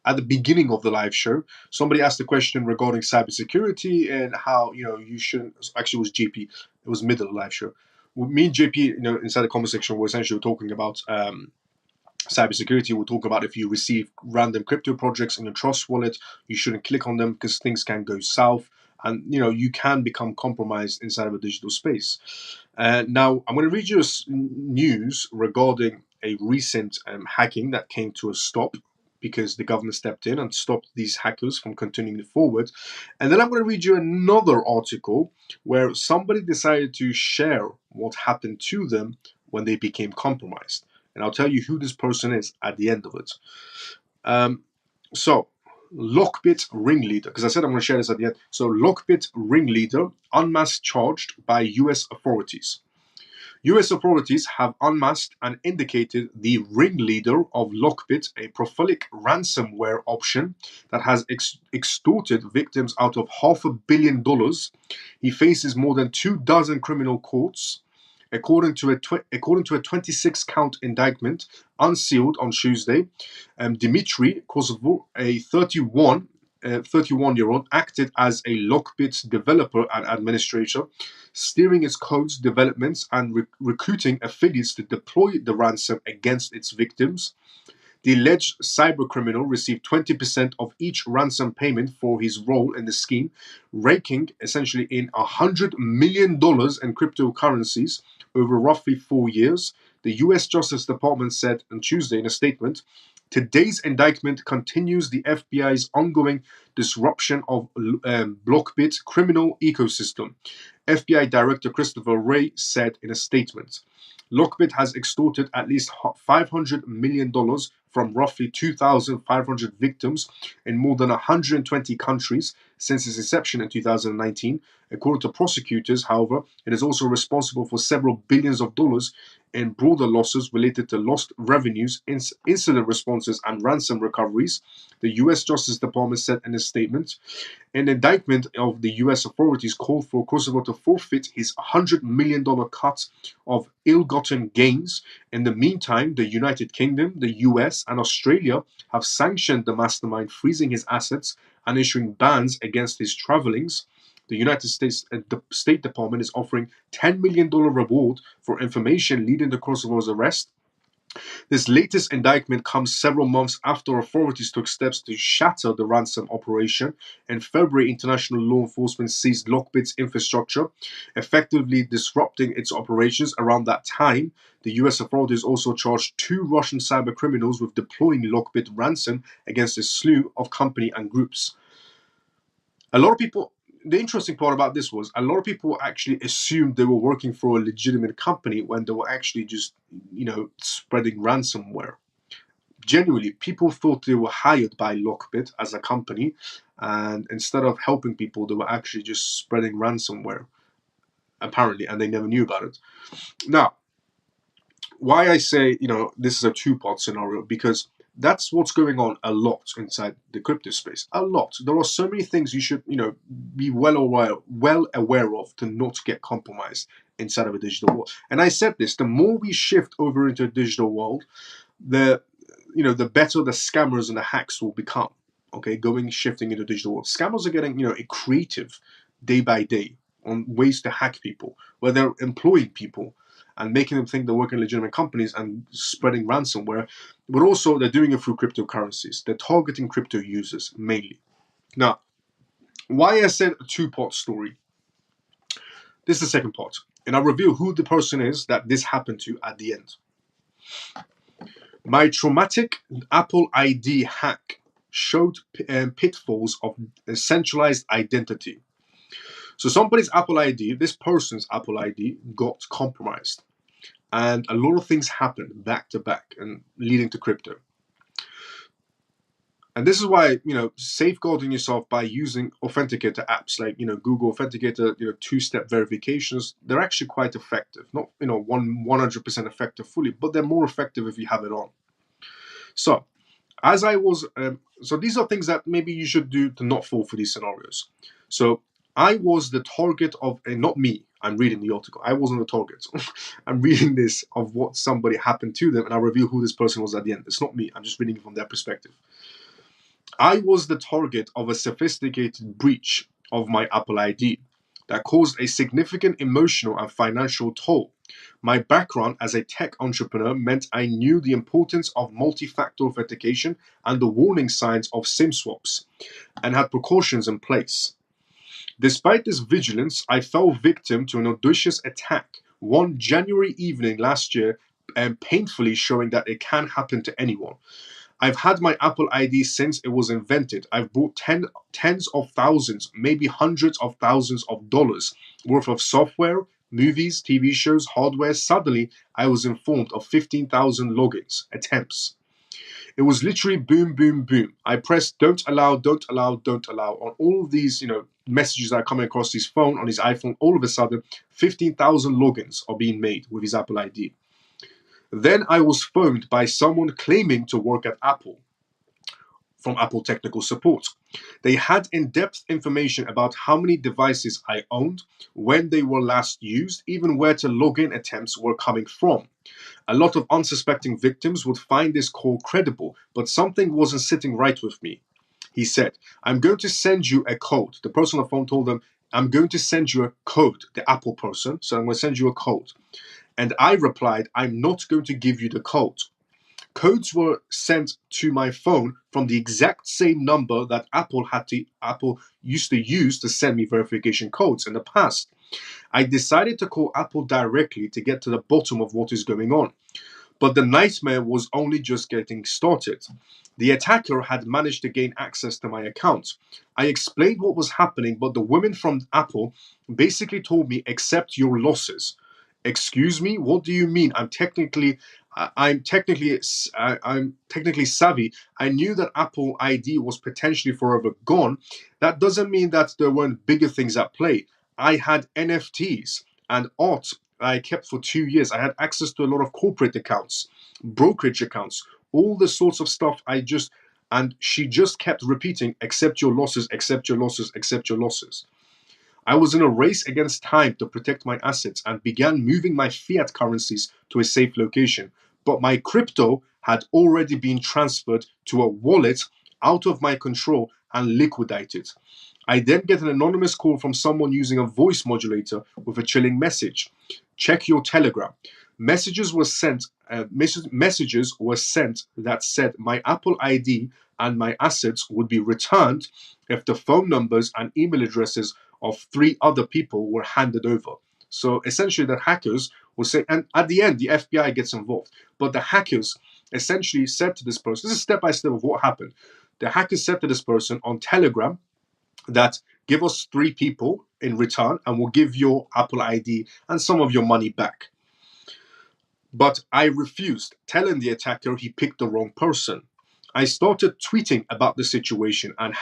at the beginning of the live show, somebody asked a question regarding cybersecurity and how you shouldn't. Actually, it was JP. It was middle of the live show. Me and JP, inside the conversation, were essentially talking about cybersecurity. We'll talk about if you receive random crypto projects in your Trust wallet, you shouldn't click on them because things can go south, and you can become compromised inside of a digital space. Now, I'm going to read you news regarding a recent hacking that came to a stop because the government stepped in and stopped these hackers from continuing forward. And then I'm going to read you another article where somebody decided to share what happened to them when they became compromised. And I'll tell you who this person is at the end of it. So, Lockbit ringleader, because I said I'm going to share this at the end. So, Lockbit ringleader unmasked charged by US authorities. US authorities have unmasked and indicated the ringleader of Lockbit, a prolific ransomware option that has extorted victims out of $500 million. He faces more than 24 criminal courts. According to a 26-count indictment unsealed on Tuesday, Dmitry Kosovo, a 31-year-old, acted as a Lockbit developer and administrator, steering its code's developments and recruiting affiliates to deploy the ransom against its victims. The alleged cybercriminal received 20% of each ransom payment for his role in the scheme, raking essentially in $100 million in cryptocurrencies over roughly 4 years. The U.S. Justice Department said on Tuesday in a statement, "Today's indictment continues the FBI's ongoing disruption of Blockbit's criminal ecosystem," FBI Director Christopher Wray said in a statement. Lockbit has extorted at least $500 million from roughly 2,500 victims in more than 120 countries since its inception in 2019. According to prosecutors, however, it is also responsible for several billions of dollars in broader losses related to lost revenues, incident responses, and ransom recoveries, the U.S. Justice Department said in a statement. An indictment of the U.S. authorities called for Kosovo to forfeit his $100 million cut of ill-gotten gains. In the meantime, the United Kingdom, the US, and Australia have sanctioned the mastermind, freezing his assets and issuing bans against his travelings. The United States State Department is offering $10 million reward for information leading to Kosovo's arrest. This latest indictment comes several months after authorities took steps to shatter the ransom operation. In February, international law enforcement seized Lockbit's infrastructure, effectively disrupting its operations. Around that time, the US authorities also charged 2 Russian cybercriminals with deploying Lockbit ransom against a slew of company and groups. A lot of people, the interesting part about this was a lot of people actually assumed they were working for a legitimate company when they were actually just, spreading ransomware. Genuinely, people thought they were hired by Lockbit as a company, and instead of helping people, they were actually just spreading ransomware, apparently, and they never knew about it. Now, why I say, this is a two-part scenario, because that's what's going on a lot inside the crypto space. A lot. There are so many things you should, be well aware of to not get compromised inside of a digital world. And I said this: the more we shift over into a digital world, the the better the scammers and the hacks will become. Okay, shifting into digital world, scammers are getting creative day by day on ways to hack people, where they're employing people and making them think they're working in legitimate companies and spreading ransomware. But also they're doing it through cryptocurrencies. They're targeting crypto users mainly. Now, why I said a two-part story. This is the second part, and I'll reveal who the person is that this happened to at the end. My traumatic Apple ID hack showed pitfalls of centralized identity. So somebody's Apple ID, this person's Apple ID, got compromised, and a lot of things happened back to back and leading to crypto. And this is why, safeguarding yourself by using authenticator apps like, Google Authenticator, two-step verifications, they're actually quite effective. Not, 100% effective fully, but they're more effective if you have it on. So, so these are things that maybe you should do to not fall for these scenarios. So I was the target of, not me, I'm reading the article. I wasn't the target. I'm reading this of what somebody happened to them, and I'll reveal who this person was at the end. It's not me. I'm just reading it from their perspective. I was the target of a sophisticated breach of my Apple ID that caused a significant emotional and financial toll. My background as a tech entrepreneur meant I knew the importance of multi-factor authentication and the warning signs of SIM swaps, and had precautions in place. Despite this vigilance, I fell victim to an audacious attack one January evening last year, and painfully showing that it can happen to anyone. I've had my Apple ID since it was invented. I've bought tens of thousands, maybe hundreds of thousands of dollars worth of software, movies, TV shows, hardware. Suddenly, I was informed of 15,000 logins, attempts. It was literally boom, boom, boom. I pressed don't allow, don't allow, don't allow on all of these, messages that are coming across his phone, on his iPhone. All of a sudden, 15,000 logins are being made with his Apple ID. Then I was phoned by someone claiming to work at Apple from Apple technical support. They had in-depth information about how many devices I owned, when they were last used, even where the login attempts were coming from. A lot of unsuspecting victims would find this call credible, but something wasn't sitting right with me. He said, I'm going to send you a code. The person on the phone told them, I'm going to send you a code, the Apple person, so I'm going to send you a code. And I replied, I'm not going to give you the code. Codes were sent to my phone from the exact same number that Apple used to use to send me verification codes in the past. I decided to call Apple directly to get to the bottom of what is going on. But the nightmare was only just getting started. The attacker had managed to gain access to my account. I explained what was happening, but the women from Apple basically told me, accept your losses. Excuse me, what do you mean? I'm technically savvy. I knew that Apple ID was potentially forever gone. That doesn't mean that there weren't bigger things at play. I had NFTs and art I kept for 2 years. I had access to a lot of corporate accounts, brokerage accounts, all the sorts of stuff. And she just kept repeating, accept your losses, accept your losses, accept your losses. I was in a race against time to protect my assets and began moving my fiat currencies to a safe location. But my crypto had already been transferred to a wallet out of my control and liquidated. I then get an anonymous call from someone using a voice modulator with a chilling message. Check your Telegram. Messages were sent that said my Apple ID and my assets would be returned if the phone numbers and email addresses of 3 other people were handed over. So essentially the hackers will say, and at the end the FBI gets involved, but the hackers essentially said to this person, this is step by step of what happened. The hackers said to this person on Telegram that Give us 3 people in return, and we'll give your Apple ID and some of your money back. But I refused, telling the attacker he picked the wrong person. I started tweeting about the situation, and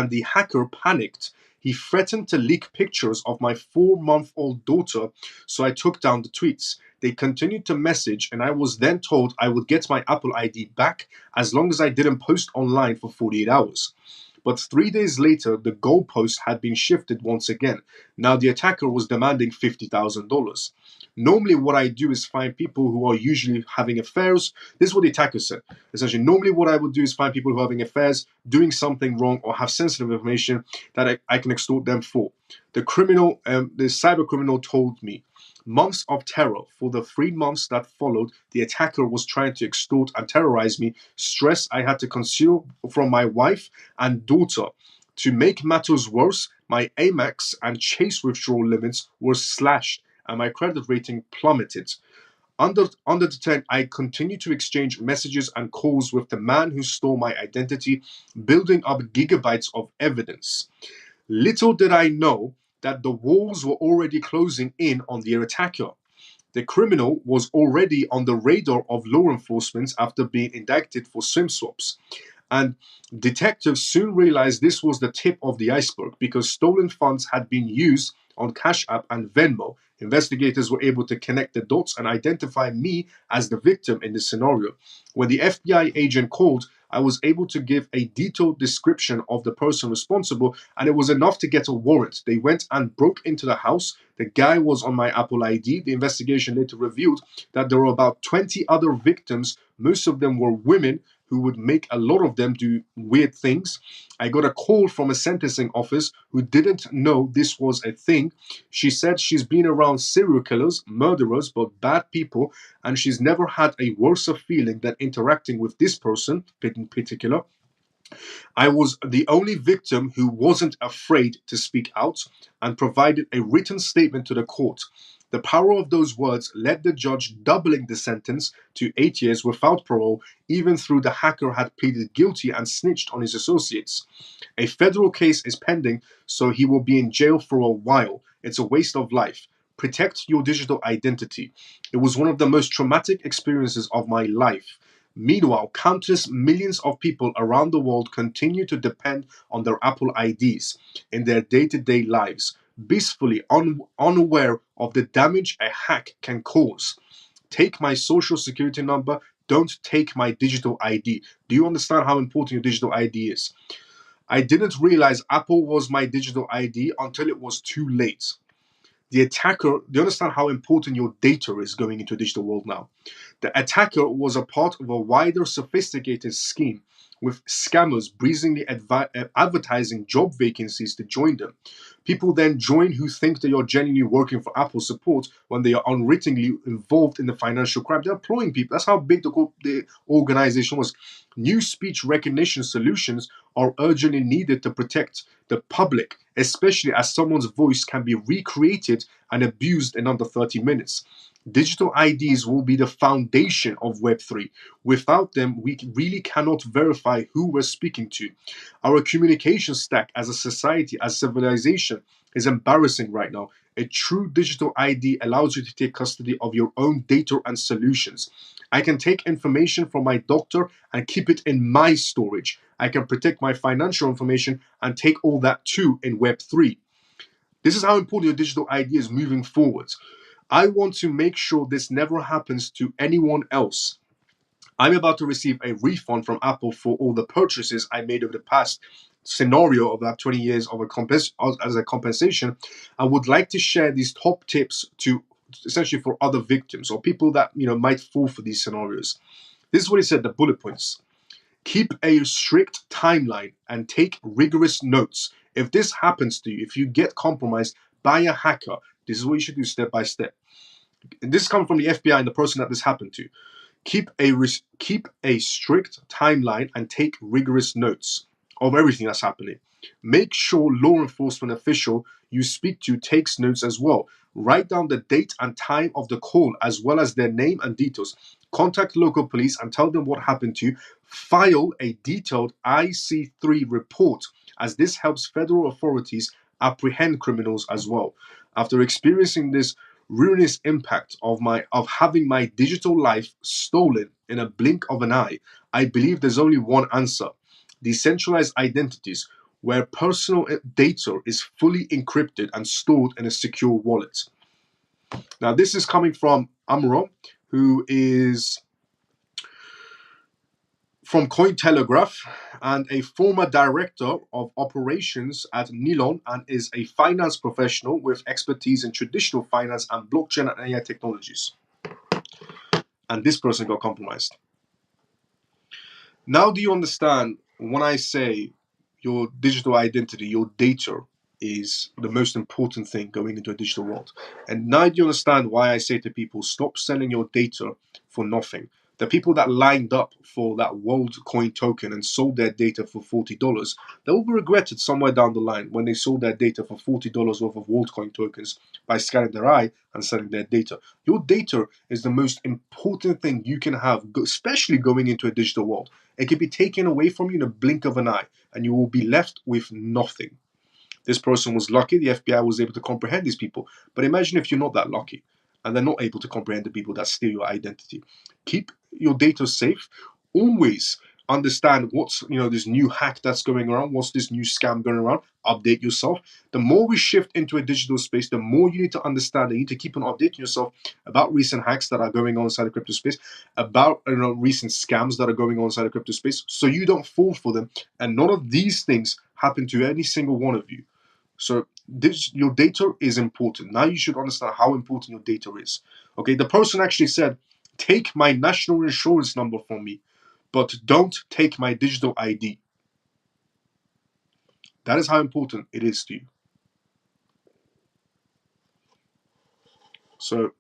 the hacker panicked. He threatened to leak pictures of my 4-month-old daughter, so I took down the tweets. They continued to message, and I was then told I would get my Apple ID back as long as I didn't post online for 48 hours. But 3 days later, the goalpost had been shifted once again. Now the attacker was demanding $50,000. Normally, what I do is find people who are usually having affairs. This is what the attacker said. Essentially, normally what I would do is find people who are having affairs, doing something wrong, or have sensitive information that I can extort them for. The cyber criminal told me, months of terror. For the 3 months that followed, the attacker was trying to extort and terrorize me. Stress I had to conceal from my wife and daughter. To make matters worse, my Amex and Chase withdrawal limits were slashed and my credit rating plummeted. Under the tent, I continued to exchange messages and calls with the man who stole my identity, building up gigabytes of evidence. Little did I know that the walls were already closing in on the attacker. The criminal was already on the radar of law enforcement after being indicted for SIM swaps. And detectives soon realized this was the tip of the iceberg because stolen funds had been used on Cash App and Venmo. Investigators were able to connect the dots and identify me as the victim in this scenario. When the FBI agent called, I was able to give a detailed description of the person responsible, and it was enough to get a warrant. They went and broke into the house. The guy was on my Apple ID. The investigation later revealed that there were about 20 other victims. Most of them were women who would make a lot of them do weird things. I got a call from a sentencing office who didn't know this was a thing. She said she's been around serial killers, murderers, but bad people, and she's never had a worse feeling than interacting with this person in particular. I was the only victim who wasn't afraid to speak out and provided a written statement to the court. The power of those words led the judge doubling the sentence to 8 years without parole, even though the hacker had pleaded guilty and snitched on his associates. A federal case is pending, so he will be in jail for a while. It's a waste of life. Protect your digital identity. It was one of the most traumatic experiences of my life. Meanwhile, countless millions of people around the world continue to depend on their Apple IDs in their day-to-day lives, blissfully unaware of the damage a hack can cause. Take my social security number, don't take my digital ID. Do you understand how important your digital ID is? I didn't realize Apple was my digital ID until it was too late. The attacker, do you understand how important your data is going into a digital world now? The attacker was a part of a wider, sophisticated scheme with scammers breezingly advertising job vacancies to join them. People then join who think they are genuinely working for Apple support when they are unwittingly involved in the financial crime. They're employing people. That's how big the organization was. New speech recognition solutions are urgently needed to protect the public, especially as someone's voice can be recreated and abused in under 30 minutes. Digital IDs will be the foundation of Web3. Without them, we really cannot verify who we're speaking to. Our communication stack as a society, as civilization, is embarrassing right now. A true digital ID allows you to take custody of your own data and solutions. I can take information from my doctor and keep it in my storage. I can protect my financial information and take all that too in Web3. This is how important your digital ID is moving forward. I want to make sure this never happens to anyone else. I'm about to receive a refund from Apple for all the purchases I made over the past scenario of that 20 years of as a compensation. I would like to share these top tips to essentially for other victims or people that might fall for these scenarios. This is what he said, the bullet points. Keep a strict timeline and take rigorous notes. If this happens to you, if you get compromised by a hacker, this is what you should do step by step. And this comes from the FBI and the person that this happened to. Keep a strict timeline and take rigorous notes of everything that's happening. Make sure law enforcement official you speak to takes notes as well. Write down the date and time of the call as well as their name and details. Contact local police and tell them what happened to you. File a detailed IC3 report as this helps federal authorities apprehend criminals as well. After experiencing this ruinous impact of having my digital life stolen in a blink of an eye, I believe there's only one answer: decentralized identities, where personal data is fully encrypted and stored in a secure wallet. Now, this is coming from Amro, who is from Cointelegraph and a former director of operations at Nilon, and is a finance professional with expertise in traditional finance and blockchain and AI technologies. And this person got compromised. Now, do you understand when I say your digital identity, your data is the most important thing going into a digital world? And now do you understand why I say to people, stop selling your data for nothing? The people that lined up for that WorldCoin token and sold their data for $40, they will be regretted somewhere down the line when they sold their data for $40 worth of WorldCoin tokens by scanning their eye and selling their data. Your data is the most important thing you can have, especially going into a digital world. It can be taken away from you in a blink of an eye, and you will be left with nothing. This person was lucky. The FBI was able to comprehend these people. But imagine if you're not that lucky and they're not able to comprehend the people that steal your identity. Keep your data safe. Always understand what's this new hack that's going around, what's this new scam going around. Update yourself. The more we shift into a digital space, the more you need to understand. You need to keep on updating yourself about recent hacks that are going on inside the crypto space, about recent scams that are going on inside the crypto space, so you don't fall for them, and none of these things happen to any single one of you. So your data is important. Now you should understand how important your data is. Okay, the person actually said, take my national insurance number from me, but don't take my digital ID. That is how important it is to you. So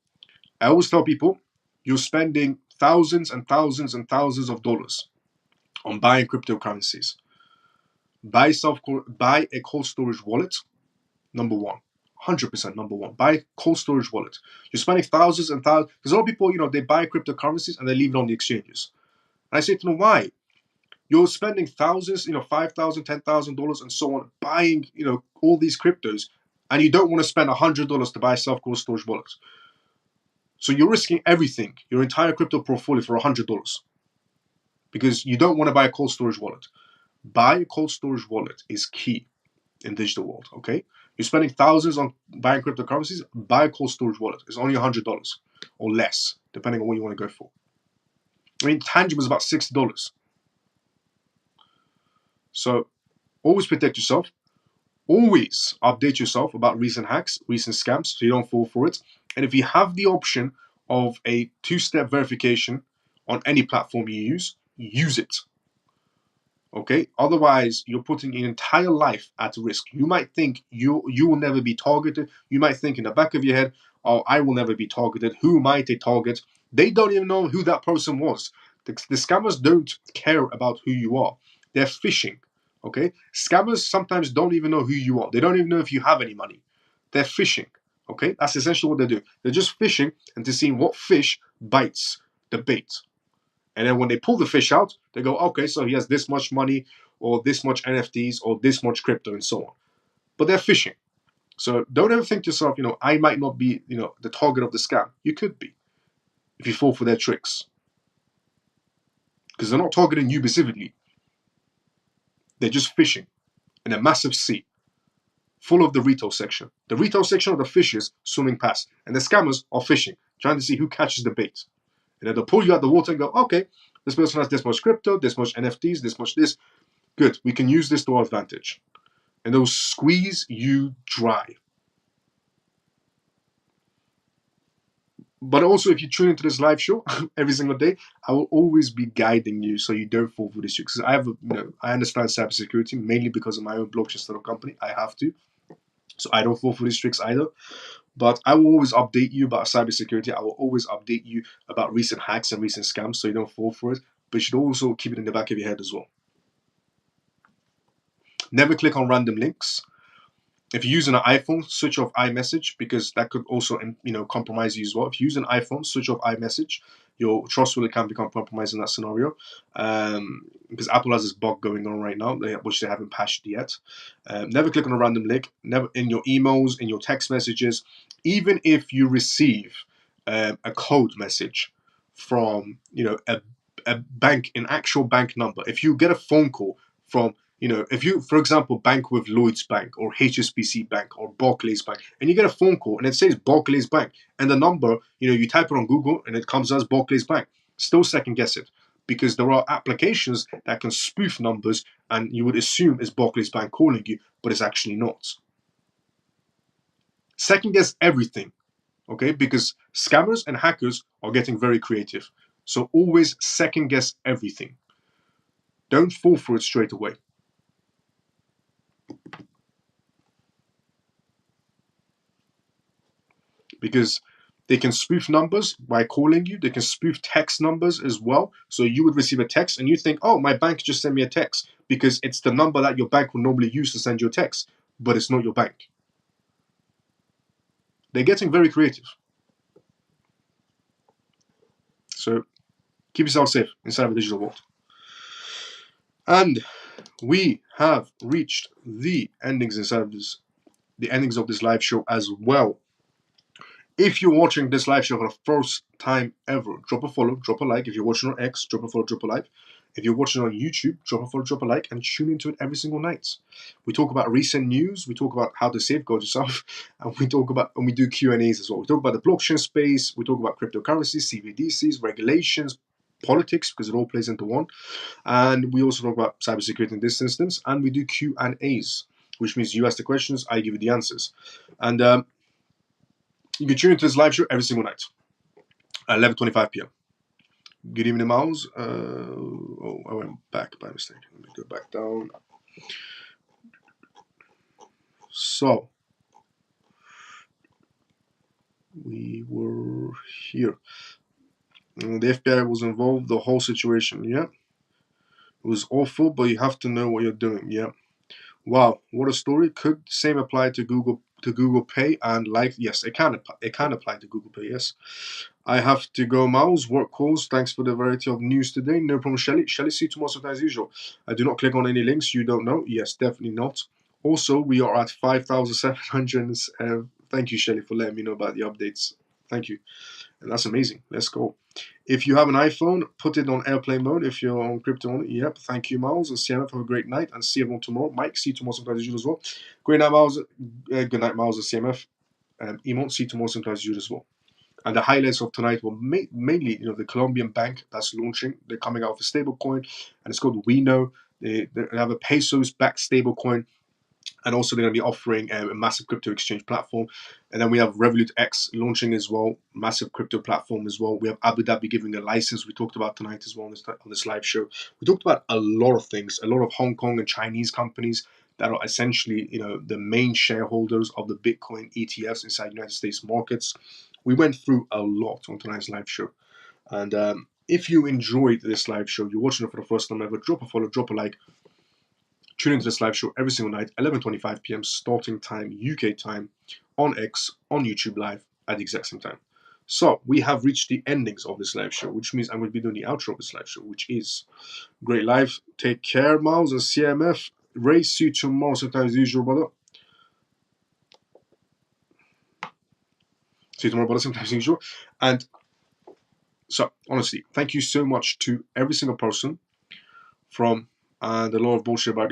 I always tell people, you're spending thousands and thousands and thousands of dollars on buying cryptocurrencies. Buy a cold storage wallet. Number one. 100% number one. Buy a cold storage wallet. You're spending thousands and thousands. Because a lot of people, they buy cryptocurrencies and they leave it on the exchanges. And I say to them, why? You're spending thousands, $5,000, $10,000 and so on, buying, all these cryptos, and you don't want to spend $100 to buy a self-cold storage wallet. So you're risking everything, your entire crypto portfolio, for $100 because you don't want to buy a cold storage wallet. Buy a cold storage wallet is key in digital world, okay? You're spending thousands on buying cryptocurrencies, buy a cold storage wallet. It's only $100 or less, depending on what you want to go for. I mean, tangible is about $60. So always protect yourself. Always update yourself about recent hacks, recent scams, so you don't fall for it. And if you have the option of a two-step verification on any platform you use it. Okay, otherwise you're putting your entire life at risk. You might think you will never be targeted. You might think in the back of your head, oh, I will never be targeted. Who might they target? They don't even know who that person was. The scammers don't care about who you are. They're phishing. Okay, scammers sometimes don't even know who you are. They don't even know if you have any money. They're phishing. Okay, that's essentially what they're doing. They're just fishing and to see what fish bites the bait. And then when they pull the fish out, they go, okay, so he has this much money or this much NFTs or this much crypto and so on. But they're fishing. So don't ever think to yourself, I might not be, the target of the scam. You could be if you fall for their tricks. Because they're not targeting you specifically. They're just fishing in a massive sea full of the retail section. The retail section are the fishes swimming past. And the scammers are fishing, trying to see who catches the bait. And then they'll pull you out the water and go, okay, this person has this much crypto, this much NFTs, this much this. Good, we can use this to our advantage. And they'll squeeze you dry. But also, if you tune into this live show every single day, I will always be guiding you so you don't fall for this trick. Because I understand cybersecurity mainly because of my own blockchain startup company. I have to. So I don't fall for these tricks either. But I will always update you about cybersecurity. I will always update you about recent hacks and recent scams so you don't fall for it. But you should also keep it in the back of your head as well. Never click on random links. If you're using an iPhone, switch off iMessage because that could also, compromise you as well. If you use an iPhone, switch off iMessage your trust really can become compromised in that scenario. Because Apple has this bug going on right now, which they haven't patched yet. Never click on a random link. Never in your emails, in your text messages, even if you receive a code message from a bank, an actual bank number. If you get a phone call from if you, for example, bank with Lloyd's Bank or HSBC Bank or Barclays Bank, and you get a phone call and it says Barclays Bank, and the number, you type it on Google and it comes as Barclays Bank, still second guess it, because there are applications that can spoof numbers and you would assume it's Barclays Bank calling you, but it's actually not. Second guess everything, okay? Because scammers and hackers are getting very creative. So always second guess everything. Don't fall for it straight away. Because they can spoof numbers by calling you. They can spoof text numbers as well. So you would receive a text and you think, oh, my bank just sent me a text, because it's the number that your bank would normally use to send you a text, but it's not your bank. They're getting very creative. So keep yourself safe inside of a digital world. And we have reached the endings of this live show as well. If you're watching this live show for the first time ever, drop a follow, drop a like. If you're watching on X, drop a follow, drop a like. If you're watching on YouTube, drop a follow, drop a like, and tune into it every single night. We talk about recent news, we talk about how to safeguard yourself, and we do Q&As as well. We talk about the blockchain space, we talk about cryptocurrencies, CBDCs, regulations, politics, because it all plays into one. And we also talk about cybersecurity in this instance, and we do Q&As, which means you ask the questions, I give you the answers. And you can tune into this live show every single night at 11:25 p.m. Good evening, Miles. I went back by mistake. Let me go back down. So, we were here. The FBI was involved, the whole situation, yeah. It was awful, but you have to know what you're doing, yeah. Wow, what a story. Could same apply to Google Pay and yes, it can apply to Google Pay, yes. I have to go, Miles. Work calls. Thanks for the variety of news today. No problem, Shelly. Shelly, see you tomorrow as usual. I do not click on any links you don't know. Yes, definitely not. Also, we are at 5,700. Thank you, Shelly, for letting me know about the updates. Thank you. And that's amazing. Let's go. If you have an iPhone, put it on airplane mode. If you're on crypto only, yep. Thank you, Miles. And CMF, have a great night. And see everyone tomorrow. Mike, see you tomorrow as usual as well. Great night, Miles. Good night, Miles and CMF. Emon, see you tomorrow as usual as well. And the highlights of tonight were mainly, the Colombian bank that's launching. They're coming out with a stable coin, and it's called We Know. They have a pesos-backed stable coin, and also they're going to be offering a massive crypto exchange platform. And then we have Revolut X launching as well, massive crypto platform as well. We have Abu Dhabi giving a license. We talked about tonight as well on this live show. We talked about a lot of things, a lot of Hong Kong and Chinese companies that are essentially, the main shareholders of the Bitcoin ETFs inside United States markets. We went through a lot on tonight's live show. And if you enjoyed this live show, you're watching it for the first time ever, drop a follow, drop a like. Tune into this live show every single night, 11:25 p.m. starting time, UK time, on X, on YouTube Live at the exact same time. So we have reached the endings of this live show, which means I'm going to be doing the outro of this live show, which is great live. Take care, Miles and CMF. Ray, see you tomorrow, sometimes usual, brother. See you tomorrow, brother, sometimes usual. And so, honestly, thank you so much to every single person from a lot of bullshit about.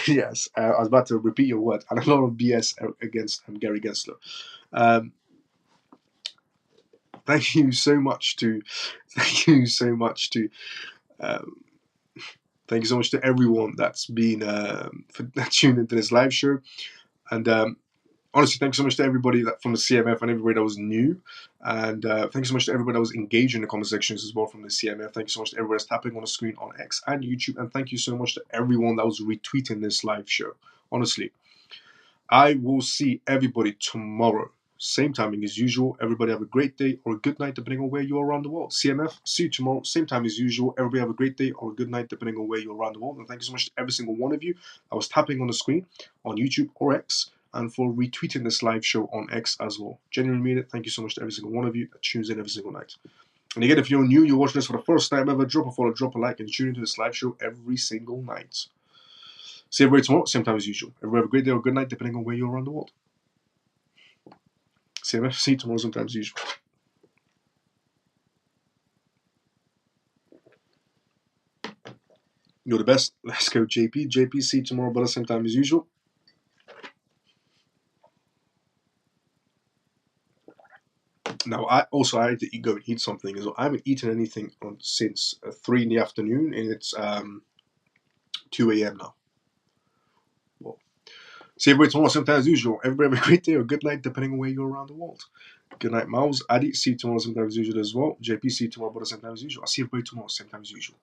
Yes, I was about to repeat your word, and a lot of BS against Gary Gensler. Thank you so much to everyone that's been tuned into this live show, and honestly, thanks so much to everybody from the CMF and everybody that was new. And thanks so much to everybody that was engaged in the comment sections as well from the CMF. Thank you so much to everybody that's tapping on the screen on X and YouTube. And thank you so much to everyone that was retweeting this live show. Honestly, I will see everybody tomorrow. Same timing as usual. Everybody have a great day or a good night, depending on where you are around the world. CMF, see you tomorrow. Same time as usual. Everybody have a great day or a good night, depending on where you are around the world. And thank you so much to every single one of you that was tapping on the screen on YouTube or X, and for retweeting this live show on X as well. Genuinely mean it. Thank you so much to every single one of you that tunes in every single night. And again, if you're new, you're watching this for the first time ever, drop a follow, drop a like, and tune into the slideshow every single night. See everybody tomorrow, same time as usual. Everybody have a great day or good night, depending on where you are around the world. CMF, see you tomorrow, same time as usual. You're the best. Let's go, JP. JP, see you tomorrow, but at the same time as usual. Now, I had to go and eat something as well. I haven't eaten anything since 3 in the afternoon, and it's 2 a.m. now. Well, see everybody tomorrow, same time as usual. Everybody have a great day or good night, depending on where you're around the world. Good night, Miles. Adi, see you tomorrow, same time as usual as well. JP, see you tomorrow, but at the same time as usual. I'll see everybody tomorrow, same time as usual.